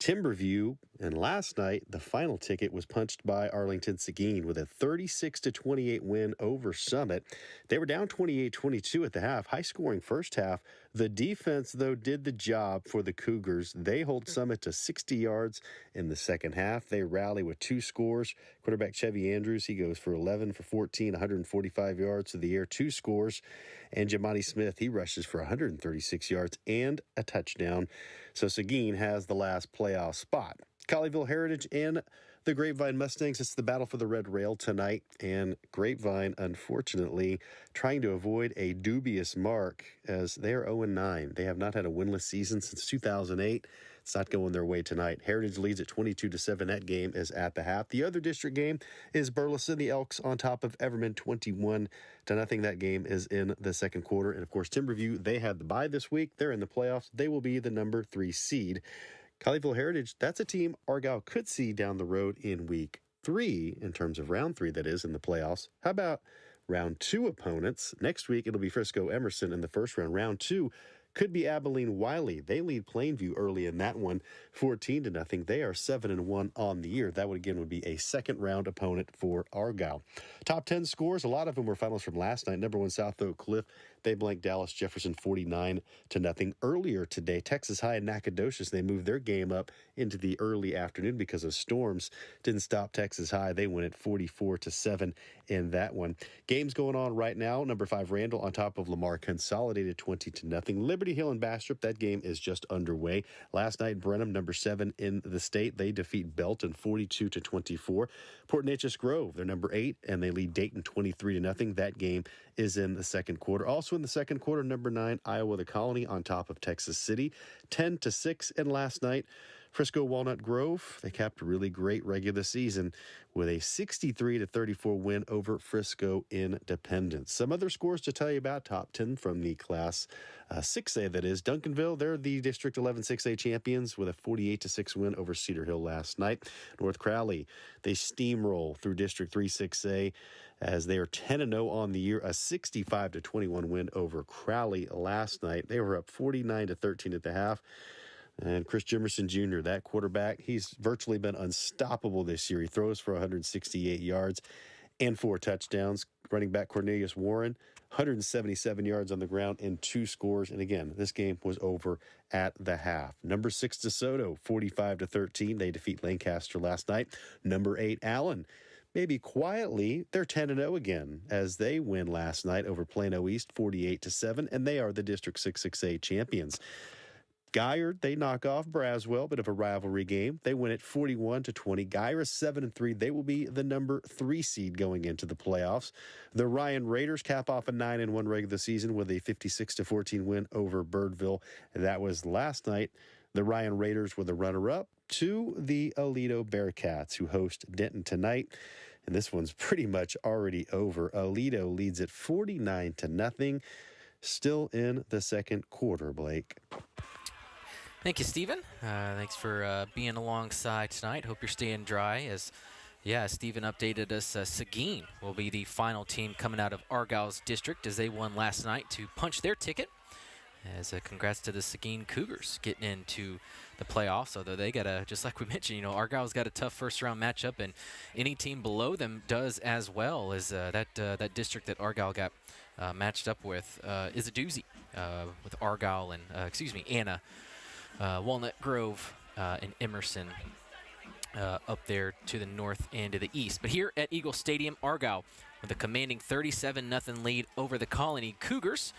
Timberview, and last night the final ticket was punched by Arlington Seguin with a 36-28 win over Summit. They were down 28-22 at the half, high-scoring first half. The defense, though, did the job for the Cougars. They hold Summit to 60 yards in the second half. They rally with two scores. Quarterback Chevy Andrews, he goes for 11 for 14, 145 yards to the air, two scores. And Jamani Smith, he rushes for 136 yards and a touchdown. So Seguin has the last playoff spot. Colleyville Heritage and the Grapevine Mustangs, it's the battle for the red rail tonight. And Grapevine, unfortunately, trying to avoid a dubious mark as they are 0-9. They have not had a winless season since 2008. It's not going their way tonight. Heritage leads at 22-7. That game is at the half. The other district game is Burleson, the Elks, on top of Everman, 21-0. That game is in the second quarter. And, of course, Timberview, they had the bye this week. They're in the playoffs. They will be the number 3 seed. Colleyville Heritage, that's a team Argyle could see down the road in week 3, in terms of round 3, that is, in the playoffs. How about round 2 opponents? Next week, it'll be Frisco Emerson in the first round. Round 2 could be Abilene Wiley. They lead Plainview early in that one, 14-0. They are 7-1 on the year. That would again be a second round opponent for Argyle. Top 10 scores, a lot of them were finals from last night. Number 1 South Oak Cliff, they blanked Dallas Jefferson 49-0. Earlier today, Texas High and Nacogdoches, they moved their game up into the early afternoon because of storms. Didn't stop Texas High. They win at 44-7 in that one. Games going on right now. Number 5 Randall on top of Lamar, consolidated 20-0. Liberty Hill and Bastrop, that game is just underway. Last night, Brenham, number 7 in the state, they defeat Belton 42-24. Port Neches Grove, they're number 8, and they lead Dayton 23-0. That game is in the second quarter. Also in the second quarter, number 9, Iowa the Colony on top of Texas City, 10-6. And last night, Frisco Walnut Grove, they capped a really great regular season with a 63-34 win over Frisco Independence. Some other scores to tell you about, top 10 from the Class 6A, that is. Duncanville, they're the District 11 6A champions with a 48-6 win over Cedar Hill last night. North Crowley, they steamroll through District 3 6A as they are 10-0 on the year, a 65-21 win over Crowley last night. They were up 49-13 at the half. And Chris Jimerson Jr., that quarterback, he's virtually been unstoppable this year. He throws for 168 yards and 4 touchdowns. Running back Cornelius Warren, 177 yards on the ground and 2 scores. And again, this game was over at the half. Number 6, DeSoto, 45-13. They defeat Lancaster last night. Number 8, Allen. Maybe quietly, they're 10-0 again as they win last night over Plano East, 48-7, and they are the District 6-6A champions. Guyard, they knock off Braswell, bit of a rivalry game. They win it 41-20. Guyra 7-3. They will be the number 3 seed going into the playoffs. The Ryan Raiders cap off a 9-1 regular season with a 56-14 win over Birdville. That was last night. The Ryan Raiders were the runner-up to the Aledo Bearcats, who host Denton tonight. And this one's pretty much already over. Aledo leads it 49-0. Still in the second quarter, Blake. Thank you, Stephen. Thanks for being alongside tonight. Hope you're staying dry. As Stephen updated us, Seguin will be the final team coming out of Argyle's district as they won last night to punch their ticket. As congrats to the Seguin Cougars getting into the playoffs, although they got just like we mentioned, Argyle's got a tough first-round matchup, and any team below them does as well. As that district that Argyle got matched up with is a doozy with Argyle and Anna. Walnut Grove and Emerson up there to the north and to the east. But here at Eagle Stadium, Argyle with a commanding 37-0 lead over the Colony Cougars.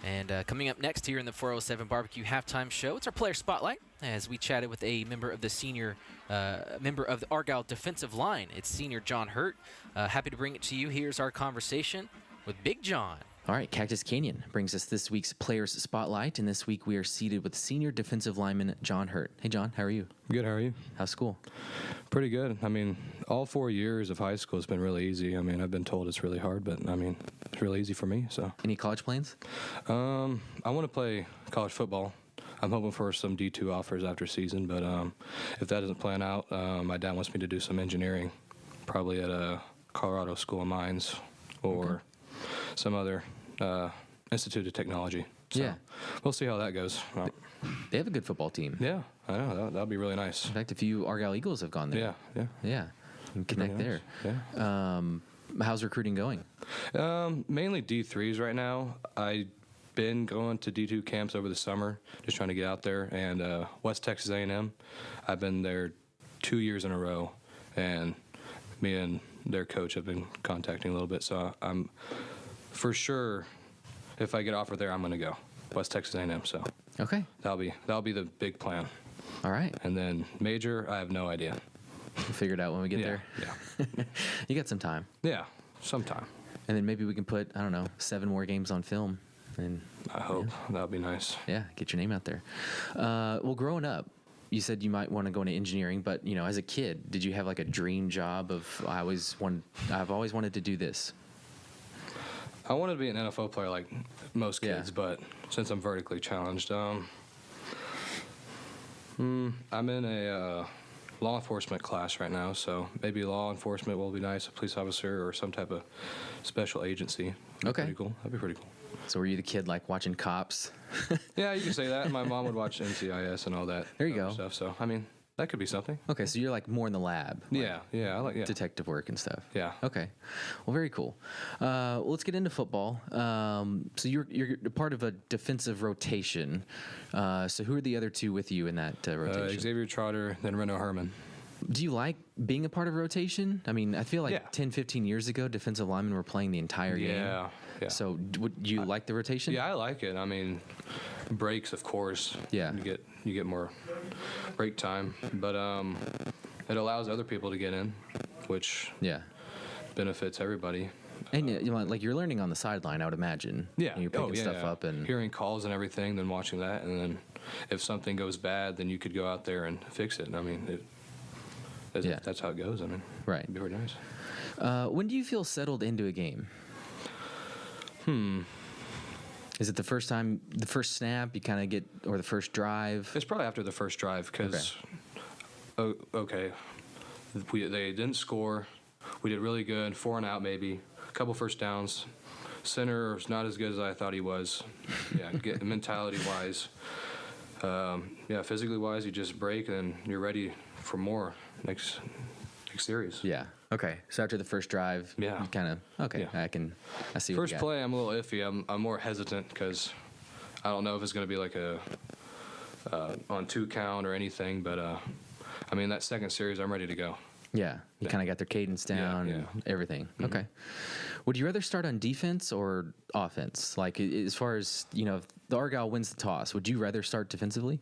And coming up next here in the 407 Barbecue Halftime Show, it's our player spotlight as we chatted with a member of the Argyle defensive line. It's senior John Hurt. Happy to bring it to you. Here's our conversation with Big John. All right, Cactus Canyon brings us this week's Players Spotlight, and this week we are seated with senior defensive lineman John Hurt. Hey, John, how are you? Good, how are you? How's school? Pretty good. All 4 years of high school has been really easy. I've been told it's really hard, but, it's really easy for me, so. Any college plans? I want to play college football. I'm hoping for some D2 offers after season, but if that doesn't plan out, my dad wants me to do some engineering, probably at a Colorado School of Mines or some other Institute of Technology. So yeah. We'll see how that goes. They have a good football team. Yeah, I know. That'll be really nice. In fact, a few Argyle Eagles have gone there. Yeah. You can connect there. Yeah. How's recruiting going? Mainly D3s right now. I've been going to D2 camps over the summer, just trying to get out there. And West Texas A&M, I've been there 2 years in a row. And me and their coach have been contacting a little bit. So I'm for sure, if I get offered there, I'm going to go West Texas A&M. So okay, that'll be the big plan. All right. And then major, I have no idea. We'll figure it out when we get there. Yeah. You got some time. Yeah, some time. And then maybe we can put 7 more games on film. And I hope that'll be nice. Yeah, get your name out there. Well, growing up, you said you might want to go into engineering, but as a kid, did you have like a dream job of I've always wanted to do this? I wanted to be an NFL player like most kids, but since I'm vertically challenged, I'm in a law enforcement class right now, so maybe law enforcement will be nice, a police officer or some type of special agency. Okay. Pretty cool. That'd be pretty cool. So were you the kid like watching Cops? Yeah, you can say that. My mom would watch NCIS and all that. There you go. Stuff. So that could be something. Okay, so you're like more in the lab. Yeah, I like detective work and stuff. Yeah. Okay. Well, very cool. Well, let's get into football. So you're part of a defensive rotation. So who are the other two with you in that rotation? Xavier Trotter, then Reno Herman. Do you like being a part of rotation? I feel like 10, 15 years ago, defensive linemen were playing the entire game. Yeah. So would you like the rotation? Yeah, I like it. Breaks, of course. Yeah. You get more break time, but it allows other people to get in, which benefits everybody. And like you're learning on the sideline, I would imagine. Yeah. You're picking stuff up and hearing calls and everything, then watching that, and then if something goes bad, then you could go out there and fix it. And I mean, that's how it goes. I mean, right. It'd be very nice. When do you feel settled into a game? Is it the first time, the first snap you kind of get, or the first drive? It's probably after the first drive because, they didn't score. We did really good, 4 and out maybe, a couple first downs. Center was not as good as I thought he was. Yeah, mentality-wise. Physically wise, you just break and you're ready for more next series. Yeah. Okay. So after the first drive, you kind of I see. First play, I'm a little iffy. I'm more hesitant because I don't know if it's going to be like a on 2 count or anything. But I mean, that second series, I'm ready to go. Yeah. You kind of got their cadence down and everything. Mm-hmm. Okay. Would you rather start on defense or offense? Like as far as if the Argyle wins the toss, would you rather start defensively?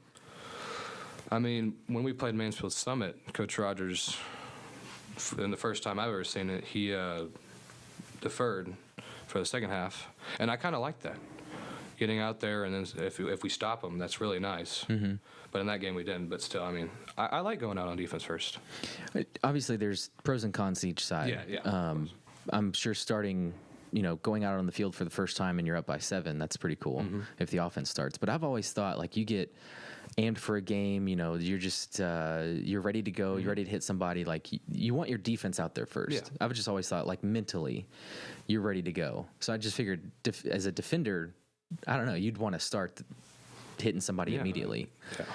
I mean, when we played Mansfield Summit, Coach Rogers, in the first time I've ever seen it, he deferred for the second half, and I kind of liked that. Getting out there, and then if we stop them, that's really nice. Mm-hmm. But in that game we didn't. But still, I mean, I like going out on defense first. Obviously, there's pros and cons to each side. Yeah. I'm sure starting, going out on the field for the first time and you're up by 7, that's pretty cool if the offense starts. But I've always thought, like, you get amped for a game, you're just you're ready to go, you're ready to hit somebody. Like you want your defense out there first. Yeah. I've just always thought, like, mentally, you're ready to go. So I just figured as a defender, I don't know, you'd want to start hitting somebody immediately. Yeah.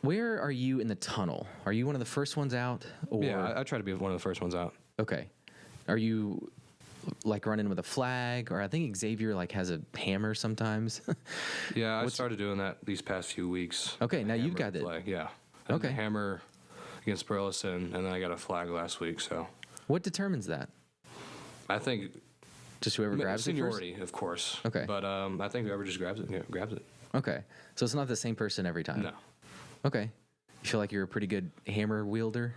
Where are you in the tunnel? Are you one of the first ones out? Or? Yeah, I try to be one of the first ones out. Okay. Are you like running with a flag, or I think Xavier has a hammer sometimes? Yeah, I started doing that these past few weeks. Okay, now you've got it. Flag, yeah. Okay. The hammer against Burleson, and then I got a flag last week. So, what determines that? I think just whoever grabs seniority, it first? of course. Okay, but I think whoever just grabs it. Okay, so it's not the same person every time. No. Okay, you feel like you're a pretty good hammer wielder?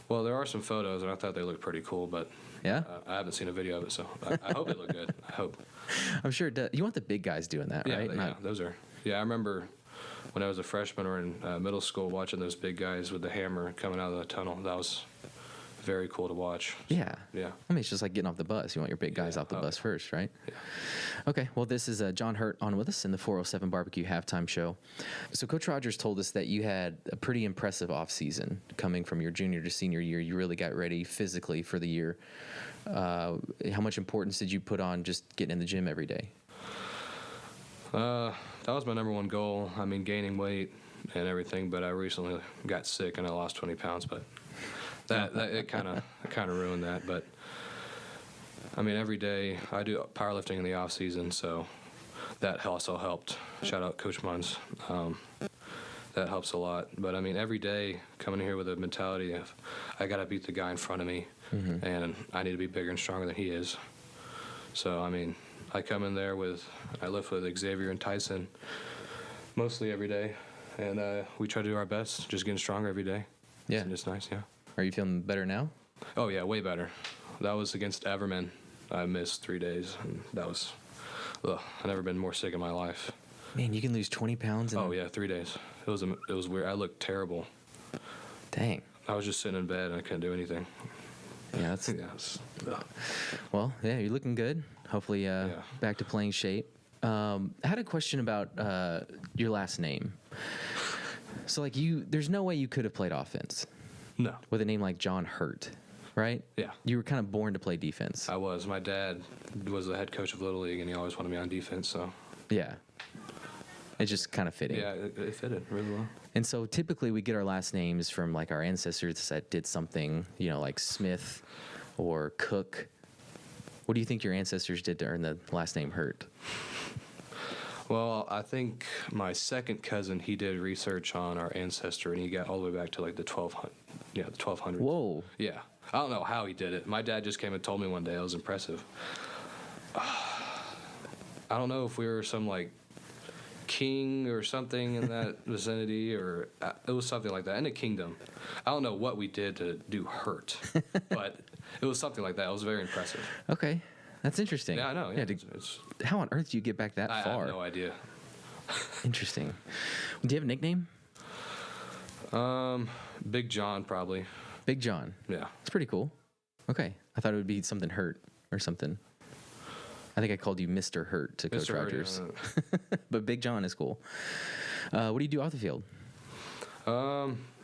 Well, there are some photos, and I thought they looked pretty cool, but yeah, I haven't seen a video of it, so I hope they look good. I hope. I'm sure it does. You want the big guys doing that, right? Yeah, those are. Yeah, I remember when I was a freshman or in middle school watching those big guys with the hammer coming out of the tunnel. That was very cool to watch. Yeah. Yeah. I mean, it's just like getting off the bus. You want your big guys off the bus first, right? Yeah. Okay. Well, this is John Hurt on with us in the 407 Barbecue halftime show. So Coach Rogers told us that you had a pretty impressive offseason coming from your junior to senior year. You really got ready physically for the year. How much importance did you put on just getting in the gym every day? That was my number one goal. I mean, gaining weight and everything, but I recently got sick and I lost 20 pounds, but that it kind of ruined that. But I mean, every day I do powerlifting in the off season, so that also helped. Shout out Coach Munz. That helps a lot. But I mean, every day coming here with a mentality of I got to beat the guy in front of me, and I need to be bigger and stronger than he is. So I mean, I come in there I lift with Xavier and Tyson mostly every day, and we try to do our best, just getting stronger every day. Yeah, and it's nice. Yeah. Are you feeling better now? Oh yeah, way better. That was against Everman. I missed 3 days, and that was. I've never been more sick in my life. Man, you can lose 20 pounds. Oh yeah, 3 days. It was weird. I looked terrible. Dang. I was just sitting in bed and I couldn't do anything. Yeah, that's. Well, yeah, you're looking good. Hopefully, back to playing shape. I had a question about your last name. So, like, there's no way you could have played offense. No. With a name like John Hurt, right? Yeah. You were kind of born to play defense. I was. My dad was the head coach of Little League, and he always wanted me on defense. So. Yeah. It's just kind of fitting. Yeah, it fitted really well. And so typically we get our last names from like our ancestors that did something, like Smith or Cook. What do you think your ancestors did to earn the last name Hurt? Well, I think my second cousin, he did research on our ancestor, and he got all the way back to like the 1200s. Yeah, the 1200s. Whoa. Yeah. I don't know how he did it. My dad just came and told me one day. It was impressive. I don't know if we were some like king or something in that vicinity, or it was something like that in a kingdom. I don't know what we did to do Hurt, but it was something like that. It was very impressive. Okay. That's interesting. Yeah, I know. Yeah, how on earth do you get back that far? I have no idea. Interesting. Do you have a nickname? Big John, probably. Big John. Yeah. It's pretty cool. Okay. I thought it would be something Hurt or something. I think I called you Mr. Hurt to Coach Rogers. But Big John is cool. What do you do off the field?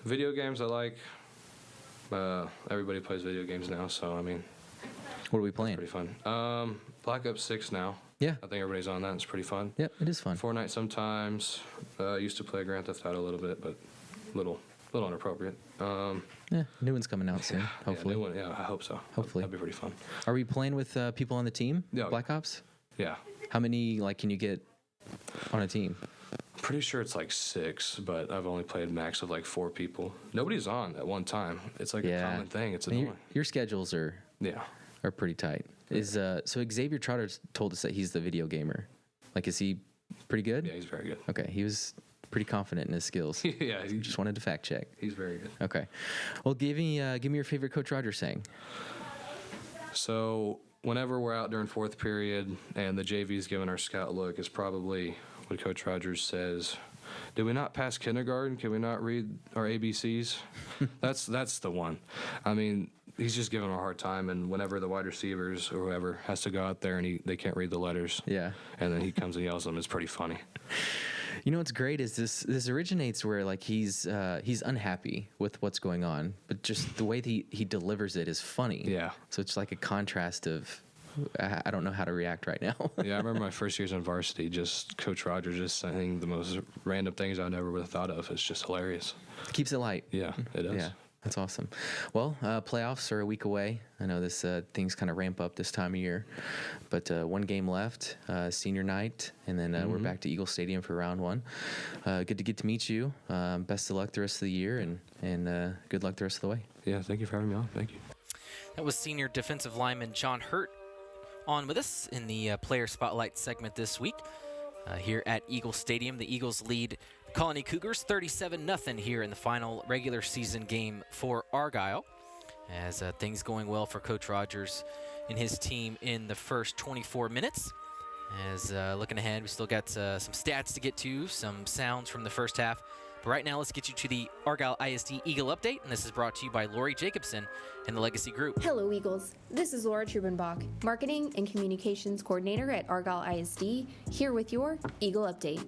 Video games I like. Everybody plays video games now, so I mean. What are we playing? Pretty fun. Black Ops 6 now. Yeah. I think everybody's on that. It's pretty fun. Yep, it is fun. Fortnite sometimes. Used to play Grand Theft Auto a little bit, but little inappropriate. Yeah, new one's coming out soon, hopefully. Yeah, new one, yeah, I hope so. Hopefully. That'd be pretty fun. Are we playing with people on the team? Yeah. Black Ops? Yeah. How many can you get on a team? Pretty sure it's like 6, but I've only played max of like 4 people. Nobody's on at one time. It's like a common thing. It's annoying. Your schedules are pretty tight. So Xavier Trotter told us that he's the video gamer. Is he pretty good? Yeah, he's very good. Okay, he was pretty confident in his skills. Yeah, he just wanted to fact check. He's very good. Okay, well, give me your favorite Coach Rogers saying. So whenever we're out during 4th period and the JV's giving our scout look, is probably what Coach Rogers says. Did we not pass kindergarten? Can we not read our ABCs? That's the one. I mean, he's just giving them a hard time, and whenever the wide receivers or whoever has to go out there and they can't read the letters, yeah, and then he comes and yells at them, it's pretty funny. You know what's great is this originates where he's unhappy with what's going on, but just the way he delivers it is funny. Yeah. So it's like a contrast of I don't know how to react right now. Yeah, I remember my first years in varsity, just Coach Rogers just saying the most random things I never would have thought of. It's just hilarious. Keeps it light. Yeah, it does. Yeah. That's awesome. Well, playoffs are a week away. I know this things kind of ramp up this time of year, but one game left, senior night, and then we're back to Eagle Stadium for round 1. Good to get to meet you. Best of luck the rest of the year, and good luck the rest of the way. Yeah, thank you for having me on. Thank you. That was senior defensive lineman John Hurt on with us in the Player Spotlight segment this week. Here at Eagle Stadium, the Eagles lead Colony Cougars 37-0 here in the final regular season game for Argyle. As things going well for Coach Rogers and his team in the first 24 minutes. As looking ahead, we still got some stats to get to, some sounds from the first half. But right now, let's get you to the Argyle ISD Eagle Update, and this is brought to you by Lori Jacobson and the Legacy Group. Hello, Eagles. This is Laura Trubenbach, Marketing and Communications Coordinator at Argyle ISD, here with your Eagle Update.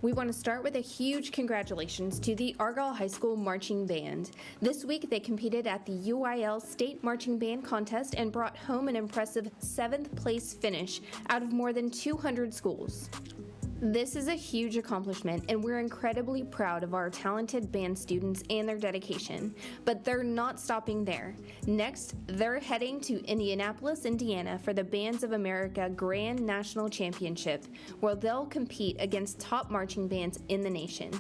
We want to start with a huge congratulations to the Argyle High School Marching Band. This week, they competed at the UIL State Marching Band Contest and brought home an impressive 7th place finish out of more than 200 schools. This is a huge accomplishment, and we're incredibly proud of our talented band students and their dedication. But they're not stopping there. Next, they're heading to Indianapolis, Indiana for the Bands of America Grand National Championship, where they'll compete against top marching bands in the nation.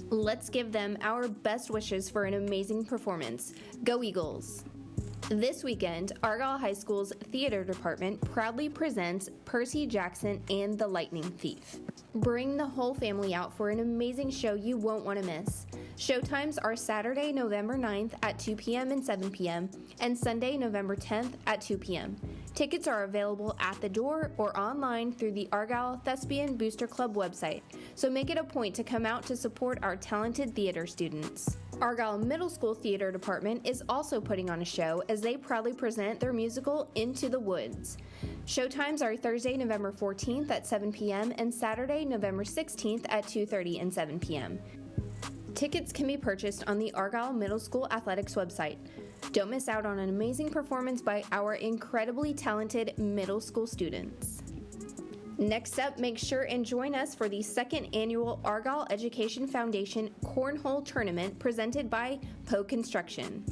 Let's give them our best wishes for an amazing performance. Go Eagles! This weekend, Argyle High School's theater department proudly presents Percy Jackson and the Lightning Thief. Bring the whole family out for an amazing show you won't want to miss. Showtimes are Saturday, November 9th at 2 p.m. and 7 p.m. and Sunday, November 10th at 2 p.m. Tickets are available at the door or online through the Argyle Thespian Booster Club website, so make it a point to come out to support our talented theater students. Argyle Middle School Theater Department is also putting on a show as they proudly present their musical Into the Woods. Showtimes are Thursday, November 14th at 7 p.m. and Saturday, November 16th at 2:30 and 7 p.m. Tickets can be purchased on the Argyle Middle School Athletics website. Don't miss out on an amazing performance by our incredibly talented middle school students. Next up, make sure and join us for the 2nd annual Argyle Education Foundation Cornhole Tournament presented by Poe Construction.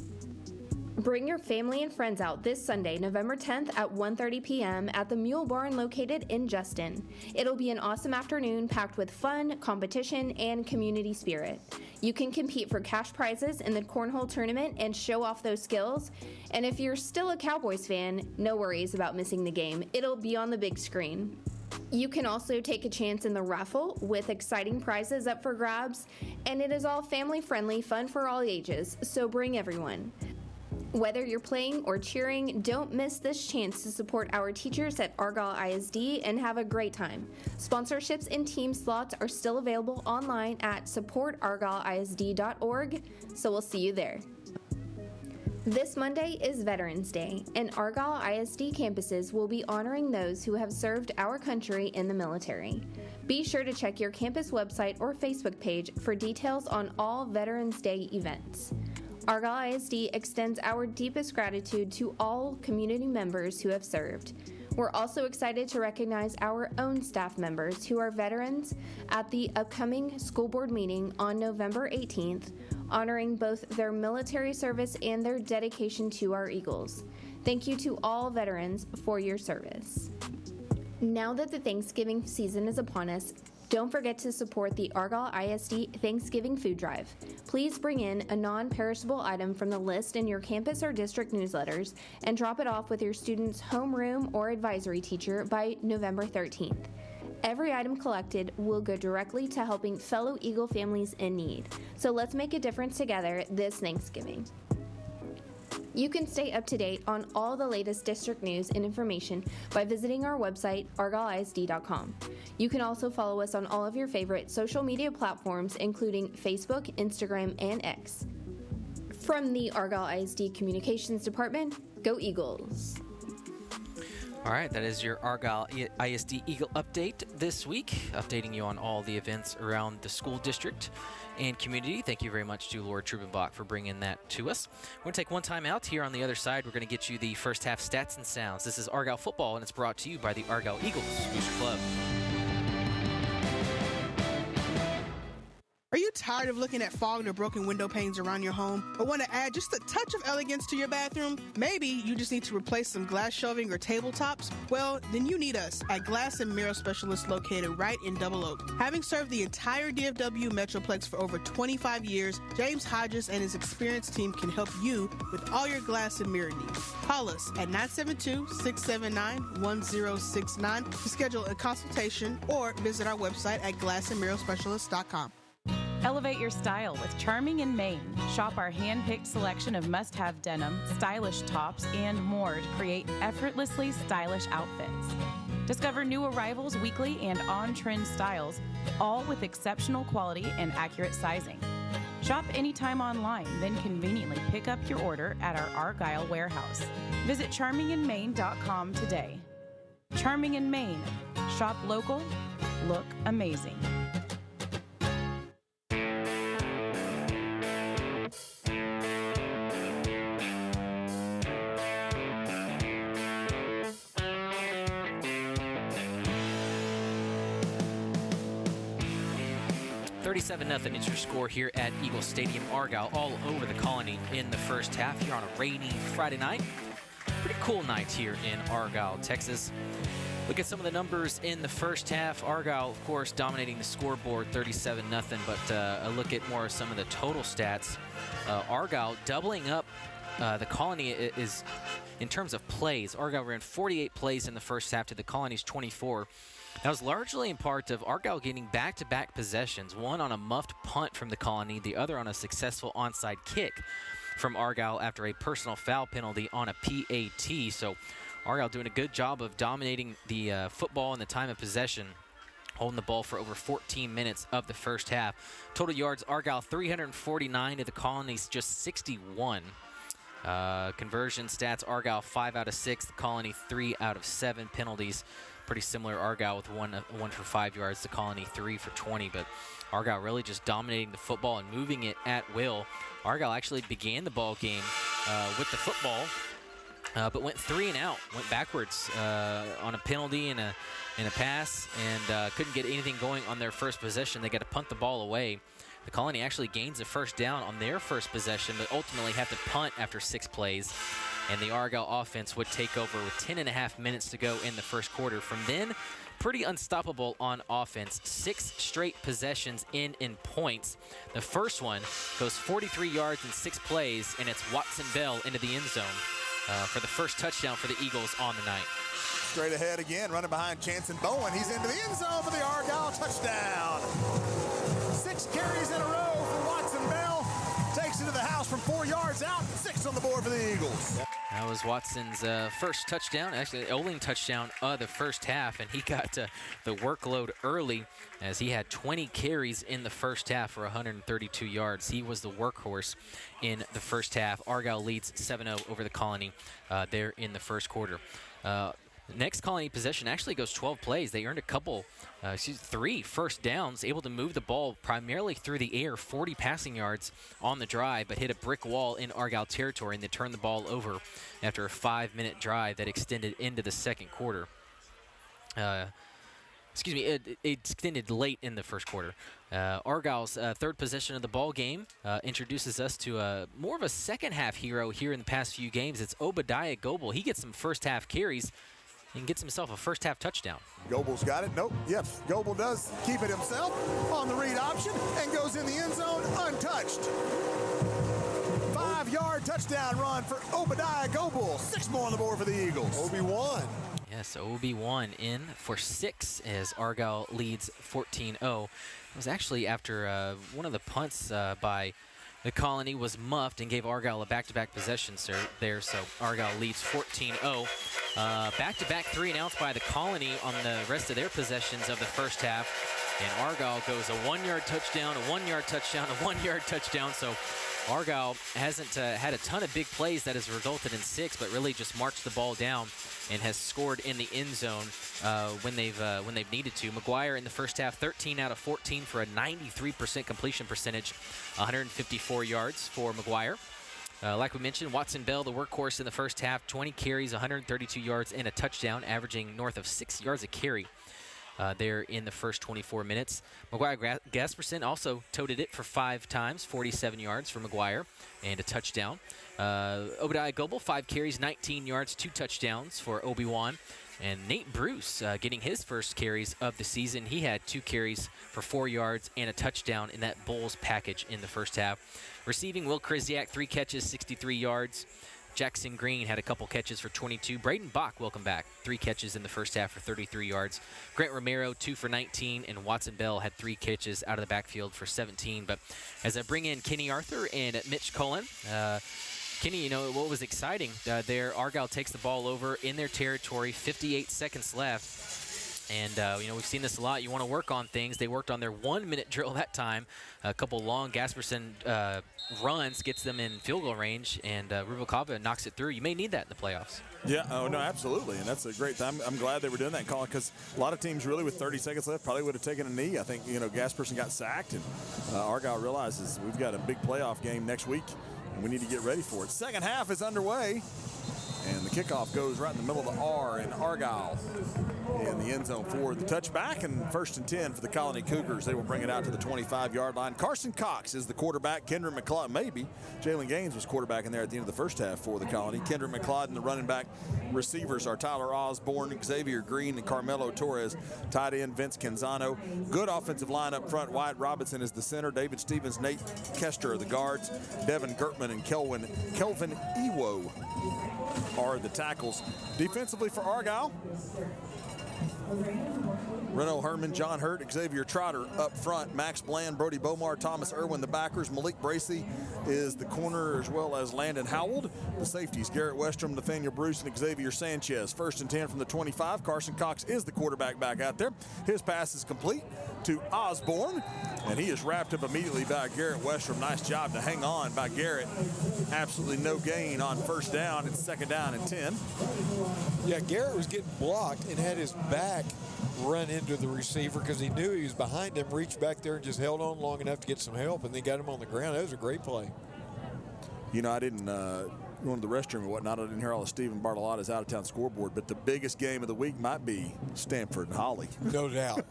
Bring your family and friends out this Sunday, November 10th at 1:30 p.m. at the Mule Barn located in Justin. It'll be an awesome afternoon packed with fun, competition, and community spirit. You can compete for cash prizes in the Cornhole Tournament and show off those skills. And if you're still a Cowboys fan, no worries about missing the game. It'll be on the big screen. You can also take a chance in the raffle with exciting prizes up for grabs, and it is all family-friendly, fun for all ages, so bring everyone. Whether you're playing or cheering, don't miss this chance to support our teachers at Argyle ISD and have a great time. Sponsorships and team slots are still available online at supportargyleisd.org, so we'll see you there. This Monday is Veterans Day, and Argyle ISD campuses will be honoring those who have served our country in the military. Be sure to check your campus website or Facebook page for details on all Veterans Day events. Argyle ISD extends our deepest gratitude to all community members who have served. We're also excited to recognize our own staff members who are veterans at the upcoming school board meeting on November 18th, honoring both their military service and their dedication to our Eagles. Thank you to all veterans for your service. Now that the Thanksgiving season is upon us, don't forget to support the Argyle ISD Thanksgiving Food Drive. Please bring in a non-perishable item from the list in your campus or district newsletters and drop it off with your student's homeroom or advisory teacher by November 13th. Every item collected will go directly to helping fellow Eagle families in need. So let's make a difference together this Thanksgiving. You can stay up to date on all the latest district news and information by visiting our website, argyleisd.com. You can also follow us on all of your favorite social media platforms, including Facebook, Instagram, and X. From the Argyle ISD Communications Department, go Eagles! All right, that is your Argyle ISD Eagle update this week, updating you on all the events around the school district and community. Thank you very much to Laura Trubenbach for bringing that to us. We're going to take one time out. Here on the other side, we're going to get you the first half stats and sounds. This is Argyle Football, and it's brought to you by the Argyle Eagles Booster Club. Are you tired of looking at fogged or broken window panes around your home, or want to add just a touch of elegance to your bathroom? Maybe you just need to replace some glass shelving or tabletops? Well, then you need us at Glass and Mirror Specialists located right in Double Oak. Having served the entire DFW Metroplex for over 25 years, James Hodges and his experienced team can help you with all your glass and mirror needs. Call us at 972-679-1069 to schedule a consultation or visit our website at glassandmirrorspecialists.com. Elevate your style with Charming in Maine. Shop our hand-picked selection of must-have denim, stylish tops, and more to create effortlessly stylish outfits. Discover new arrivals weekly and on-trend styles, all with exceptional quality and accurate sizing. Shop anytime online, then conveniently pick up your order at our Argyle warehouse. Visit charminginmaine.com today. Charming in Maine. Shop local. Look amazing. Nothing is your score here at Eagle Stadium, Argyle, all over the colony in the first half here on a rainy Friday night. Pretty cool night here in Argyle, Texas. Look at some of the numbers in the first half. Argyle, of course, dominating the scoreboard 37-0, but a look at more of some of the total stats. Argyle doubling up the colony is in terms of plays. Argyle ran 48 plays in the first half to the colony's 24. That was largely in part of Argyle getting back-to-back possessions, one on a muffed punt from the Colony, the other on a successful onside kick from Argyle after a personal foul penalty on a PAT. So Argyle doing a good job of dominating the football in the time of possession, holding the ball for over 14 minutes of the first half. Total yards, Argyle 349 to the Colony's just 61. Conversion stats, Argyle 5 out of 6, the Colony 3 out of 7. Penalties, pretty similar. Argyle with one for 5 yards, the Colony 3 for 20, but Argyle really just dominating the football and moving it at will. Argyle actually began the ball game with the football, but went 3 and out, went backwards on a penalty and a pass, and couldn't get anything going on their first possession. They got to punt the ball away. The Colony actually gains a first down on their first possession, but ultimately have to punt after 6 plays. And the Argyle offense would take over with 10.5 minutes to go in the first quarter. From then, pretty unstoppable on offense. 6 straight possessions in points. The first one goes 43 yards in 6 plays, and it's Watson Bell into the end zone for the first touchdown for the Eagles on the night. Straight ahead again, running behind Chanson Bowen. He's into the end zone for the Argyle touchdown. 6 carries in a row for Watson Bell. Takes it to the house from 4 yards out. 6 is on the board for the Eagles. That was Watson's first touchdown, actually the only touchdown of the first half, and he got the workload early as he had 20 carries in the first half for 132 yards. He was the workhorse in the first half. Argyle leads 7-0 over the Colony there in the first quarter. Next Colony possession actually goes 12 plays. They earned three first downs, able to move the ball primarily through the air, 40 passing yards on the drive, but hit a brick wall in Argyle territory, and they turned the ball over after a 5-minute drive that extended into the second quarter. It extended late in the first quarter. Argyle's third possession of the ball game introduces us to more of a second half hero here in the past few games. It's Obadiah Goebel. He gets some first half carries and gets himself a first half touchdown. Goebel's got it. Nope. Yep. Goebel does keep it himself on the read option and goes in the end zone untouched. 5-yard touchdown run for Obadiah Goebel. 6 more on the board for the Eagles. Obi-Wan. Yes, Obi-Wan in for 6 as Argyle leads 14-0. It was actually after one of the punts by the Colony was muffed and gave Argyle a back-to-back possession there, so Argyle leads 14-0. Back-to-back 3 announced by the Colony on the rest of their possessions of the first half, and Argyle goes a 1-yard touchdown, a 1-yard touchdown, a 1-yard touchdown, so Argyle hasn't had a ton of big plays that has resulted in 6, but really just marched the ball down and has scored in the end zone when they've needed to. McGuire in the first half, 13 out of 14 for a 93% completion percentage, 154 yards for McGuire. Like we mentioned, Watson Bell, the workhorse in the first half, 20 carries, 132 yards, and a touchdown, averaging north of 6 yards a carry there in the first 24 minutes. McGuire Gasperson also toted it for 5 times, 47 yards for McGuire, and a touchdown. Obadiah Goebel, 5 carries, 19 yards, 2 touchdowns for Obi-Wan. And Nate Bruce getting his first carries of the season. He had 2 carries for 4 yards and a touchdown in that Bulls package in the first half. Receiving, Will Krzyzak, 3 catches, 63 yards. Jackson Green had a couple catches for 22. Braden Bach, welcome back, 3 catches in the first half for 33 yards. Grant Romero, 2 for 19, and Watson Bell had 3 catches out of the backfield for 17. But as I bring in Kenny Arthur and Mitch Cullen, Kenny, what was exciting there, Argyle takes the ball over in their territory, 58 seconds left. And, we've seen this a lot. You want to work on things. They worked on their 1-minute drill that time. A couple long Gasperson runs gets them in field goal range, and Rubalcaba knocks it through. You may need that in the playoffs. Yeah, oh, no, absolutely. And that's a great time. I'm glad they were doing that call because a lot of teams really with 30 seconds left probably would have taken a knee. I think, Gasperson got sacked, and Argyle realizes we've got a big playoff game next week, and we need to get ready for it. Second half is underway. And the kickoff goes right in the middle of the R in Argyle in the end zone for the touchback, and 1st and 10 for the Colony Cougars. They will bring it out to the 25-yard line. Carson Cox is the quarterback. Kendrick McLeod, maybe. Jalen Gaines was quarterback in there at the end of the first half for the Colony. Kendrick McLeod and the running back. Receivers are Tyler Osborne, Xavier Green, and Carmelo Torres. Tight end Vince Canzano. Good offensive line up front. Wyatt Robinson is the center. David Stevens, Nate Kester are the guards. Devin Gertman and Kelvin Ewo are the tackles. Defensively for Argyle, Reno Herman, John Hurt, Xavier Trotter up front, Max Bland, Brody Bomar, Thomas Irwin, the backers. Malik Bracey is the corner, as well as Landon Howell. The safeties, Garrett Westrom, Nathaniel Bruce, and Xavier Sanchez. 1st and 10 from the 25. Carson Cox is the quarterback back out there. His pass is complete to Osborne, and he is wrapped up immediately by Garrett Westrom. Nice job to hang on by Garrett. Absolutely no gain on 1st down. It's 2nd down and 10. Yeah, Garrett was getting blocked and had his back run into the receiver because he knew he was behind him, reached back there and just held on long enough to get some help, and then got him on the ground. That was a great play. I didn't go to the restroom and whatnot. I didn't hear all of Stephen Bartolotta's out-of-town scoreboard, but the biggest game of the week might be Stanford and Holly. No doubt.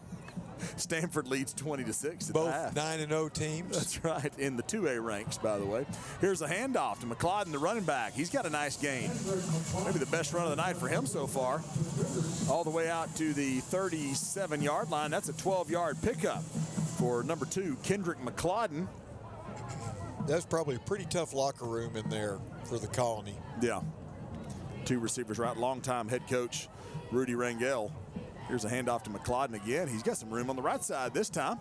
Stanford leads 20-6 at both half. 9-0 teams. That's right, in the 2A ranks, by the way. Here's a handoff to McLeod, the running back. He's got a nice gain. Maybe the best run of the night for him so far. All the way out to the 37-yard line. That's a 12-yard pickup for number 2, Kendrick McLeod. That's probably a pretty tough locker room in there for the Colony. Yeah. 2 receivers right. Longtime head coach Rudy Rangel. Here's a handoff to McLeod again. He's got some room on the right side this time.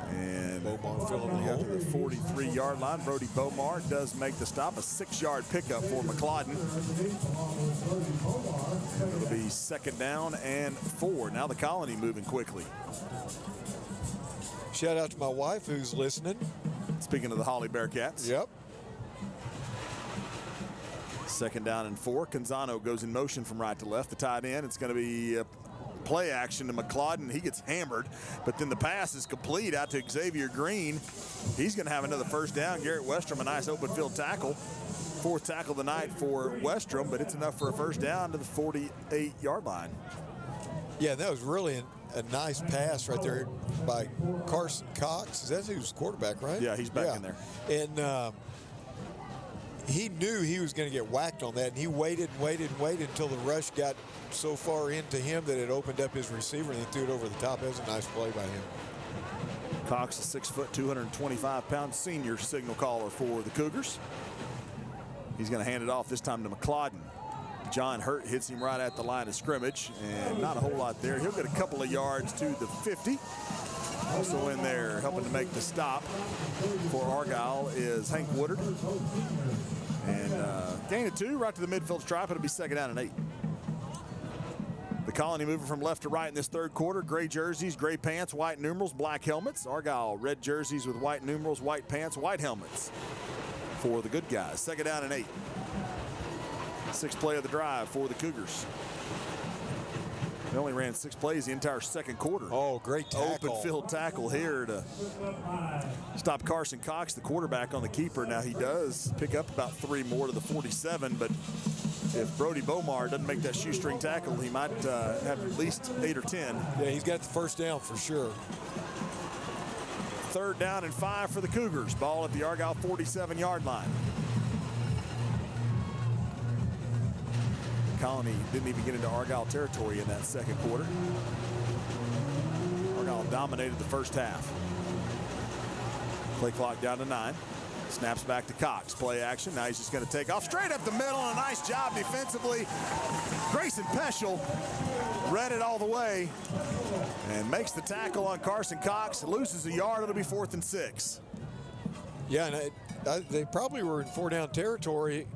And Bomar filling the hole. the 43-yard line. Brody Bomar does make the stop, a 6-yard pickup for McLeodon. It'll be 2nd down and 4. Now the Colony moving quickly. Shout out to my wife who's listening. Speaking of the Holly Bearcats. Yep. 2nd down and 4. Canzano goes in motion from right to left. The tight end, it's going to be play action to McLeodon. He gets hammered, but then the pass is complete out to Xavier Green. He's going to have another 1st down. Garrett Westrom, a nice open field tackle. 4th tackle of the night for Westrom, but it's enough for a 1st down to the 48-yard line. Yeah, that was really a nice pass right there by Carson Cox. That's who's quarterback, right? Yeah, he's back in there. And he knew he was going to get whacked on that, and he waited until the rush got so far into him that it opened up his receiver and he threw it over the top. That was a nice play by him. Cox, a 6 foot, 225-pound senior signal caller for the Cougars. He's going to hand it off this time to McLeodon. John Hurt hits him right at the line of scrimmage, and not a whole lot there. He'll get a couple of yards to the 50. Also in there helping to make the stop for Argyle is Hank Woodard. And gain of 2 right to the midfield stripe. It'll be 2nd down and 8. The Colony moving from left to right in this 3rd quarter. Gray jerseys, gray pants, white numerals, black helmets. Argyle red jerseys with white numerals, white pants, white helmets for the good guys. 2nd down and 8. 6th play of the drive for the Cougars. They only ran 6 plays the entire 2nd quarter. Oh, great tackle. Open field tackle here to stop Carson Cox, the quarterback, on the keeper. Now he does pick up about 3 more to the 47, but if Brody Bomar doesn't make that shoestring tackle, he might have at least 8 or 10. Yeah, he's got the 1st down for sure. 3rd down and 5 for the Cougars. Ball at the Argyle 47-yard line. Colony didn't even get into Argyle territory in that 2nd quarter. Argyle dominated the 1st half. Play clock down to 9. Snaps back to Cox. Play action. Now he's just going to take off straight up the middle. And a nice job defensively. Grayson Peschel read it all the way and makes the tackle on Carson Cox. Loses a yard. It'll be 4th and 6. Yeah, and they probably were in 4-down territory,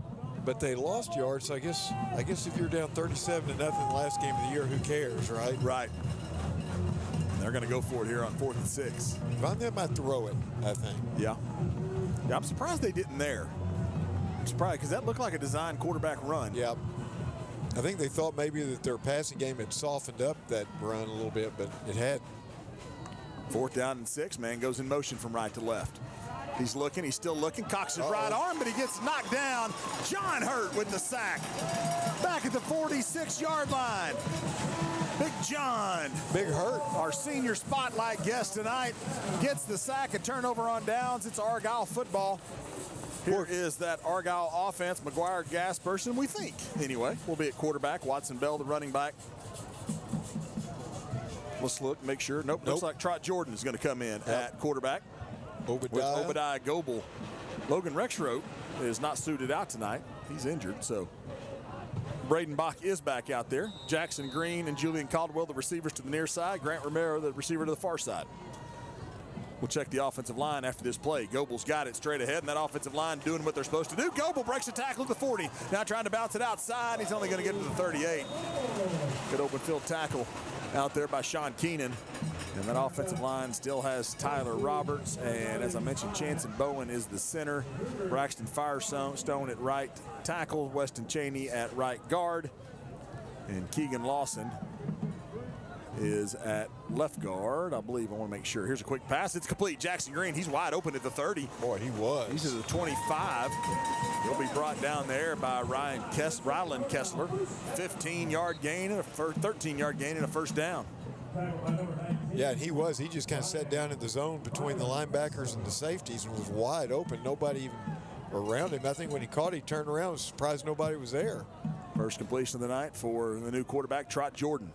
but they lost yards. So I guess if you're down 37-0 in the last game of the year, who cares, right? Right. They're going to go for it here on 4th and 6. If I'm them, I throw it, I think. Yeah. Yeah, I'm surprised they didn't there. I'm surprised because that looked like a designed quarterback run. Yeah. I think they thought maybe that their passing game had softened up that run a little bit, but it had. 4th down and 6. Man goes in motion from right to left. He's looking. He's still looking. Cox's right arm, but he gets knocked down. John Hurt with the sack. Back at the 46-yard line. Big John. Big Hurt. Our senior spotlight guest tonight gets the sack. A turnover on downs. It's Argyle football. Here is that Argyle offense. McGuire, Gasperson, we think. Anyway, we'll be at quarterback. Watson Bell, the running back. Let's look, make sure. Nope. Looks like Trot Jordan is going to come in at quarterback. With Obadiah Goebel. Logan Rexroth is not suited out tonight. He's injured, so Braden Bach is back out there. Jackson Green and Julian Caldwell, the receivers to the near side. Grant Romero, the receiver to the far side. We'll check the offensive line after this play. Goebel's got it straight ahead, and that offensive line doing what they're supposed to do. Goebel breaks a tackle at the 40. Now trying to bounce it outside. He's only going to get to the 38. Good open field tackle out there by Sean Keenan. And that offensive line still has Tyler Roberts. And as I mentioned, Chanson Bowen is the center. Braxton Firestone at right tackle. Weston Cheney at right guard. And Keegan Lawson is at left guard. I believe. I want to make sure. Here's a quick pass. It's complete. Jackson Green, he's wide open at the 30. Boy, he was. He's at the 25. He'll be brought down there by Rylan Kessler. 15-yard gain and a 13-yard gain and a 1st down. Yeah, and he was. He just kind of sat down in the zone between the linebackers and the safeties and was wide open. Nobody even around him. I think when he caught it, he turned around and was surprised nobody was there. First completion of the night for the new quarterback, Trot Jordan.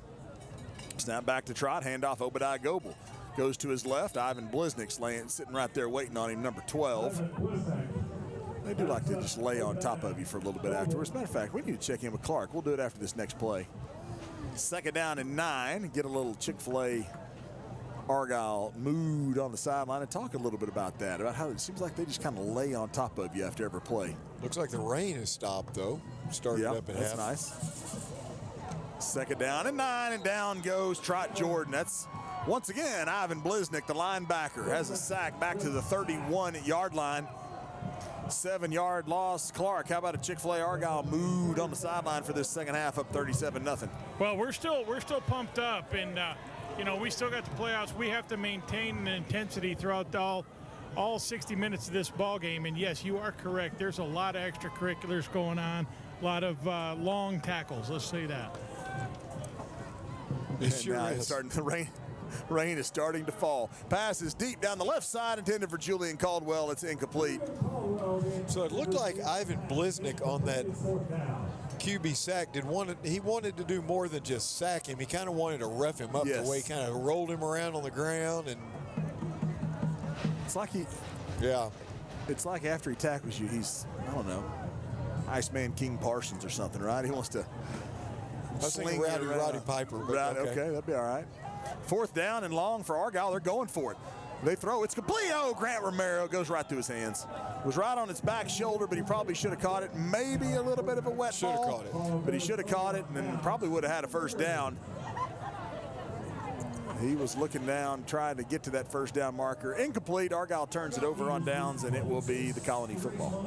Snap back to Trot, handoff Obadiah Goebel. Goes to his left, Ivan Bliznik's sitting right there waiting on him, number 12. They do like to just lay on top of you for a little bit afterwards. Matter of fact, we need to check in with Clark. We'll do it after this next play. 2nd down and 9. Get a little Chick-fil-A Argyle mood on the sideline, and talk a little bit about that, about how it seems like they just kind of lay on top of you after every play. Looks like the rain has stopped, though. Started up at that's half. nice. Second down and 9, and down goes Trot Jordan. That's, once again, Ivan Bliznick, the linebacker, has a sack back to the 31-yard line. 7-yard loss. Clark, how about a Chick-fil-A Argyle mood on the sideline for this second half, up 37-0? Well, we're still pumped up, and you know, we still got the playoffs. We have to maintain the intensity throughout all 60 minutes of this ball game. And yes, you are correct. There's a lot of extracurriculars going on, a lot of long tackles. Let's say that. It sure is. It's starting to rain. Rain is starting to fall. Pass is deep down the left side, intended for Julian Caldwell. It's incomplete. So it looked like Ivan Bliznick on that QB sack he wanted to do more than just sack him. He kind of wanted to rough him up the way he kind of rolled him around on the ground. And it's like it's like after he tackles you, he's, I don't know, Iceman King Parsons or something, right? He wants to sling Roddy Piper. Okay, that'd be all right. Fourth down and long for Argyle. They're going for it. They throw. It's complete. Oh, Grant Romero goes right through his hands. Was right on its back shoulder, but he probably should have caught it. Maybe a little bit of a wet ball. Should have caught it. But he should have caught it and probably would have had a first down. He was looking down, trying to get to that first down marker. Incomplete. Argyle turns it over on downs, and it will be the Colony football.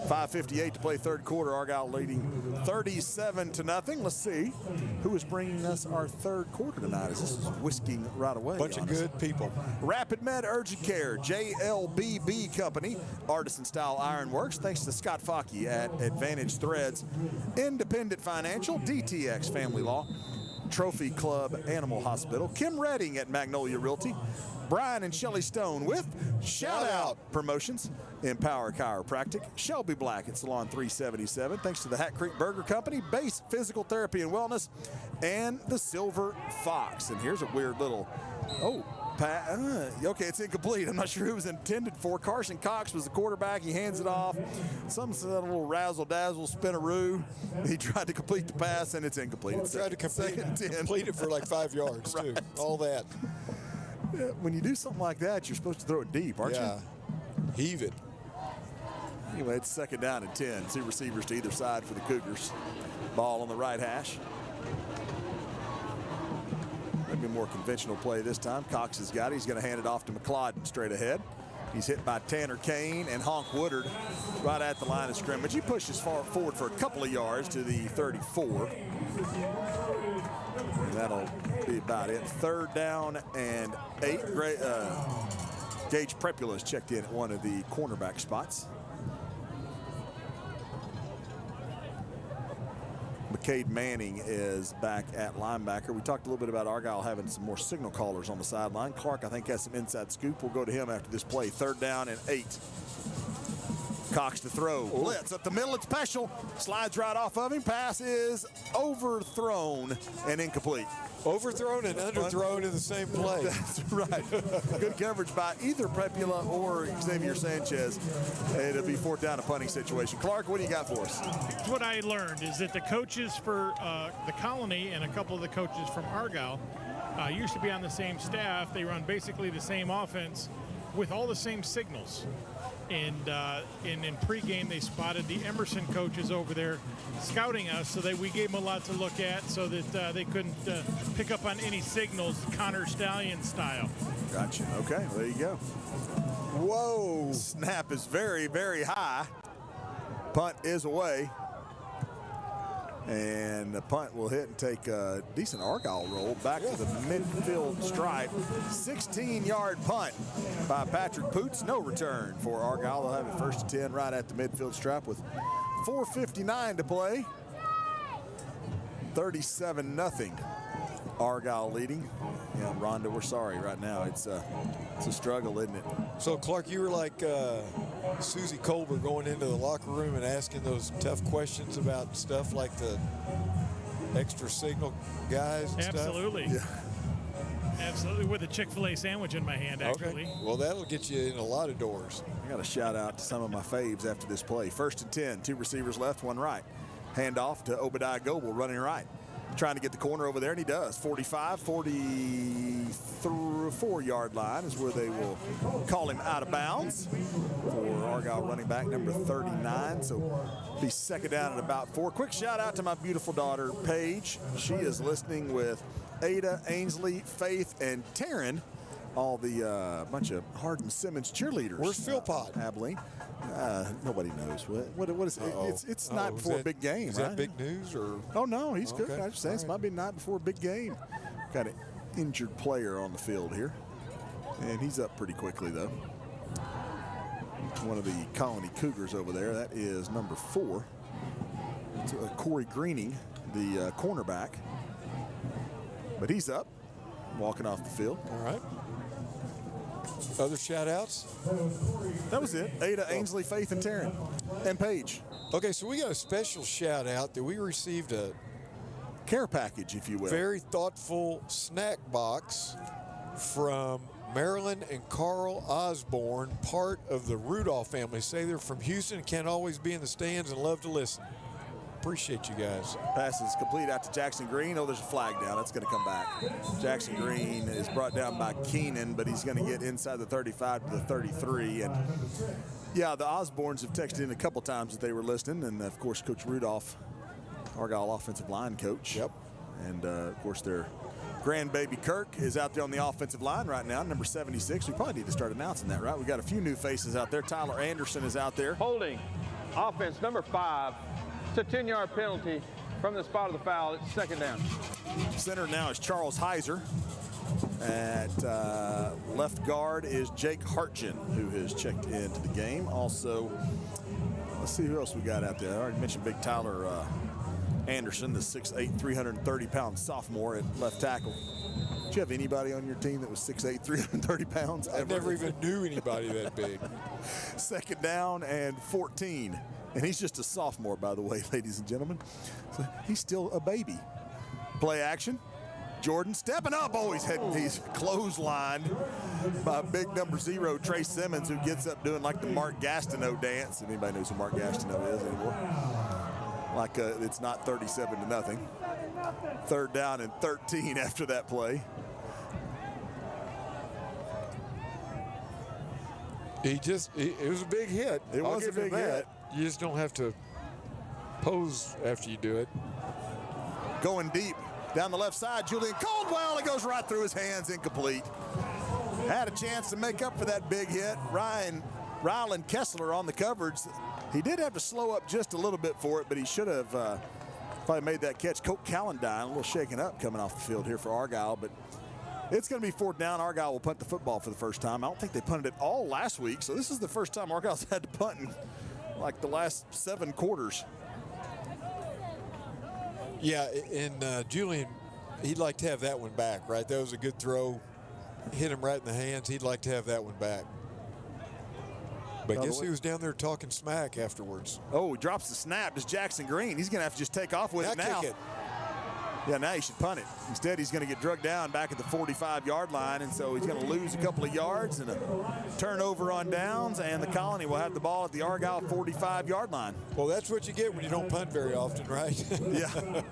5:58 to play third quarter. Argyle leading 37-0. Let's see who is bringing us our third quarter tonight. As this is whisking right away. Bunch of good people. Rapid Med Urgent Care, JLBB Company, Artisan Style Ironworks. Thanks to Scott Fockey at Advantage Threads, Independent Financial, DTX Family Law, Trophy Club Animal Hospital, Kim Redding at Magnolia Realty, Brian and Shelley Stone with Shout Out Promotions, Empower Chiropractic, Shelby Black at Salon 377, thanks to the Hat Creek Burger Company, Base Physical Therapy and Wellness, and the Silver Fox. And here's a weird little, okay, it's incomplete. I'm not sure who it was intended for. Carson Cox was the quarterback. He hands it off. Some little razzle-dazzle spinaroo. He tried to complete the pass, and it's incomplete. Well, tried to complete it for like 5 yards, too. All that. Yeah, when you do something like that, you're supposed to throw it deep, aren't you? Heave it. Anyway, it's second down and 10. 2 receivers to either side for the Cougars. Ball on the right hash. Maybe a more conventional play this time. Cox has got it. He's going to hand it off to McLeod straight ahead. He's hit by Tanner Kane and Honk Woodard right at the line of scrimmage. He pushes forward for a couple of yards to the 34. And that'll be about it. Third down and 8. Gage Prepula is checked in at one of the cornerback spots. Cade Manning is back at linebacker. We talked a little bit about Argyle having some more signal callers on the sideline. Clark, I think, has some inside scoop. We'll go to him after this play. Third down and 8. Cox to throw. Blitz up the middle. It's special. Slides right off of him. Pass is overthrown and incomplete. Overthrown and underthrown in the same play. That's right. Good coverage by either Prepula or Xavier Sanchez. It'll be fourth down, a punting situation. Clark, what do you got for us? What I learned is that the coaches for the Colony and a couple of the coaches from Argyle used to be on the same staff. They run basically the same offense with all the same signals. And in pregame, they spotted the Emerson coaches over there scouting us, so that we gave them a lot to look at so that they couldn't pick up on any signals, Connor Stallion style. Gotcha. Okay, well, there you go. Whoa. Snap is very, very high. Punt is away. And the punt will hit and take a decent Argyle roll back to the midfield stripe. 16-yard punt by Patrick Poots. No return for Argyle. They'll have it first and 10 right at the midfield stripe with 4:59 to play. 37-0. Argyle leading. Yeah, Rhonda, we're sorry right now. It's a struggle, isn't it? So, Clark, you were like Susie Colbert going into the locker room and asking those tough questions about stuff like the extra signal guys and Absolutely. stuff? Yeah. Absolutely, with a Chick-fil-A sandwich in my hand, actually. Okay. Well, that'll get you in a lot of doors. I got a shout out to some of my faves after this play. First and 10, 2 receivers left, 1 right. Handoff to Obadiah Goebel running right. trying to get the corner over there, and he does. 45, 44-yard line is where they will call him out of bounds for Argyle running back number 39. So be second down at about 4. Quick shout out to my beautiful daughter, Paige. She is listening with Ada, Ainsley, Faith, and Taryn, all the bunch of Hardin Simmons cheerleaders. Where's Philpott? Abilene. Nobody knows what is it? It's night before a big game, is right? that big news or? Oh no, he's good. Okay. I just saying, it might be night before a big game. Got an injured player on the field here, and he's up pretty quickly though. One of the Colony Cougars over there. That is number 4. It's Corey Greening, the cornerback. But he's up, walking off the field. All right. Other shout-outs? That was it. Ada, Ainsley, Faith, and Taryn. And Paige. Okay, so we got a special shout-out that we received a care package, if you will. Very thoughtful snack box from Marilyn and Carl Osborne, part of the Rudolph family. Say they're from Houston, can't always be in the stands and love to listen. Appreciate you guys. Pass is complete out to Jackson Green. Oh, there's a flag down. That's going to come back. Jackson Green is brought down by Keenan, but he's going to get inside the 35 to the 33. And yeah, the Osbornes have texted in a couple times that they were listening. And of course, Coach Rudolph, Argyle offensive line coach. Yep. And of course, their grandbaby Kirk is out there on the offensive line right now, number 76. We probably need to start announcing that, right? We got a few new faces out there. Tyler Anderson is out there. Holding offense number 5. It's a 10-yard penalty from the spot of the foul. It's second down. Center now is Charles Heiser. At left guard is Jake Hartgen, who has checked into the game. Also, let's see who else we got out there. I already mentioned Big Tyler Anderson, the 6'8", 330-pound sophomore at left tackle. Did you have anybody on your team that was 6'8", 330 pounds? I never even knew anybody that big. Second down and 14. And he's just a sophomore, by the way, ladies and gentlemen. So he's still a baby. Play action. Jordan stepping up. Oh, he's clotheslined by big number 0, Trey Simmons, who gets up doing like the Mark Gastineau dance. If anybody knows who Mark Gastineau is anymore. Like it's not 37-0. Third down and 13 after that play. It was a big hit. It was a big hit. You just don't have to pose after you do it. Going deep down the left side, Julian Caldwell. It goes right through his hands, incomplete. Had a chance to make up for that big hit. Rylan Kessler on the coverage. He did have to slow up just a little bit for it, but he should have probably made that catch. Colt Calendine, a little shaken up coming off the field here for Argyle, but it's going to be 4th down. Argyle will punt the football for the first time. I don't think they punted it all last week, so this is the first time Argyle's had to punt in like the last 7 quarters. Yeah, and Julian, he'd like to have that one back, right? That was a good throw. Hit him right in the hands. He'd like to have that one back. But guess who was down there talking smack afterwards? Oh, he drops the snap. It's Jackson Green. He's going to have to just take off with it now. Kick it. Yeah, now he should punt it. Instead, he's going to get drugged down back at the 45-yard line, and so he's going to lose a couple of yards and a turnover on downs, and the Colony will have the ball at the Argyle 45-yard line. Well, that's what you get when you don't punt very often, right? Yeah.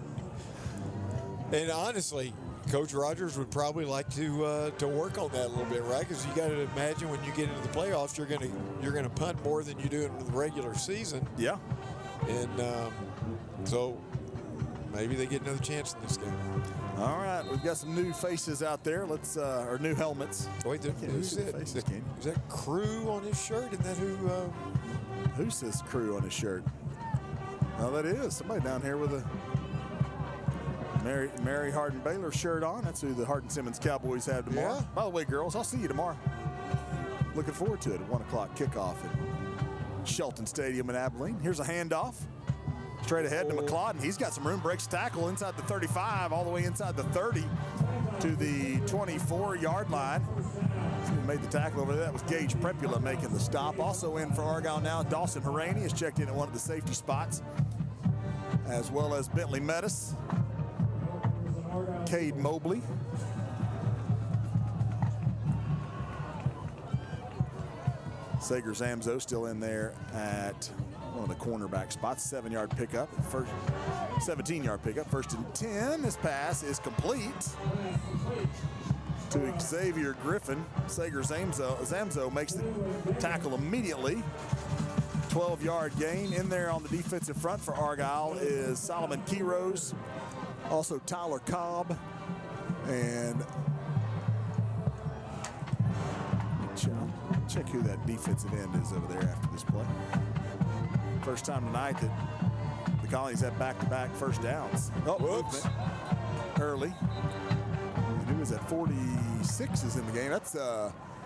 And honestly, Coach Rogers would probably like to work on that a little bit, right? Because you got to imagine when you get into the playoffs, you're going to punt more than you do in the regular season. Yeah. And so maybe they get another chance in this game. All right, we've got some new faces out there. Let's or new helmets. Wait, who's it? Is that Crew on his shirt? Isn't that who? Who says Crew on his shirt? Oh, that is somebody down here with a Mary Hardin Baylor shirt on. That's who the Hardin Simmons Cowboys have tomorrow. Yeah. By the way, girls, I'll see you tomorrow. Looking forward to it at 1 o'clock kickoff at Shelton Stadium in Abilene. Here's a handoff. Straight ahead to McLeod, and he's got some room, breaks tackle inside the 35, all the way inside the 30 to the 24-yard line. He made the tackle over there. That was Gage Prepula making the stop. Also in for Argyle now, Dawson Haraney has checked in at one of the safety spots, as well as Bentley Mettis, Cade Mobley. Sager Zamzo still in there at one of the cornerback spots. 7-yard pickup, 17-yard pickup, 1st and 10. This pass is complete to Xavier Griffin. Sager Zamzo makes the tackle immediately. 12-yard gain. In there on the defensive front for Argyle is Solomon Quiros, also Tyler Cobb, and check who that defensive end is over there after this play. First time tonight that the Colonies have back-to-back first downs. Oh, movement early. And who is that? 46 is in the game. That's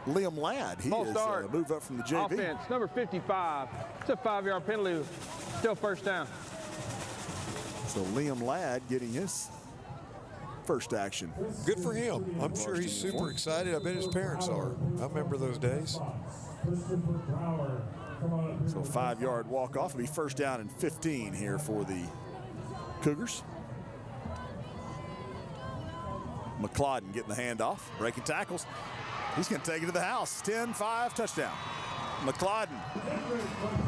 Liam Ladd. He is moved up from the JV. Offense, number 55. It's a 5-yard penalty. Still first down. So Liam Ladd getting his first action. Good for him. I'm sure he's super excited. I bet his parents are. I remember those days. So 5-yard walk-off will be first down and 15 here for the Cougars. McLeod getting the handoff, breaking tackles. He's going to take it to the house. 10-5 touchdown. McLeod,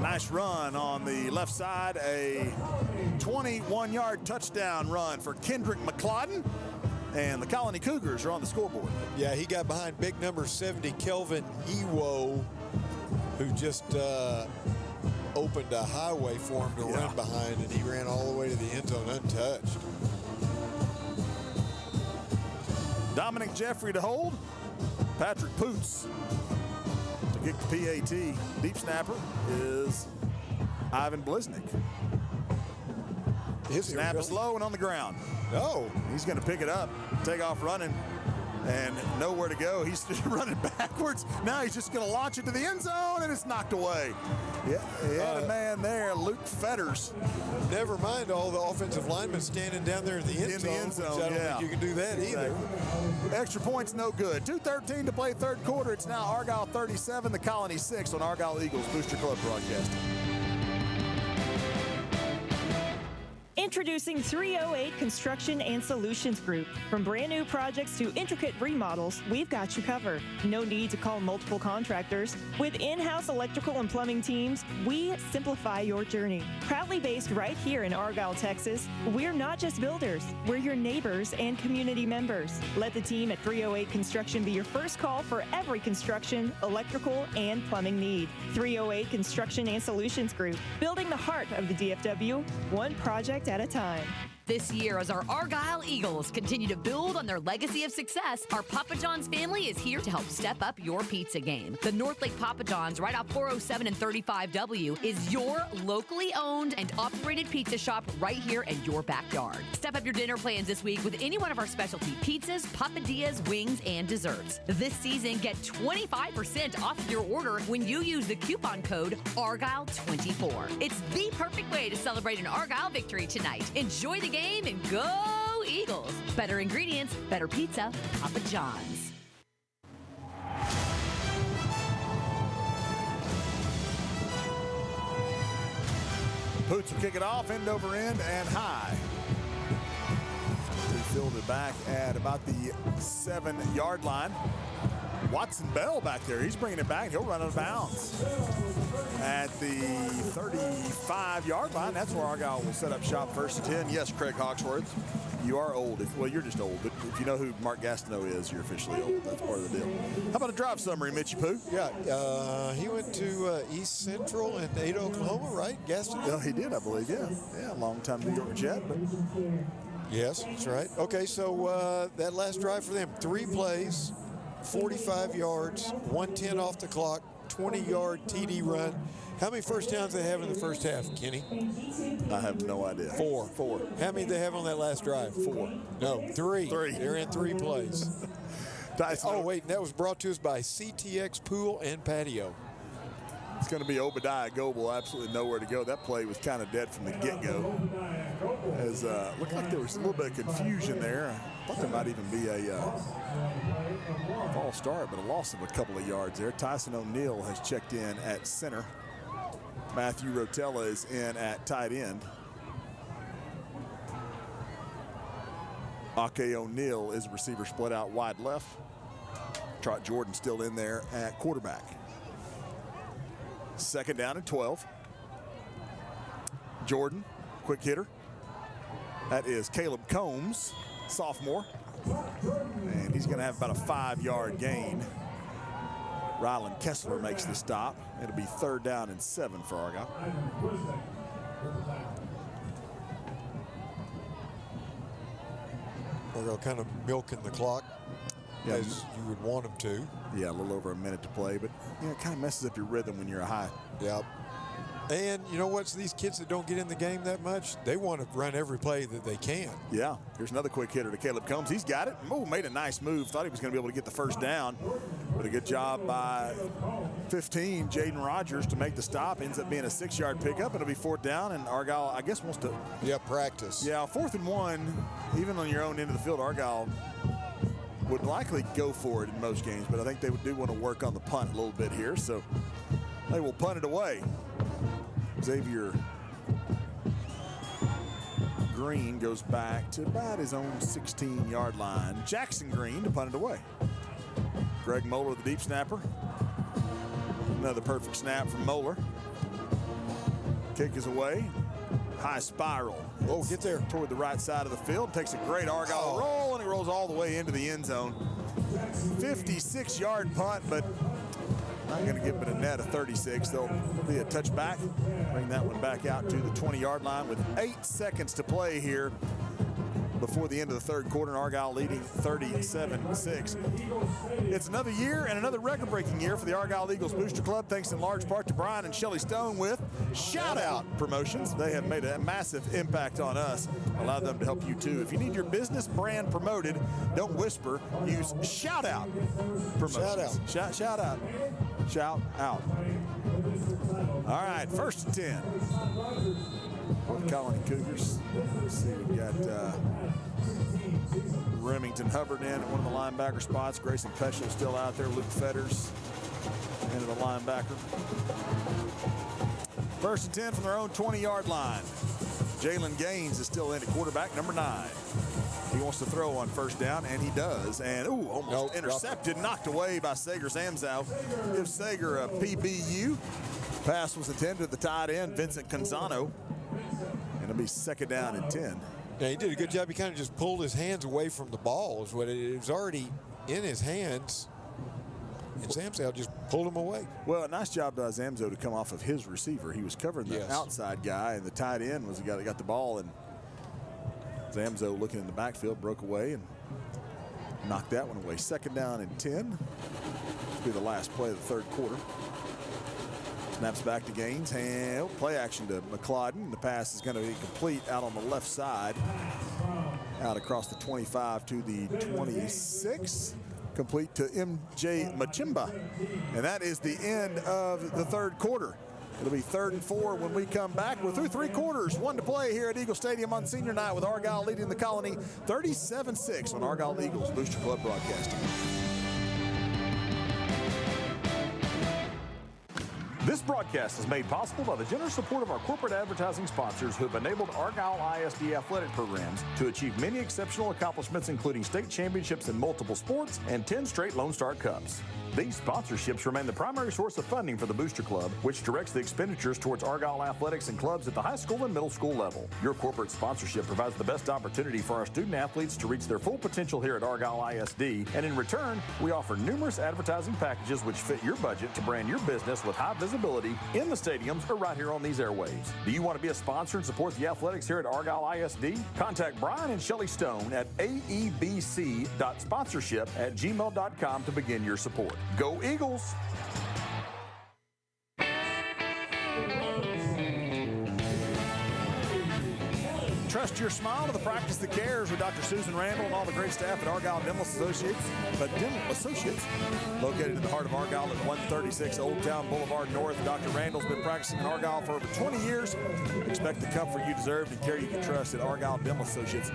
nice run on the left side. A 21-yard touchdown run for Kendrick McLeod. And the Colony Cougars are on the scoreboard. Yeah, he got behind big number 70, Kelvin Ewo, who just opened a highway for him to run behind, and he ran all the way to the end zone untouched. Dominic Jeffrey to hold. Patrick Poots to kick the PAT. Deep snapper is Ivan Bliznik. His snap is low and on the ground. Oh, he's going to pick it up, take off running, and nowhere to go. He's just running backwards. Now he's just going to launch it to the end zone, and it's knocked away. Yeah, he had a man there, Luke Fetters. Never mind all the offensive linemen standing down there in the end zone. I don't think you can do that either. Extra points, no good. 2:13 to play third quarter. It's now Argyle 37, the Colony 6 on Argyle Eagles Booster Club broadcast. Introducing 308 Construction and Solutions Group. From brand new projects to intricate remodels, we've got you covered. No need to call multiple contractors. With in-house electrical and plumbing teams, we simplify your journey. Proudly based right here in Argyle, Texas, we're not just builders, we're your neighbors and community members. Let the team at 308 Construction be your first call for every construction, electrical, and plumbing need. 308 Construction and Solutions Group, building the heart of the DFW, one project at a time. This year, as our Argyle Eagles continue to build on their legacy of success, our Papa John's family is here to help step up your pizza game. The North Lake Papa John's, right off 407 and 35W, is your locally owned and operated pizza shop right here in your backyard. Step up your dinner plans this week with any one of our specialty pizzas, papadillas, wings, and desserts. This season, get 25% off your order when you use the coupon code ARGYLE24. It's the perfect way to celebrate an Argyle victory tonight. Enjoy the game and go Eagles. Better ingredients, better pizza, Papa John's. Poots will kick it off, end over end and high. He fielded back at about the 7-yard line. Watson Bell back there, he's bringing it back. He'll run out of bounds at the 35-yard line. That's where Argyle will set up shop, 1st and 10. Yes, Craig Hawksworth, you are old. Well, you're just old, but if you know who Mark Gastineau is, you're officially old. That's part of the deal. How about a drive summary, Mitchie Pooh? Yeah, he went to East Central in Ada, Oklahoma, right? Gastineau? No, he did, I believe, yeah. Yeah, long-time New York Jet, but... Yes, that's right. Okay, so that last drive for them, 3 plays, 45 yards, 110 off the clock, 20-yard TD run. How many first downs they have in the first half, Kenny? I have no idea. 4. How many they have on that last drive? 4. No, 3. They're in 3 plays. Oh, wait, that was brought to us by CTX Pool and Patio. It's going to be Obadiah Goebel, absolutely nowhere to go. That play was kind of dead from the get-go. As looked like there was a little bit of confusion there. I thought there might even be a false start, but a loss of a couple of yards there. Tyson O'Neill has checked in at center. Matthew Rotella is in at tight end. Ake O'Neill is a receiver split out wide left. Trot Jordan still in there at quarterback. 2nd down and 12. Jordan, quick hitter. That is Caleb Combs, sophomore. And he's going to have about a 5-yard gain. Rylan Kessler makes the stop. It'll be 3rd down and 7 for Argyle. Argyle kind of milking the clock as you would want them to. Yeah, a little over a minute to play, but it kind of messes up your rhythm when you're a high. Yep. And you know what? These kids that don't get in the game that much, they want to run every play that they can. Yeah, here's another quick hitter to Caleb Combs. He's got it. Made a nice move. Thought he was going to be able to get the first down. But a good job by 15, Jaden Rogers, to make the stop. Ends up being a 6-yard pickup. It'll be 4th down, and Argyle, I guess, wants to... Yeah, practice. Yeah, 4th and 1, even on your own end of the field, Argyle would likely go for it in most games, but I think they do want to work on the punt a little bit here, so they will punt it away. Xavier Green goes back to about his own 16-yard line. Jackson Green to punt it away. Greg Moeller, the deep snapper. Another perfect snap from Moeller. Kick is away. High spiral. Oh, get there. Toward the right side of the field. Takes a great Argyle roll, and it rolls all the way into the end zone. 56-yard punt, but not going to give it a net of 36. There'll be a touchback. Bring that one back out to the 20-yard line with 8 seconds to play here before the end of the 3rd quarter, and Argyle leading 37-6. It's another year and another record-breaking year for the Argyle Eagles Booster Club, thanks in large part to Brian and Shelley Stone with Shout-Out Promotions. They have made a massive impact on us. Allow them to help you, too. If you need your business brand promoted, don't whisper. Use Shout-Out Promotions. Shout-Out. Shout out. All right, 1st and 10. For the Colony Cougars. Let's see, we've got Remington Hubbard in at one of the linebacker spots. Grayson Peschel still out there. Luke Fetters into the linebacker. 1st and 10 from their own 20-yard line. Jalen Gaines is still in at quarterback, number 9. He wants to throw on 1st down, and he does. And, almost intercepted, knocked away by Sager Zamzow. Gives Sager a PBU. Pass was intended to the tight end, Vincent Canzano. And it'll be 2nd down and 10. Yeah, he did a good job. He kind of just pulled his hands away from the ball. It was already in his hands. And Zamzow just pulled him away. Well, a nice job by Zamzow to come off of his receiver. He was covering the outside guy, and the tight end was the guy that got the ball. And Zamzow, looking in the backfield, broke away and knocked that one away. 2nd down and 10. This will be the last play of the 3rd quarter. Snaps back to Gaines. Play action to McLeodon. The pass is going to be complete out on the left side. Out across the 25 to the 26. Complete to M.J. Machimba. And that is the end of the 3rd quarter. It'll be 3rd and 4 when we come back. We're through 3 quarters. 1 to play here at Eagle Stadium on senior night with Argyle leading the Colony 37-6 on Argyle Eagles Booster Club Broadcasting. This broadcast is made possible by the generous support of our corporate advertising sponsors who have enabled Argyle ISD athletic programs to achieve many exceptional accomplishments, including state championships in multiple sports and 10 straight Lone Star Cups. These sponsorships remain the primary source of funding for the Booster Club, which directs the expenditures towards Argyle athletics and clubs at the high school and middle school level. Your corporate sponsorship provides the best opportunity for our student athletes to reach their full potential here at Argyle ISD, and in return, we offer numerous advertising packages which fit your budget to brand your business with high visibility in the stadiums or right here on these airwaves. Do you want to be a sponsor and support the athletics here at Argyle ISD? Contact Brian and Shelley Stone at aebc.sponsorship@gmail.com to begin your support. Go Eagles! Trust your smile to the practice that cares with Dr. Susan Randall and all the great staff at Argyle Dental Associates. Located in the heart of Argyle at 136 Old Town Boulevard North. Dr. Randall's been practicing in Argyle for over 20 years. Expect the comfort you deserve and care you can trust at Argyle Dental Associates.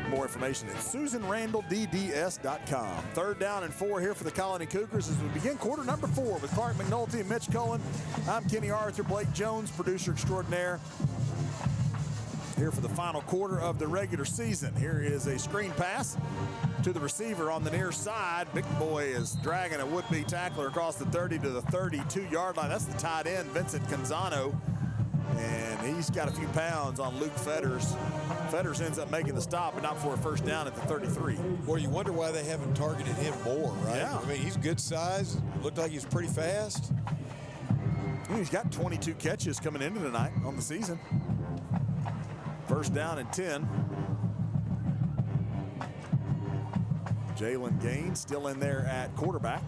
More information at SusanRandallDDS.com. 3rd down and 4 here for the Colony Cougars as we begin quarter number 4 with Clark McNulty and Mitch Cullen. I'm Kenny Arthur, Blake Jones, producer extraordinaire. Here for the final quarter of the regular season. Here is a screen pass to the receiver on the near side. Big boy is dragging a would-be tackler across the 30 to the 32-yard line. That's the tight end, Vincent Canzano. And he's got a few pounds on Luke Fetters. Fetters ends up making the stop, but not for a first down at the 33. Well, you wonder why they haven't targeted him more, right? Yeah. I mean, he's good size. Looked like he's pretty fast. He's got 22 catches coming into tonight on the season. First down and 10. Jalen Gaines still in there at quarterback.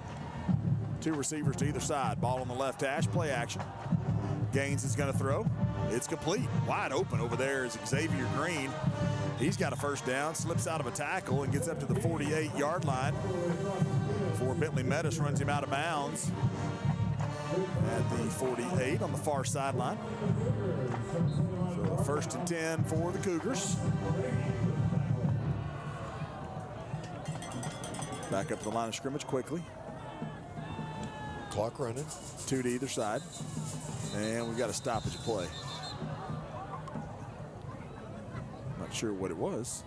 2 receivers to either side. Ball on the left hash, play action. Gaines is going to throw. It's complete. Wide open over there is Xavier Green. He's got a first down, slips out of a tackle and gets up to the 48-yard line before Bentley Metis runs him out of bounds at the 48 on the far sideline. So first and 10 for the Cougars. Back up to the line of scrimmage quickly. Clock running. 2 to either side. And we've got a stoppage play. Not sure what it was.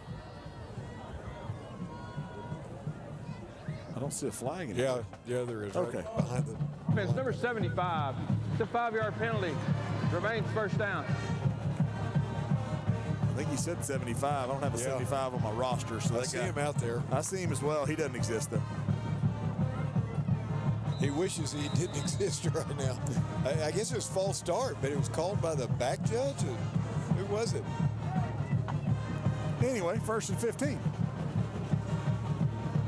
I don't see a flag in Yeah, there is. Okay. Right behind the. Offense number 75. It's a 5-yard penalty. Remains first down. I think he said 75. I don't have a 75 on my roster. So I see him out there. I see him as well. He doesn't exist, though. He wishes he didn't exist right now. I guess it was false start, but it was called by the back judge. Who was it? Anyway, first and 15.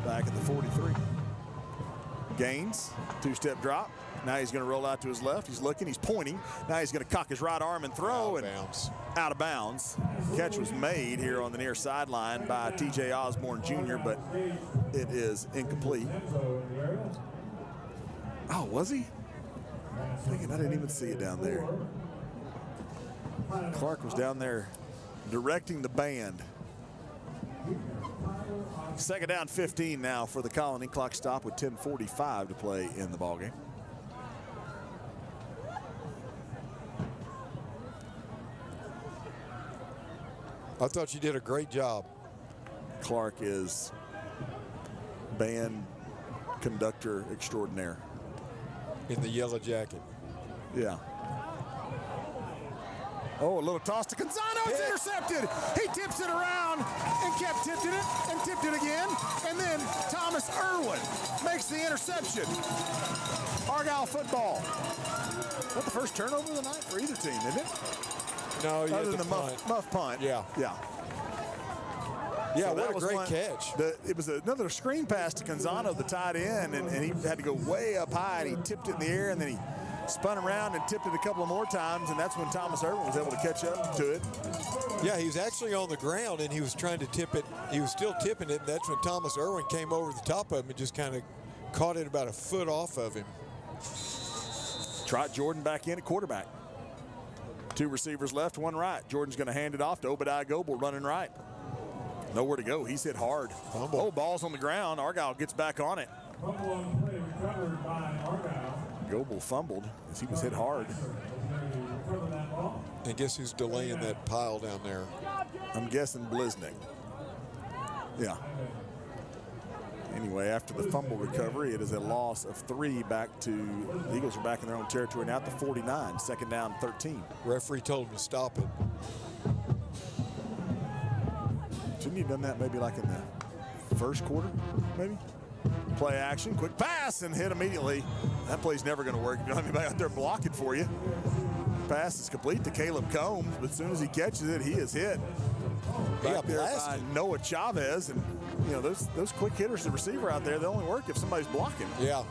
Back at the 43. Gaines, 2-step drop. Now he's going to roll out to his left. He's looking, he's pointing. Now he's going to cock his right arm and throw. Out of bounds. Catch was made here on the near sideline by TJ Osborne Jr., but it is incomplete. Oh, was he? Thinking I didn't even see it down there. Clark was down there directing the band. Second down, 15 now for the Colony. Clock stop with 10:45 to play in the ballgame. I thought you did a great job. Clark is band conductor extraordinaire. In the yellow jacket. Yeah. Oh, a little toss to Gonzalez. It's intercepted. He tips it around and kept tipping it and tipped it again. And then Thomas Irwin makes the interception. Argyle football. Is that the first turnover of the night for either team, isn't it? No, you Other had than the the muff punt. Yeah. Yeah. Yeah, So what that a was great catch. It was another screen pass to Gonzalo, the tight end, and he had to go way up high, and he tipped it in the air, and then he spun around and tipped it a couple of more times, and that's when Thomas Irwin was able to catch up to it. Yeah, he was actually on the ground, and he was trying to tip it. He was still tipping it, and that's when Thomas Irwin came over the top of him and just kind of caught it about a foot off of him. Trot Jordan back in at quarterback. 2 receivers left, 1 right. Jordan's going to hand it off to Obadiah Goebel running right. Nowhere to go. He's hit hard. Fumble. Oh, ball's on the ground. Argyle gets back on it. Goebel fumbled as he was hit hard. And guess who's delaying that pile down there? I'm guessing Bliznick. Yeah. Anyway, after the fumble recovery, it is a loss of 3 back to the Eagles are back in their own territory now at the 49. Second down, 13. Referee told him to stop it. Shouldn't he have done that maybe like in the first quarter, maybe? Play action, quick pass, and hit immediately. That play's never going to work. You don't have anybody out there blocking for you. Pass is complete to Caleb Combs, but as soon as he catches it, he is hit. Back there by Noah Chavez, and you know those quick hitters, the receiver out there, they only work if somebody's blocking. Yeah.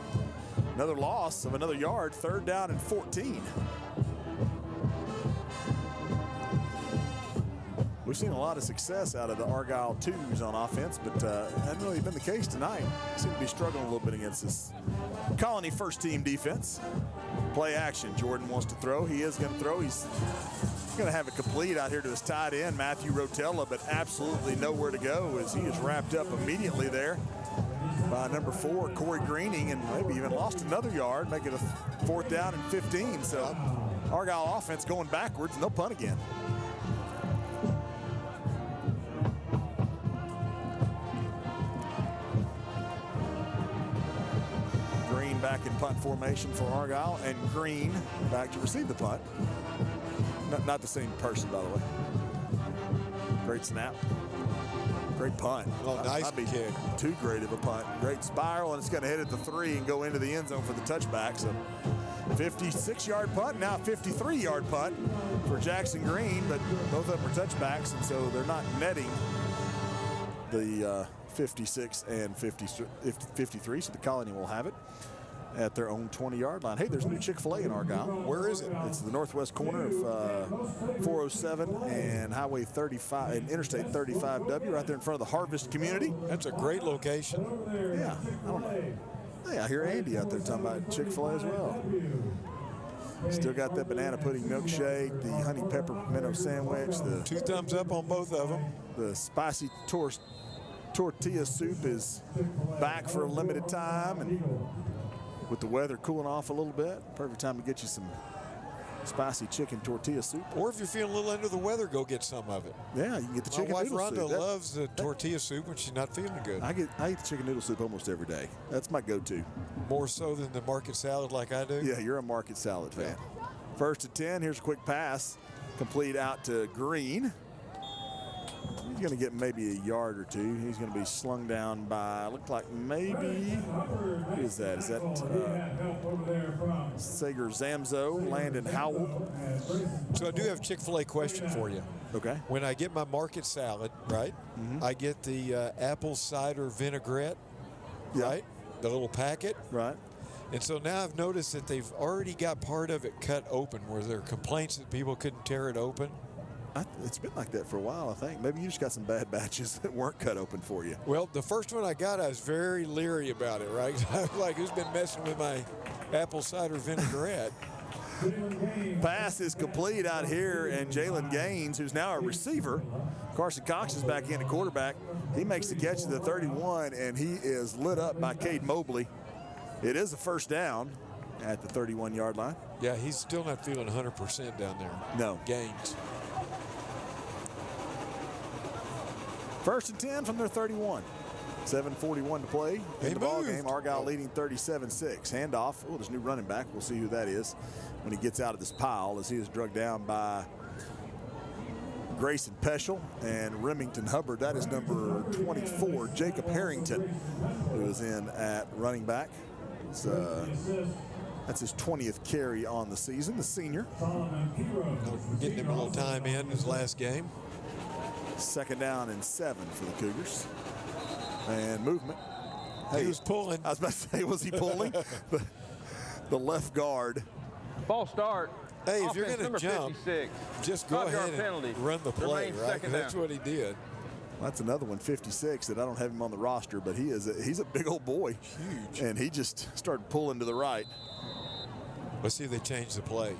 Another loss of another yard, 3rd down and 14. We've seen a lot of success out of the Argyle 2s on offense, but hasn't really been the case tonight. Seem to be struggling a little bit against this Colony first team defense. Play action. Jordan wants to throw. He is going to throw. He's going to have it complete out here to his tight end, Matthew Rotella, but absolutely nowhere to go as he is wrapped up immediately there by number 4, Corey Greening, and maybe even lost another yard, making a 4th down and 15. So Argyle offense going backwards, and they'll punt again. Green back in punt formation for Argyle, and Green back to receive the punt. Not the same person, by the way. Great snap. Great punt. Oh, nice Not be kick. Too great of a punt. Great spiral, and it's going to hit at the 3 and go into the end zone for the touchback. So 56-yard punt, now 53-yard punt for Jackson Green, but both of them are touchbacks, and so they're not netting the 56 and 53, so the Colony will have it at their own 20-yard line. Hey, there's a new Chick-fil-A in Argyle. Where is it? It's the northwest corner of 407 and Highway 35 and Interstate 35W, right there in front of the Harvest community. That's a great location. Yeah, I don't know. Hey, I hear Andy out there talking about Chick-fil-A as well. Still got that banana pudding milkshake, the honey pepper pimento sandwich. The 2 thumbs up on both of them. The spicy tortilla soup is back for a limited time, and with the weather cooling off a little bit, perfect time to get you some spicy chicken tortilla soup. Or if you're feeling a little under the weather, go get some of it. Yeah, you can get the chicken noodle soup. My wife Rhonda loves the tortilla soup when she's not feeling good. I eat the chicken noodle soup almost every day. That's my go-to. More so than the market salad like I do? Yeah, you're a market salad fan. Yeah. 1st and 10, here's a quick pass. Complete out to Green. He's going to get maybe a yard or 2. He's going to be slung down by, looked like maybe, who is that? Is that Sager Zamzo, Landon Howell? So I do have a Chick-fil-A question for you. Okay. When I get my market salad, right, I get the apple cider vinaigrette, right, the little packet. Right. And so now I've noticed that they've already got part of it cut open. Were there complaints that people couldn't tear it open? It's been like that for a while, I think. Maybe you just got some bad batches that weren't cut open for you. Well, the first one I got, I was very leery about it, right? I was like, who's been messing with my apple cider vinaigrette? Pass is complete out here, and Jalen Gaines, who's now a receiver, Carson Cox is back in at quarterback. He makes the catch to the 31, and he is lit up by Cade Mobley. It is a first down at the 31-yard line. Yeah, he's still not feeling 100% down there. No. Gaines. 1st and 10 from their 31. 7:41 to play in the ball game. Argyle leading 37-6. Handoff. Oh, there's a new running back. We'll see who that is when he gets out of this pile, as he is drugged down by Grayson Peschel and Remington Hubbard. That is number 24, Jacob Harrington, who is in at running back. That's his 20th carry on the season, the senior. Getting him a little time in his last game. 2nd down and 7 for the Cougars. And movement. Hey, he was pulling. I was about to say, was he pulling? the left guard. False start. Hey, if you're going to jump, 56. just go ahead and run the play, right? That's what he did. That's another one, 56, that I don't have him on the roster, but he's a big old boy. Huge. And he just started pulling to the right. Let's see if they change the play.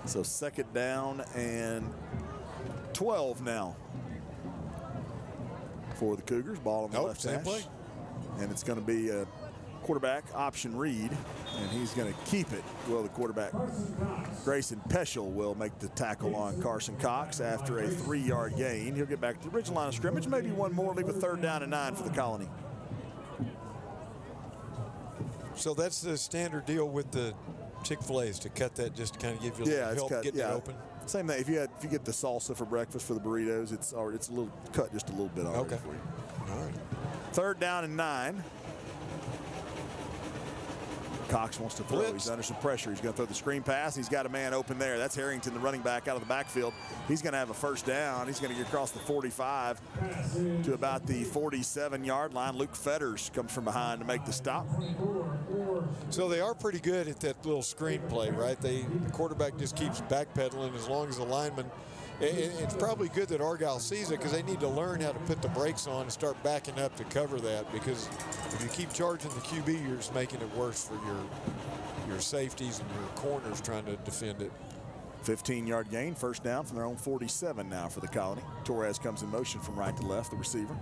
So 2nd down and 12 now for the Cougars. Ball on the left hash. Play. And it's going to be a quarterback option read, and he's going to keep it. Well, the quarterback, Grayson Peschel, will make the tackle on Carson Cox after a 3-yard gain. He'll get back to the original line of scrimmage, maybe one more, leave a 3rd down and 9 for the Colony. So that's the standard deal with the Chick-fil-A's, to cut that just to kind of give you a little help getting it open. Same thing. If you get the salsa for breakfast for the burritos, it's a little cut just a little bit already for you. All right. 3rd down and 9. Cox wants to throw. Blitz. He's under some pressure. He's going to throw the screen pass. He's got a man open there. That's Harrington, the running back, out of the backfield. He's going to have a 1st down. He's going to get across the 45 to about the 47-yard line. Luke Fetters comes from behind to make the stop. So they are pretty good at that little screen play, right? The quarterback just keeps backpedaling as long as the lineman. It's probably good that Argyle sees it, because they need to learn how to put the brakes on and start backing up to cover that, because if you keep charging the QB, you're just making it worse for your safeties and your corners trying to defend it. 15-yard gain, 1st down from their own 47 now for the Colony. Torres comes in motion from right to left, the receiver.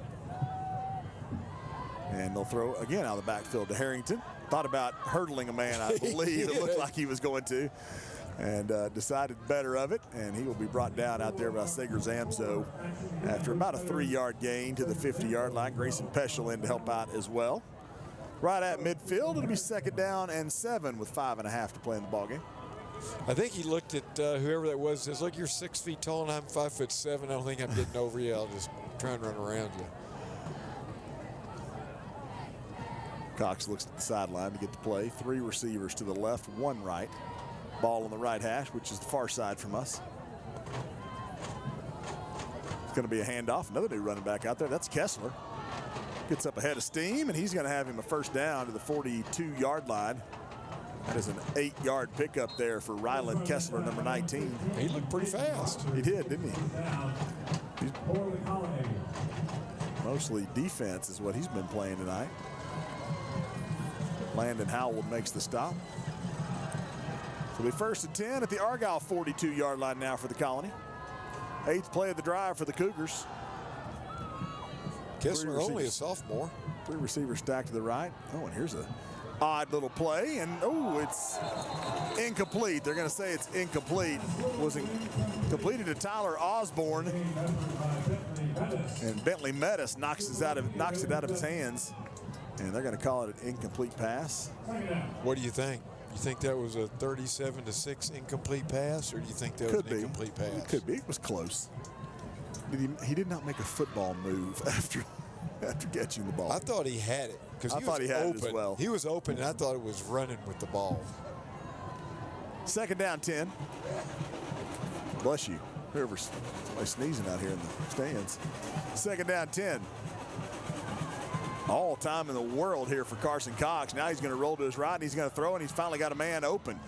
And they'll throw again out of the backfield to Harrington. Thought about hurdling a man, I believe. It looked like he was going to. And decided better of it, and he will be brought down out there by Sager Zamzo after about a 3-yard gain to the 50-yard line. Grayson Peschel in to help out as well. Right at midfield, it'll be 2nd down and 7 with 5.5 to play in the ballgame. I think he looked at whoever that was, says, look, you're 6 feet tall and I'm 5'7". I don't think I'm getting over you. I'll just try and run around you. Cox looks at the sideline to get the play. 3 receivers to the left, 1 right. Ball on the right hash, which is the far side from us. It's going to be a handoff. Another new running back out there. That's Kessler. Gets up ahead of steam, and he's going to have him a first down to the 42-yard line. That is an 8-yard pickup there for Ryland Kessler, number 19. He looked pretty fast. He did, didn't he? Mostly defense is what he's been playing tonight. Landon Howell makes the stop. So we first and 10 at the Argyle 42-yard line now for the Colony. 8th play of the drive for the Cougars. Kessler only a sophomore. 3 receivers stacked to the right. Oh, and here's a odd little play, and oh, it's incomplete. They're going to say it's incomplete. Wasn't completed to Tyler Osborne, and Bentley Mettis knocks it out of his hands, and they're going to call it an incomplete pass. What do you think? You think that was a 37-6 incomplete pass, or do you think that was an incomplete pass? It could be. It was close. He did not make a football move after catching the ball. I thought he had it because I thought he had it as well. He was open, and I thought it was running with the ball. 2nd down 10. Bless you. Whoever's sneezing out here in the stands. 2nd down 10. All time in the world here for Carson Cox. Now he's going to roll to his right, and he's going to throw, and he's finally got a man open.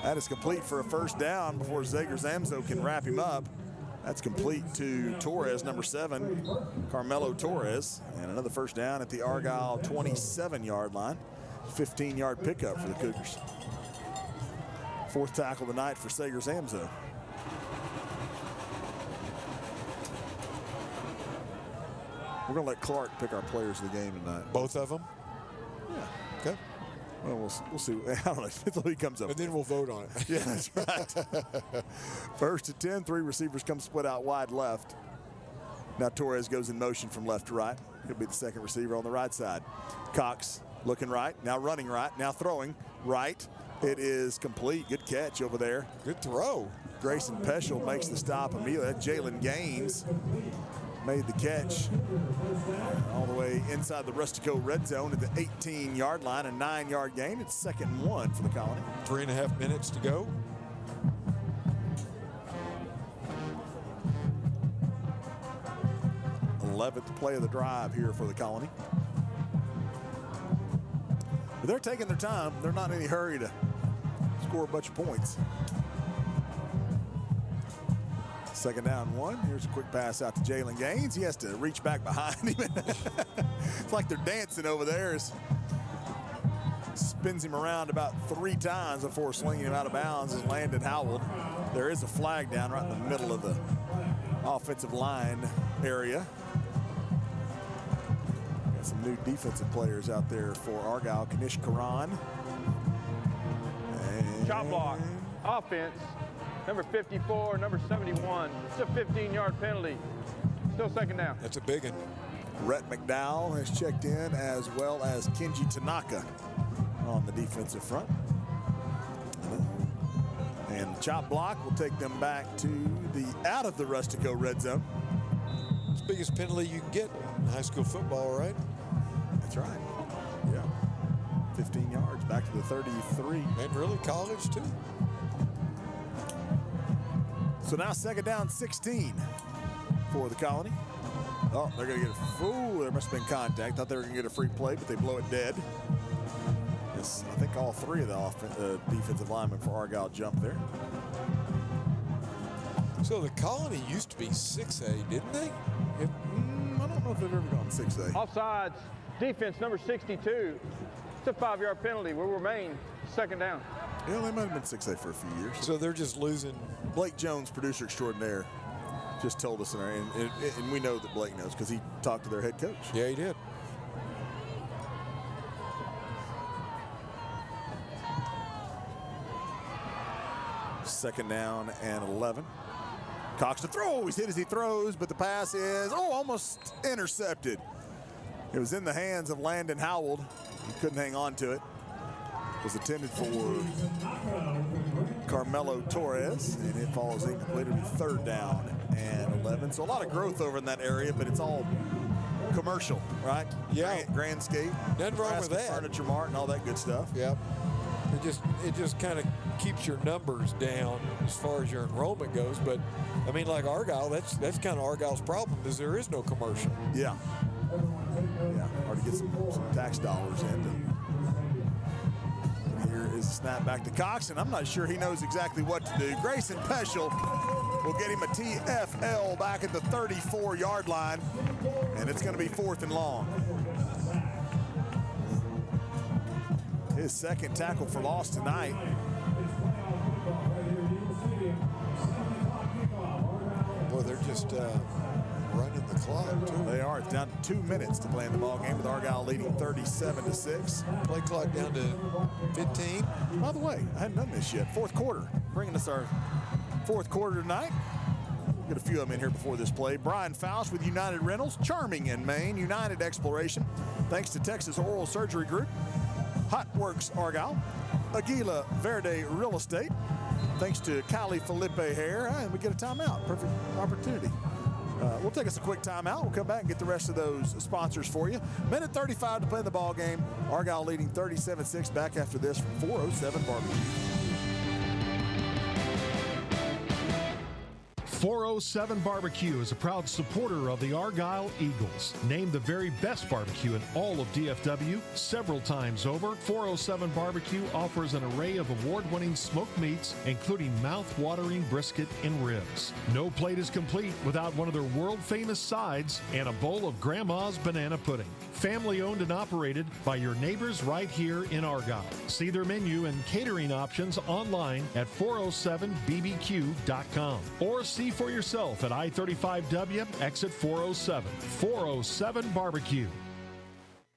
That is complete for a first down before Zager Zamzo can wrap him up. That's complete to Torres, number 7, Carmelo Torres. And another first down at the Argyle 27-yard line. 15-yard pickup for the Cougars. 4th tackle of the night for Zager Zamzo. We're going to let Clark pick our players of the game tonight. Both of them? Yeah. Okay. Well, we'll see. I don't know until he comes up. And then we'll vote on it. Yeah, that's right. 1st and 10. 3 receivers come split out wide left. Now Torres goes in motion from left to right. He'll be the 2nd receiver on the right side. Cox looking right, now running right, now throwing right. It is complete. Good catch over there. Good throw. Grayson Peschel makes the stop immediately. Jalen Gaines made the catch all the way inside the Rustico red zone at the 18-yard line, a 9-yard gain. It's 2nd and 1 for the Colony. 3.5 minutes to go. th play of the drive here for the Colony. But they're taking their time. They're not in any hurry to score a bunch of points. 2nd down 1. Here's a quick pass out to Jalen Gaines. He has to reach back behind him. It's like they're dancing over there. Spins him around about 3 times before slinging him out of bounds as Landon Howell. There is a flag down right in the middle of the offensive line area. Got some new defensive players out there for Argyle. Kanish Karan. Chop block. Offense. Number 54, number 71. It's a 15-yard penalty. Still 2nd down. That's a big one. Rhett McDowell has checked in, as well as Kenji Tanaka on the defensive front. And the chop block will take them back to the out of the Rustico red zone. It's the biggest penalty you can get in high school football, right? That's right. Yeah. 15 yards back to the 33. And really college, too. So now 2nd down 16 for the Colony. Oh, they're going to get a fool. There must have been contact. Thought they were going to get a free play, but they blow it dead. Yes, I think all 3 of the defensive linemen for Argyle jumped there. So the Colony used to be 6A, didn't they? I don't know if they've ever gone 6A. Offsides. Defense number 62. It's a 5-yard penalty. Will remain 2nd down. Yeah, they might have been 6A for a few years. So they're just losing. Blake Jones, producer extraordinaire, just told us, and we know that Blake knows because he talked to their head coach. Yeah, he did. Second down and 11. Cox to throw. He's hit as he throws, but the pass is, almost intercepted. It was in the hands of Landon Howell. He couldn't hang on to it. was intended for Carmelo Torres, and it falls incomplete. It'll be 3rd down and 11. So a lot of growth over in that area, but it's all commercial, right? Yeah. Grandscape. Nothing wrong with that. Furniture Mart and all that good stuff. Yep. It just kind of keeps your numbers down as far as your enrollment goes. But I mean, like Argyle, that's kind of Argyle's problem, is there is no commercial. Yeah. Yeah. Hard to get some tax dollars in. Here is a snap back to Cox, and I'm not sure he knows exactly what to do. Grayson Peschel will get him a TFL back at the 34-yard line, and it's going to be 4th and long. His 2nd tackle for loss tonight. Boy, they're just running the clock, too. They are. It's down to 2 minutes to play in the ball game with Argyle leading 37-6. Play clock down to 15. By the way, I haven't done this yet. 4th quarter. Bringing us our 4th quarter tonight. Get a few of them in here before this play. Brian Faust with United Rentals. Charming in Maine. United Exploration. Thanks to Texas Oral Surgery Group. Hot Works Argyle. Aguila Verde Real Estate. Thanks to Cali Felipe Hair. And we get a timeout. Perfect opportunity. We'll take us a quick timeout. We'll come back and get the rest of those sponsors for you. Minute 35 to play the ball game. Argyle leading 37-6. Back after this from 407 Barbecue. 407 Barbecue is a proud supporter of the Argyle Eagles. Named the very best barbecue in all of DFW several times over, 407 Barbecue offers an array of award-winning smoked meats, including mouth-watering brisket and ribs. No plate is complete without one of their world-famous sides and a bowl of Grandma's banana pudding. Family owned and operated by your neighbors right here in Argyle. See their menu and catering options online at 407bbq.com or see for yourself at I-35W exit 407. 407 Barbecue.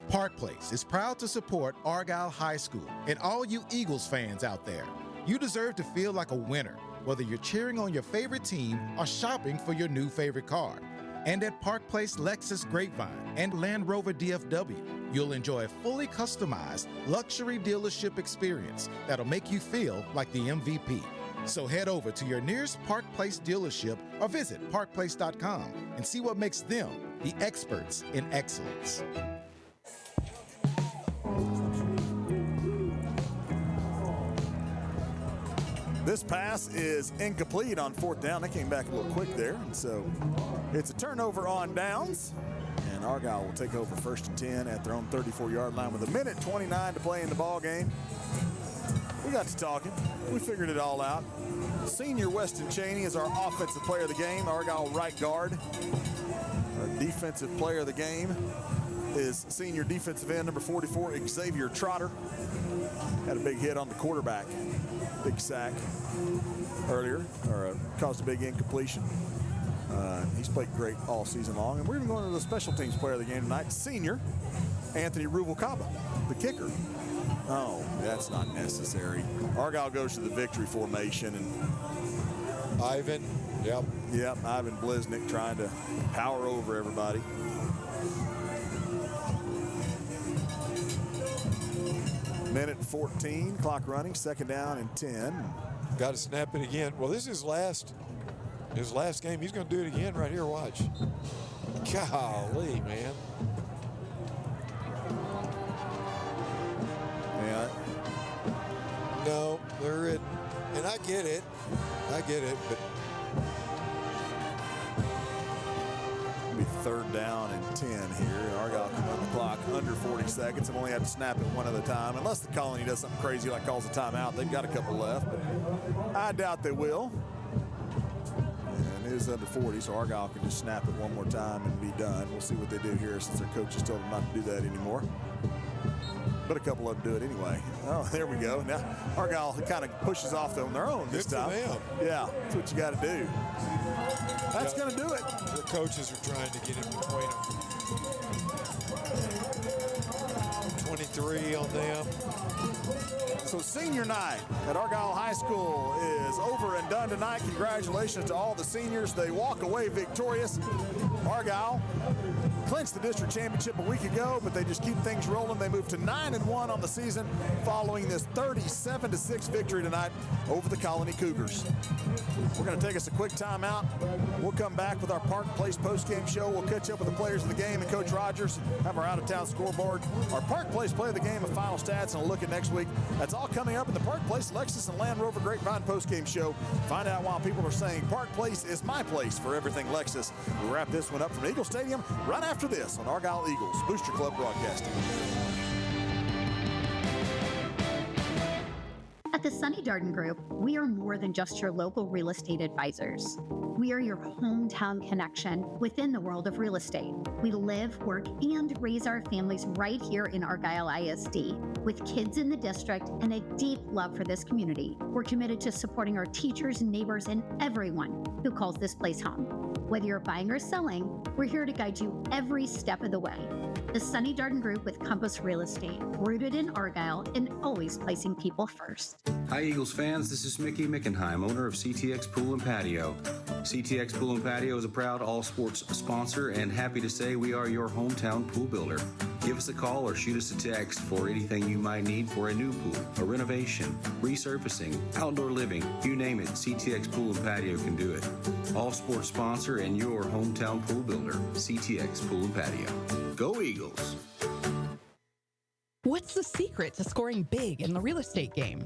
Park Place is proud to support Argyle High School and all you Eagles fans out there. You deserve to feel like a winner, whether you're cheering on your favorite team or shopping for your new favorite car. And at Park Place Lexus Grapevine and Land Rover DFW, you'll enjoy a fully customized luxury dealership experience that'll make you feel like the MVP. So head over to your nearest Park Place dealership or visit parkplace.com and see what makes them the experts in excellence. This pass is incomplete on 4th down. They came back a little quick there, and so it's a turnover on downs. And Argyle will take over 1st and 10 at their own 34-yard line with 1:29 to play in the ball game. We got to talking. We figured it all out. Senior Weston Cheney is our offensive player of the game, Argyle right guard. Our defensive player of the game is senior defensive end number 44, Xavier Trotter. Had a big hit on the quarterback. Big sack earlier, or caused a big incompletion. He's played great all season long. And we're even going to the special teams player of the game tonight, senior Anthony Ruvalcaba, the kicker. Oh, that's not necessary. Argyle goes to the victory formation, and Ivan, yep, Ivan Bliznick trying to power over everybody. Minute 14, clock running, 2nd down and 10. Got to snap it again. Well, this is his last game. He's going to do it again right here. Watch. Golly, man. Yeah. No, they're in. And I get it, but. It'll be 3rd down and 10 here. Argyle come on the clock under 40 seconds and only have to snap it one at a time. Unless the Colony does something crazy like calls a timeout. They've got a couple left, but I doubt they will. And it is under 40, so Argyle can just snap it one more time and be done. We'll see what they do here since their coaches told them not to do that anymore. But a couple of them do it anyway. Oh, there we go. Now Argyle kind of pushes off on their own this time. Yeah, that's what you got to do. That's going to do it. The coaches are trying to get him between them. 23 on them. So senior night at Argyle High School is over and done tonight. Congratulations to all the seniors. They walk away victorious. Argyle clinched the district championship a week ago, but they just keep things rolling. They move to 9-1 on the season following this 37-6 victory tonight over the Colony Cougars. We're going to take us a quick timeout. We'll come back with our Park Place postgame show. We'll catch up with the players of the game and Coach Rogers, have our out-of-town scoreboard, our Park Place play of the game and final stats, and a look at next week. That's all coming up in the Park Place Lexus and Land Rover Grapevine postgame show. Find out why people are saying Park Place is my place for everything Lexus. We'll wrap this one up from Eagle Stadium right after this on Argyle Eagles Booster Club Broadcasting. At the Sunny Darden Group, we are more than just your local real estate advisors. We are your hometown connection within the world of real estate. We live, work, and raise our families right here in Argyle ISD. With kids in the district and a deep love for this community, we're committed to supporting our teachers, neighbors, and everyone who calls this place home. Whether you're buying or selling, we're here to guide you every step of the way. The Sunny Darden Group with Compass Real Estate, rooted in Argyle and always placing people first. Hi Eagles fans, this is Mickey Mickenheim, owner of CTX Pool and Patio. CTX Pool and Patio is a proud all-sports sponsor and happy to say we are your hometown pool builder. Give us a call or shoot us a text for anything you might need for a new pool, a renovation, resurfacing, outdoor living, you name it, CTX Pool and Patio can do it. All-sports sponsor and your hometown pool builder, CTX Pool and Patio. Go Eagles! What's the secret to scoring big in the real estate game?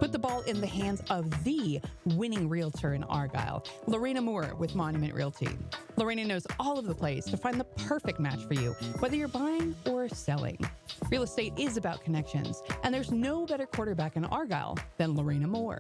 Put the ball in the hands of the winning realtor in Argyle, Lorena Moore with Monument Realty. Lorena knows all of the plays to find the perfect match for you, whether you're buying or selling. Real estate is about connections, and there's no better quarterback in Argyle than Lorena Moore.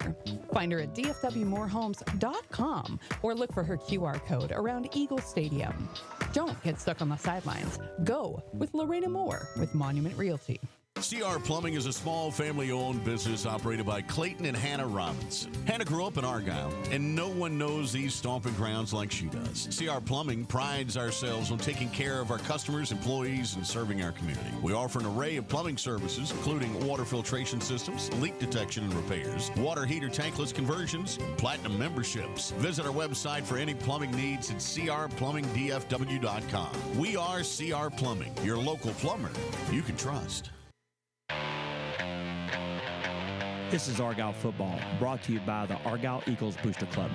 Find her at dfwmorehomes.com or look for her QR code around Eagle Stadium. Don't get stuck on the sidelines. Go with Lorena Moore with Monument Realty. CR Plumbing is a small family-owned business operated by Clayton and Hannah Robinson. Hannah grew up in Argyle, and no one knows these stomping grounds like she does. CR Plumbing prides ourselves on taking care of our customers, employees, and serving our community. We offer an array of plumbing services, including water filtration systems, leak detection and repairs, water heater tankless conversions, and platinum memberships. Visit our website for any plumbing needs at crplumbingdfw.com. We are CR Plumbing, your local plumber you can trust. This is Argyle Football, brought to you by the Argyle Eagles Booster Club.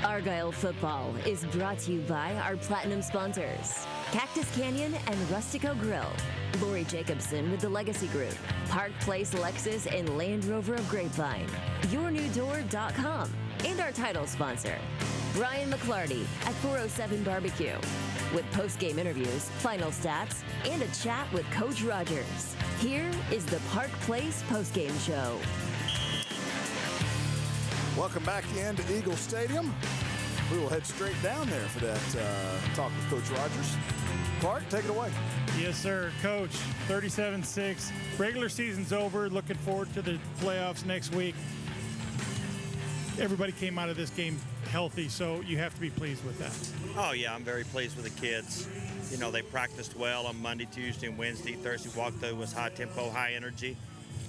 Argyle Football is brought to you by our platinum sponsors, Cactus Canyon and Rustico Grill, Lori Jacobson with the Legacy Group, Park Place Lexus and Land Rover of Grapevine, YourNewDoor.com, and our title sponsor, Brian McClarty at 407 Barbecue, with post-game interviews, final stats, and a chat with Coach Rogers. Here is the Park Place postgame show. Welcome back in to Eagle Stadium. We will head straight down there for that talk with Coach Rogers. Clark, take it away. Yes, sir. Coach, 37-6. Regular season's over. Looking forward to the playoffs next week. Everybody came out of this game healthy, so you have to be pleased with that. Oh, yeah, I'm very pleased with the kids. You know, they practiced well on Monday, Tuesday, and Wednesday. Thursday walkthrough was high tempo, high energy.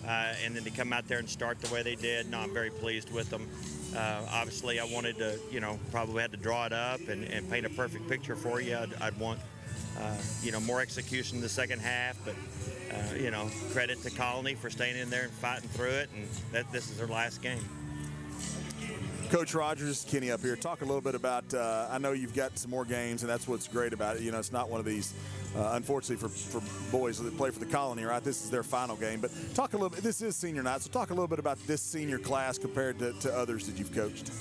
And then to come out there and start the way they did, no, I'm very pleased with them. Obviously, I wanted to, probably had to draw it up and paint a perfect picture for you. I'd want, more execution in the second half. But, credit to Colony for staying in there and fighting through it. And this is their last game. Coach Rogers, Kenny up here. Talk a little bit about, I know you've got some more games, and that's what's great about it. It's not one of these, unfortunately for boys that play for the Colony, right? This is their final game. But talk a little bit, this is senior night, so talk a little bit about this senior class compared to others that you've coached.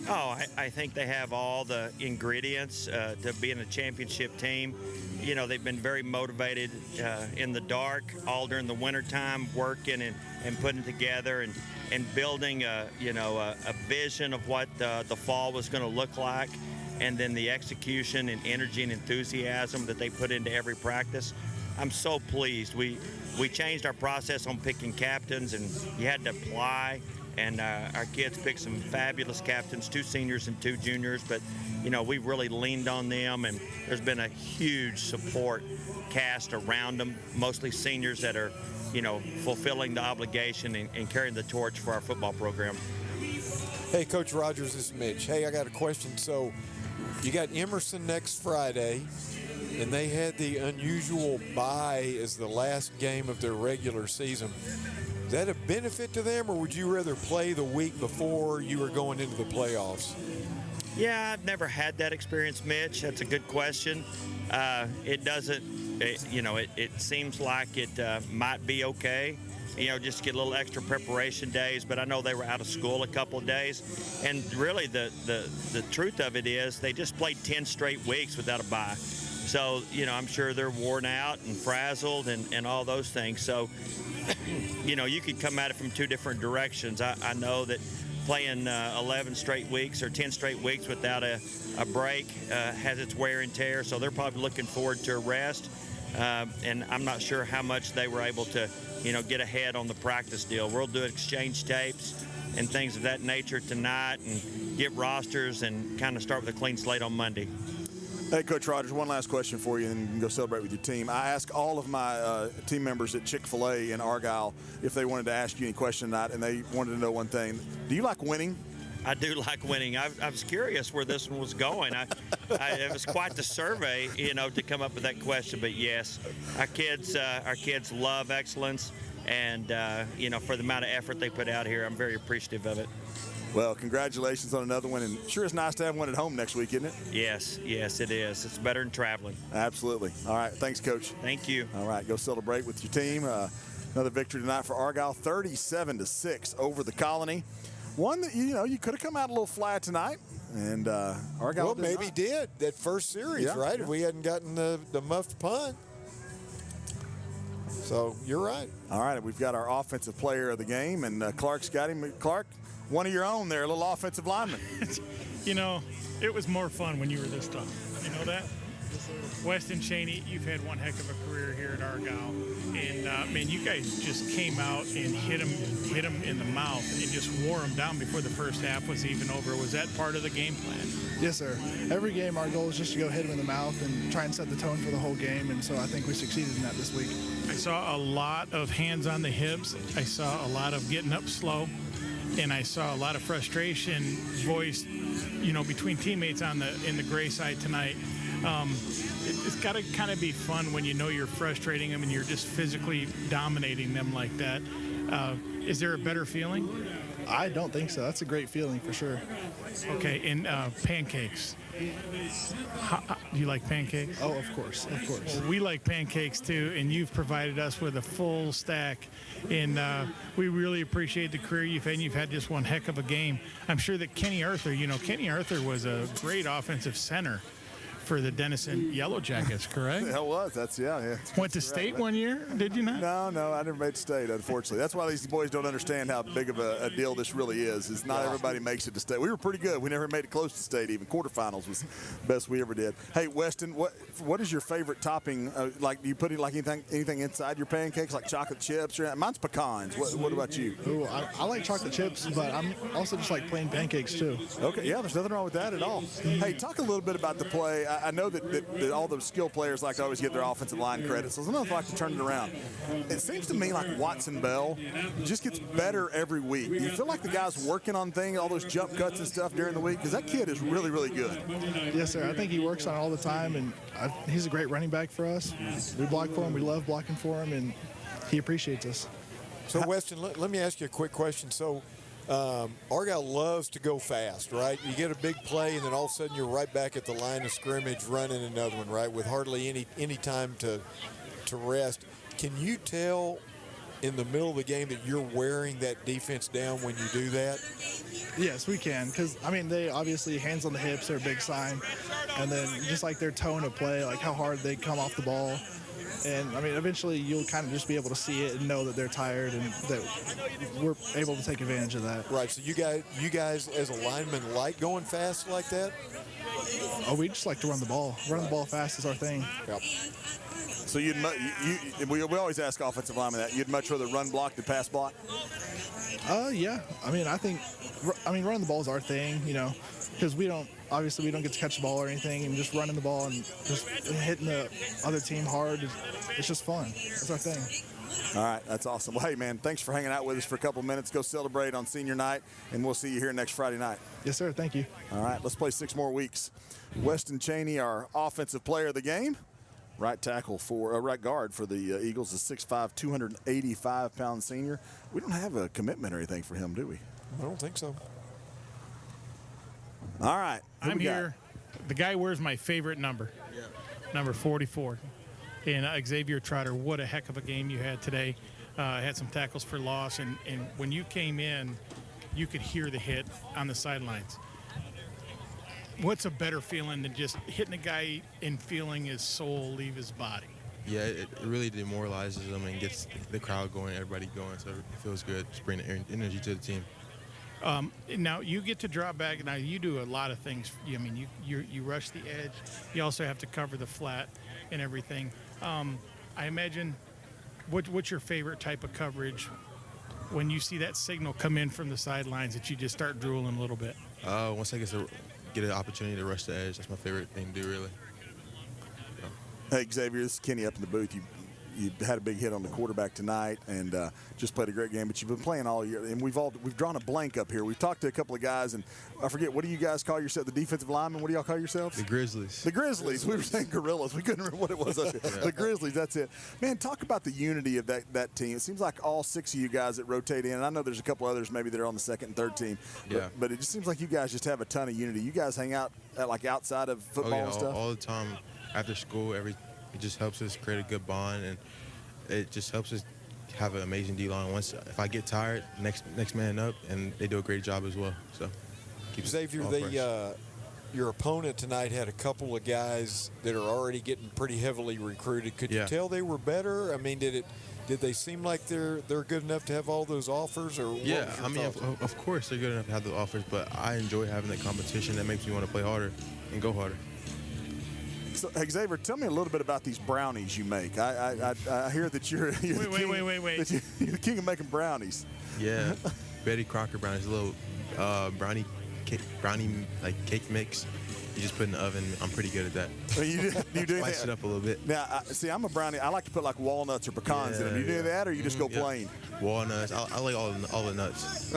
Oh, I think they have all the ingredients to being a championship team. They've been very motivated in the dark all during the wintertime, working and putting together and building a vision of what the fall was going to look like, and then the execution and energy and enthusiasm that they put into every practice. I'm so pleased. We changed our process on picking captains, and you had to apply and our kids picked some fabulous captains, 2 seniors and 2 juniors, but we've really leaned on them, and there's been a huge support cast around them, mostly seniors that are fulfilling the obligation and carrying the torch for our football program. Hey, Coach Rogers, this is Mitch. Hey, I got a question. So you got Emerson next Friday, and they had the unusual bye as the last game of their regular season. Is that a benefit to them, or would you rather play the week before you were going into the playoffs? Yeah, I've never had that experience, Mitch. That's a good question. It doesn't, it seems like it might be okay, just get a little extra preparation days, but I know they were out of school a couple of days. And really the truth of it is they just played 10 straight weeks without a bye. So, I'm sure they're worn out and frazzled and all those things. So, you could come at it from 2 different directions. I know that playing 11 straight weeks or 10 straight weeks without a break has its wear and tear, so they're probably looking forward to a rest. And I'm not sure how much they were able to, get ahead on the practice deal. We'll do exchange tapes and things of that nature tonight and get rosters and kind of start with a clean slate on Monday. Hey, Coach Rogers, one last question for you, and you can go celebrate with your team. I asked all of my team members at Chick-fil-A in Argyle if they wanted to ask you any question tonight, and they wanted to know one thing. Do you like winning? I do like winning. I was curious where this one was going. It was quite the survey, to come up with that question. But yes, our kids love excellence, and for the amount of effort they put out here, I'm very appreciative of it. Well, congratulations on another one, and sure it's nice to have one at home next week, isn't it? Yes, it is. It's better than traveling. Absolutely. All right, thanks, Coach. Thank you. All right, go celebrate with your team. Another victory tonight for Argyle, 37-6 over the Colony. One that, you could have come out a little flat tonight, and Argyle did that first series, right? If we hadn't gotten the muffed punt. So you're right. All right, we've got our offensive player of the game, and Clark's got him. Clark, one of your own there, a little offensive lineman. It was more fun when you were this tough. You know that? Weston Cheney, you've had one heck of a career here at Argyle. And, man, you guys just came out and hit him in the mouth and just wore him down before the first half was even over. Was that part of the game plan? Yes, sir. Every game, our goal is just to go hit him in the mouth and try and set the tone for the whole game. And so I think we succeeded in that this week. I saw a lot of hands on the hips. I saw a lot of getting up slow. And I saw a lot of frustration voiced, between teammates in the gray side tonight. It's got to kind of be fun when you're frustrating them and you're just physically dominating them like that. Is there a better feeling? I don't think so. That's a great feeling for sure. Okay, and pancakes. Do you like pancakes? Oh, of course. Well, we like pancakes too, and you've provided us with a full stack. And we really appreciate the career you've had. You've had just one heck of a game. I'm sure that Kenny Arthur was a great offensive center for the Denison Yellow Jackets, correct? That was. That's yeah. Went to state one year, did you not? No, I never made state, unfortunately. That's why these boys don't understand how big of a deal this really is. It's not everybody makes it to state. We were pretty good. We never made it close to state even. Quarterfinals was the best we ever did. Hey, Weston, what is your favorite topping? Do you put anything inside your pancakes, like chocolate chips? Mine's pecans. What about you? Ooh, I like chocolate chips, but I'm also just like plain pancakes too. Okay, yeah, there's nothing wrong with that at all. Hey, talk a little bit about the play. I know that all those skill players like to always get their offensive line credit, so sometimes I like to turn it around. It seems to me like Watson Bell just gets better every week. Do you feel like the guy's working on things, all those jump cuts and stuff during the week? Because that kid is really, really good. Yes, sir. I think he works on it all the time, and he's a great running back for us. We block for him. We love blocking for him, and he appreciates us. So, Weston, let me ask you a quick question. So, Argyle loves to go fast, right? You get a big play, and then all of a sudden you're right back at the line of scrimmage running another one, right, with hardly any time to rest. Can you tell in the middle of the game that you're wearing that defense down when you do that? Yes, we can, because, they obviously, hands on the hips are a big sign, and then just like their tone of play, like how hard they come off the ball. And, eventually you'll kind of just be able to see it and know that they're tired and that we're able to take advantage of that. Right, so you guys as a lineman like going fast like that? Oh, we just like to run the ball. Running the ball fast is our thing. Yep. So we always ask offensive linemen that. You'd much rather run block than pass block? Yeah. I mean, running the ball is our thing, because we don't get to catch the ball or anything, and just running the ball and just hitting the other team hard, it's just fun. That's our thing. All right, that's awesome. Well, hey, man, thanks for hanging out with us for a couple of minutes. Go celebrate on senior night, and we'll see you here next Friday night. Yes, sir. Thank you. All right, let's play 6 more weeks. Weston Cheney, our offensive player of the game. Right guard for the Eagles is 6'5", 285-pound senior. We don't have a commitment or anything for him, do we? I don't think so. All right. I'm here. The guy wears my favorite number, number 44. And Xavier Trotter, what a heck of a game you had today. Had some tackles for loss, and when you came in, you could hear the hit on the sidelines. What's a better feeling than just hitting a guy and feeling his soul leave his body? Yeah, it really demoralizes them and gets the crowd going, everybody going, so it feels good. Just bring the energy to the team. Now you get to drop back. Now you do a lot of things. I mean, you rush the edge. You also have to cover the flat and everything. I imagine, what's your favorite type of coverage when you see that signal come in from the sidelines that you just start drooling a little bit? Once I get an opportunity to rush the edge, that's my favorite thing to do, really. Hey, Xavier, this is Kenny up in the booth. You had a big hit on the quarterback tonight and just played a great game, but you've been playing all year, and we've drawn a blank up here. We've talked to a couple of guys, and I forget, what do you guys call yourselves? The defensive linemen, what do y'all call yourselves? The Grizzlies. The Grizzlies. We were saying gorillas. We couldn't remember what it was. The Grizzlies, that's it. Man, talk about the unity of that team. It seems like all 6 of you guys that rotate in, and I know there's a couple others maybe that are on the second and third team, but it just seems like you guys just have a ton of unity. You guys hang out outside of football and stuff? All the time after school. It just helps us create a good bond, and it just helps us have an amazing D-line. If I get tired, next man up, and they do a great job as well. So, Xavier, your opponent tonight had a couple of guys that are already getting pretty heavily recruited. Could you tell they were better? I mean, did they seem like they're good enough to have all those offers? Or yeah, I mean, of course they're good enough to have the offers, but I enjoy having the competition that makes me want to play harder and go harder. So, Xavier, tell me a little bit about these brownies you make. I hear that you're wait. You're the king of making brownies. Yeah, Betty Crocker brownies, a little brownie cake mix. You just put in the oven. I'm pretty good at that. You do Spice it up a little bit. Now, see, I'm a brownie. I like to put like walnuts or pecans in them. You do that, or you just go plain? Walnuts. I like all the nuts.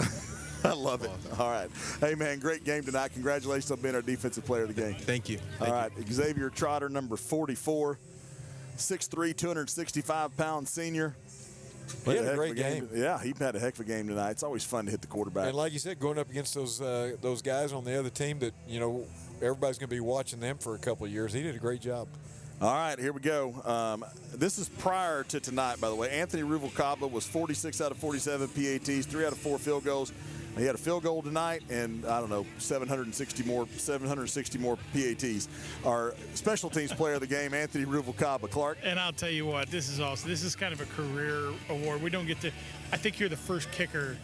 I love it. All right. Hey, man, great game tonight. Congratulations on being our defensive player of the game. Thank you. All right. Xavier Trotter, number 44, 6'3", 265-pound senior. He had a great game. Yeah, he had a heck of a game tonight. It's always fun to hit the quarterback. And like you said, going up against those guys on the other team that, everybody's going to be watching them for a couple of years. He did a great job. All right, here we go. This is prior to tonight, by the way. Anthony Ruvalcaba was 46 out of 47 PATs, 3 out of 4 field goals. He had a field goal tonight, and 760 more PATs. Our special teams player of the game, Anthony Ruvalcaba. Clark. And I'll tell you what, this is kind of a career award. We don't get to. I think you're the first kicker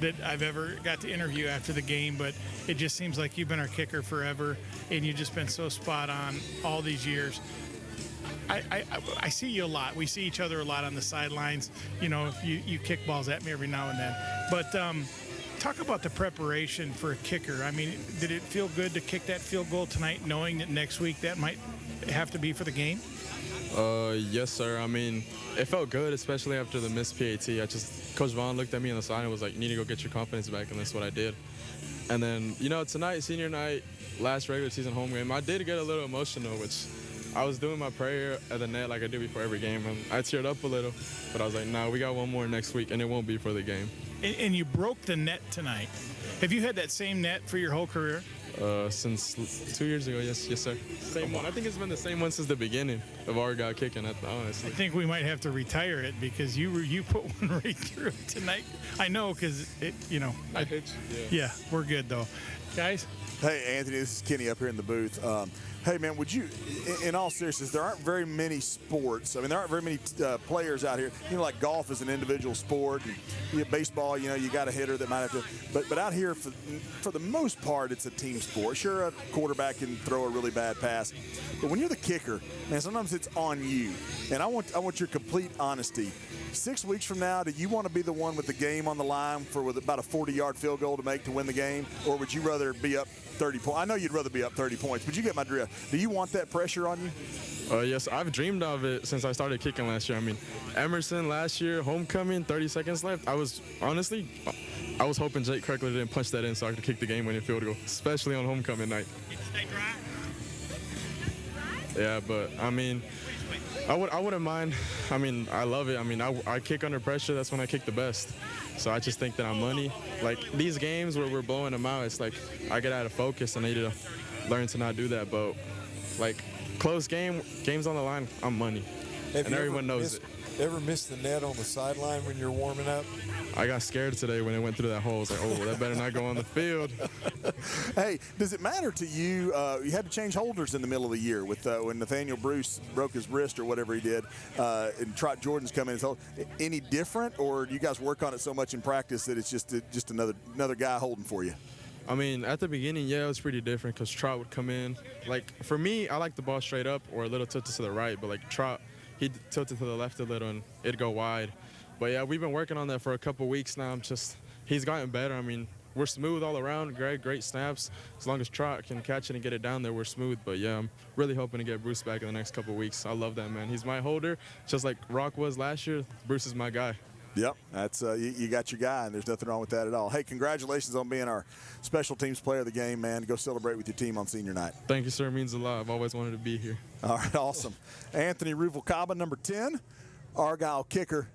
that I've ever got to interview after the game, but it just seems like you've been our kicker forever, and you've just been so spot on all these years. I see you a lot. We see each other a lot on the sidelines. If you kick balls at me every now and then. But talk about the preparation for a kicker. I mean, did it feel good to kick that field goal tonight, knowing that next week that might have to be for the game? Yes, sir. I mean, it felt good, especially after the missed PAT. Coach Vaughn looked at me on the side and was like, you need to go get your confidence back, and that's what I did. And then, tonight, senior night, last regular season home game, I did get a little emotional, which I was doing my prayer at the net like I do before every game, and I teared up a little, but I was like, no, we got one more next week, and it won't be for the game. And you broke the net tonight. Have you had that same net for your whole career? Since 2 years ago, yes, sir. Same one. I think it's been the same one since the beginning of Argyle kicking, honestly. I think we might have to retire it because you put one right through it tonight. I know because I hit you. Yeah, we're good though. guys. Hey, Anthony, this is Kenny up here in the booth. Hey, man, would you, in all seriousness, there aren't very many sports. I mean, there aren't very many players out here. You know, like golf is an individual sport. And, baseball, you got a hitter that might have to. But out here, for the most part, it's a team sport. Sure, a quarterback can throw a really bad pass. But when you're the kicker, man, sometimes it's on you. And I want your complete honesty. 6 weeks from now, do you want to be the one with the game on the line with about a 40-yard field goal to make to win the game? Or would you rather be up 30 points? I know you'd rather be up 30 points, but you get my drift. Do you want that pressure on you? Yes, I've dreamed of it since I started kicking last year. I mean, Emerson last year, homecoming, 30 seconds left. I was hoping Jake Kirkland didn't punch that in so I could kick the game-winning field goal, especially on homecoming night. Yeah, but, I mean, I wouldn't mind. I mean, I love it. I mean, I kick under pressure. That's when I kick the best. So I just think that I'm money. Like, these games where we're blowing them out, it's like I get out of focus and I need to learn to not do that. But, like, close games on the line, I'm money. And everyone knows it. Ever miss the net on the sideline when you're warming up? I got scared today when it went through that hole. I was like, oh, that better not go on the field. Hey, does it matter to you? You had to change holders in the middle of the year with when Nathaniel Bruce broke his wrist or whatever he did, and Trot Jordan's come in. Any different, or do you guys work on it so much in practice that it's just another guy holding for you? I mean, at the beginning, yeah, it was pretty different because Trot would come in. Like, for me, I like the ball straight up or a little tilted to the right, but like Trot, he'd tilt it to the left a little and it'd go wide. But yeah, we've been working on that for a couple weeks now. He's gotten better. I mean, we're smooth all around, great snaps. As long as Trot can catch it and get it down there, we're smooth. But yeah, I'm really hoping to get Bruce back in the next couple weeks. I love that, man. He's my holder, just like Rock was last year. Bruce is my guy. Yep, that's you got your guy, and there's nothing wrong with that at all. Hey, congratulations on being our special teams player of the game, man. Go celebrate with your team on senior night. Thank you, sir. It means a lot. I've always wanted to be here. All right, awesome. Anthony Ruvalcaba, number 10, Argyle kicker,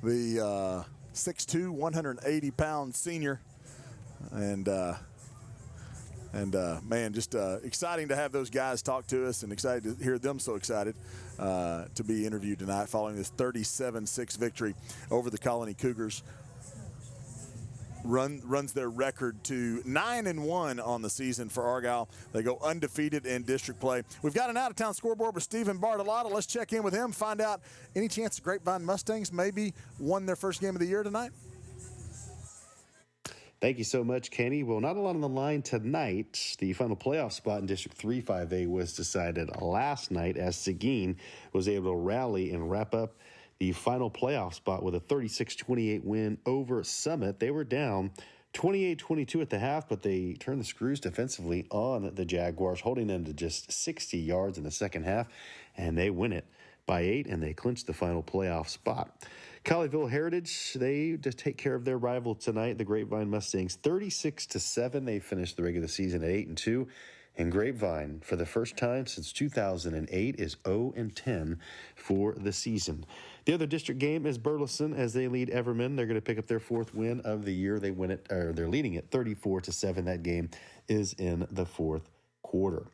the 6'2", 180-pound senior. And man, just exciting to have those guys talk to us and excited to hear them so excited to be interviewed tonight following this 37-6 victory over the Colony Cougars. Runs their record to 9-1 on the season for Argyle. They go undefeated in district play. We've got an out-of-town scoreboard with Stephen Bartolotta. Let's check in with him, find out any chance the Grapevine Mustangs maybe won their first game of the year tonight. Thank you so much, Kenny. Well, not a lot on the line tonight. The final playoff spot in District 3 5A was decided last night as Seguin was able to rally and wrap up the final playoff spot with a 36-28 win over Summit. They were down 28-22 at the half, but they turned the screws defensively on the Jaguars, holding them to just 60 yards in the second half, and they win it by 8, and they clinched the final playoff spot. Colleyville Heritage, they just take care of their rival tonight, the Grapevine Mustangs, 36-7. They finished the regular season at 8-2. And Grapevine, for the first time since 2008, is 0-10 for the season. The other district game is Burleson as they lead Everman. They're going to pick up their 4th win of the year. They win it, or they're leading it 34-7. That game is in the 4th quarter.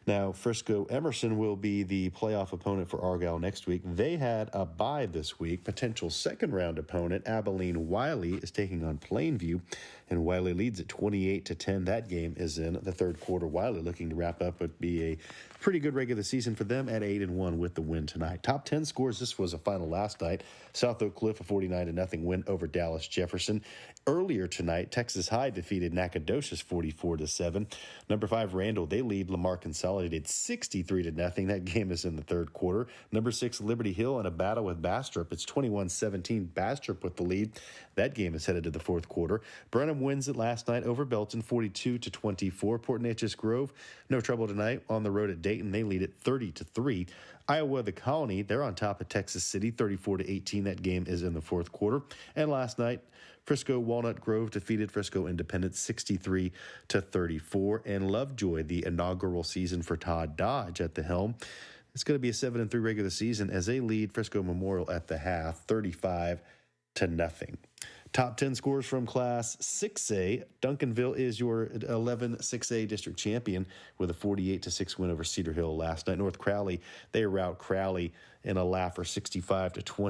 Now, Frisco Emerson will be the playoff opponent for Argyle next week. They had a bye this week. Potential second-round opponent, Abilene Wiley, is taking on Plainview, and Wiley leads at 28-10. That game is in the 3rd quarter. Wiley looking to wrap up would be a pretty good regular season for them at 8-1 with the win tonight. Top 10 scores. This was a final last night. South Oak Cliff, a 49-0 win over Dallas Jefferson. Earlier tonight, Texas High defeated Nacogdoches 44-7. Number 5, Randall, they lead Lamar Consolidated 63-0. That game is in the 3rd quarter. Number 6, Liberty Hill in a battle with Bastrop. It's 21-17. Bastrop with the lead. That game is headed to the 4th quarter. Brenham wins it last night over Belton 42-24. Port Neches Grove, no trouble tonight on the road at Dayton. They lead it 30-3. Iowa, the Colony, they're on top of Texas City 34-18. That game is in the 4th quarter. And last night, Frisco Walnut Grove defeated Frisco Independence 63-34. And Lovejoy, the inaugural season for Todd Dodge at the helm. It's going to be a 7-3 regular season as they lead Frisco Memorial at the half 35-0. Top 10 scores from Class 6A. Duncanville is your 11 6A district champion with a 48-6 win over Cedar Hill last night. North Crowley, they rout Crowley in a laugher 65-20.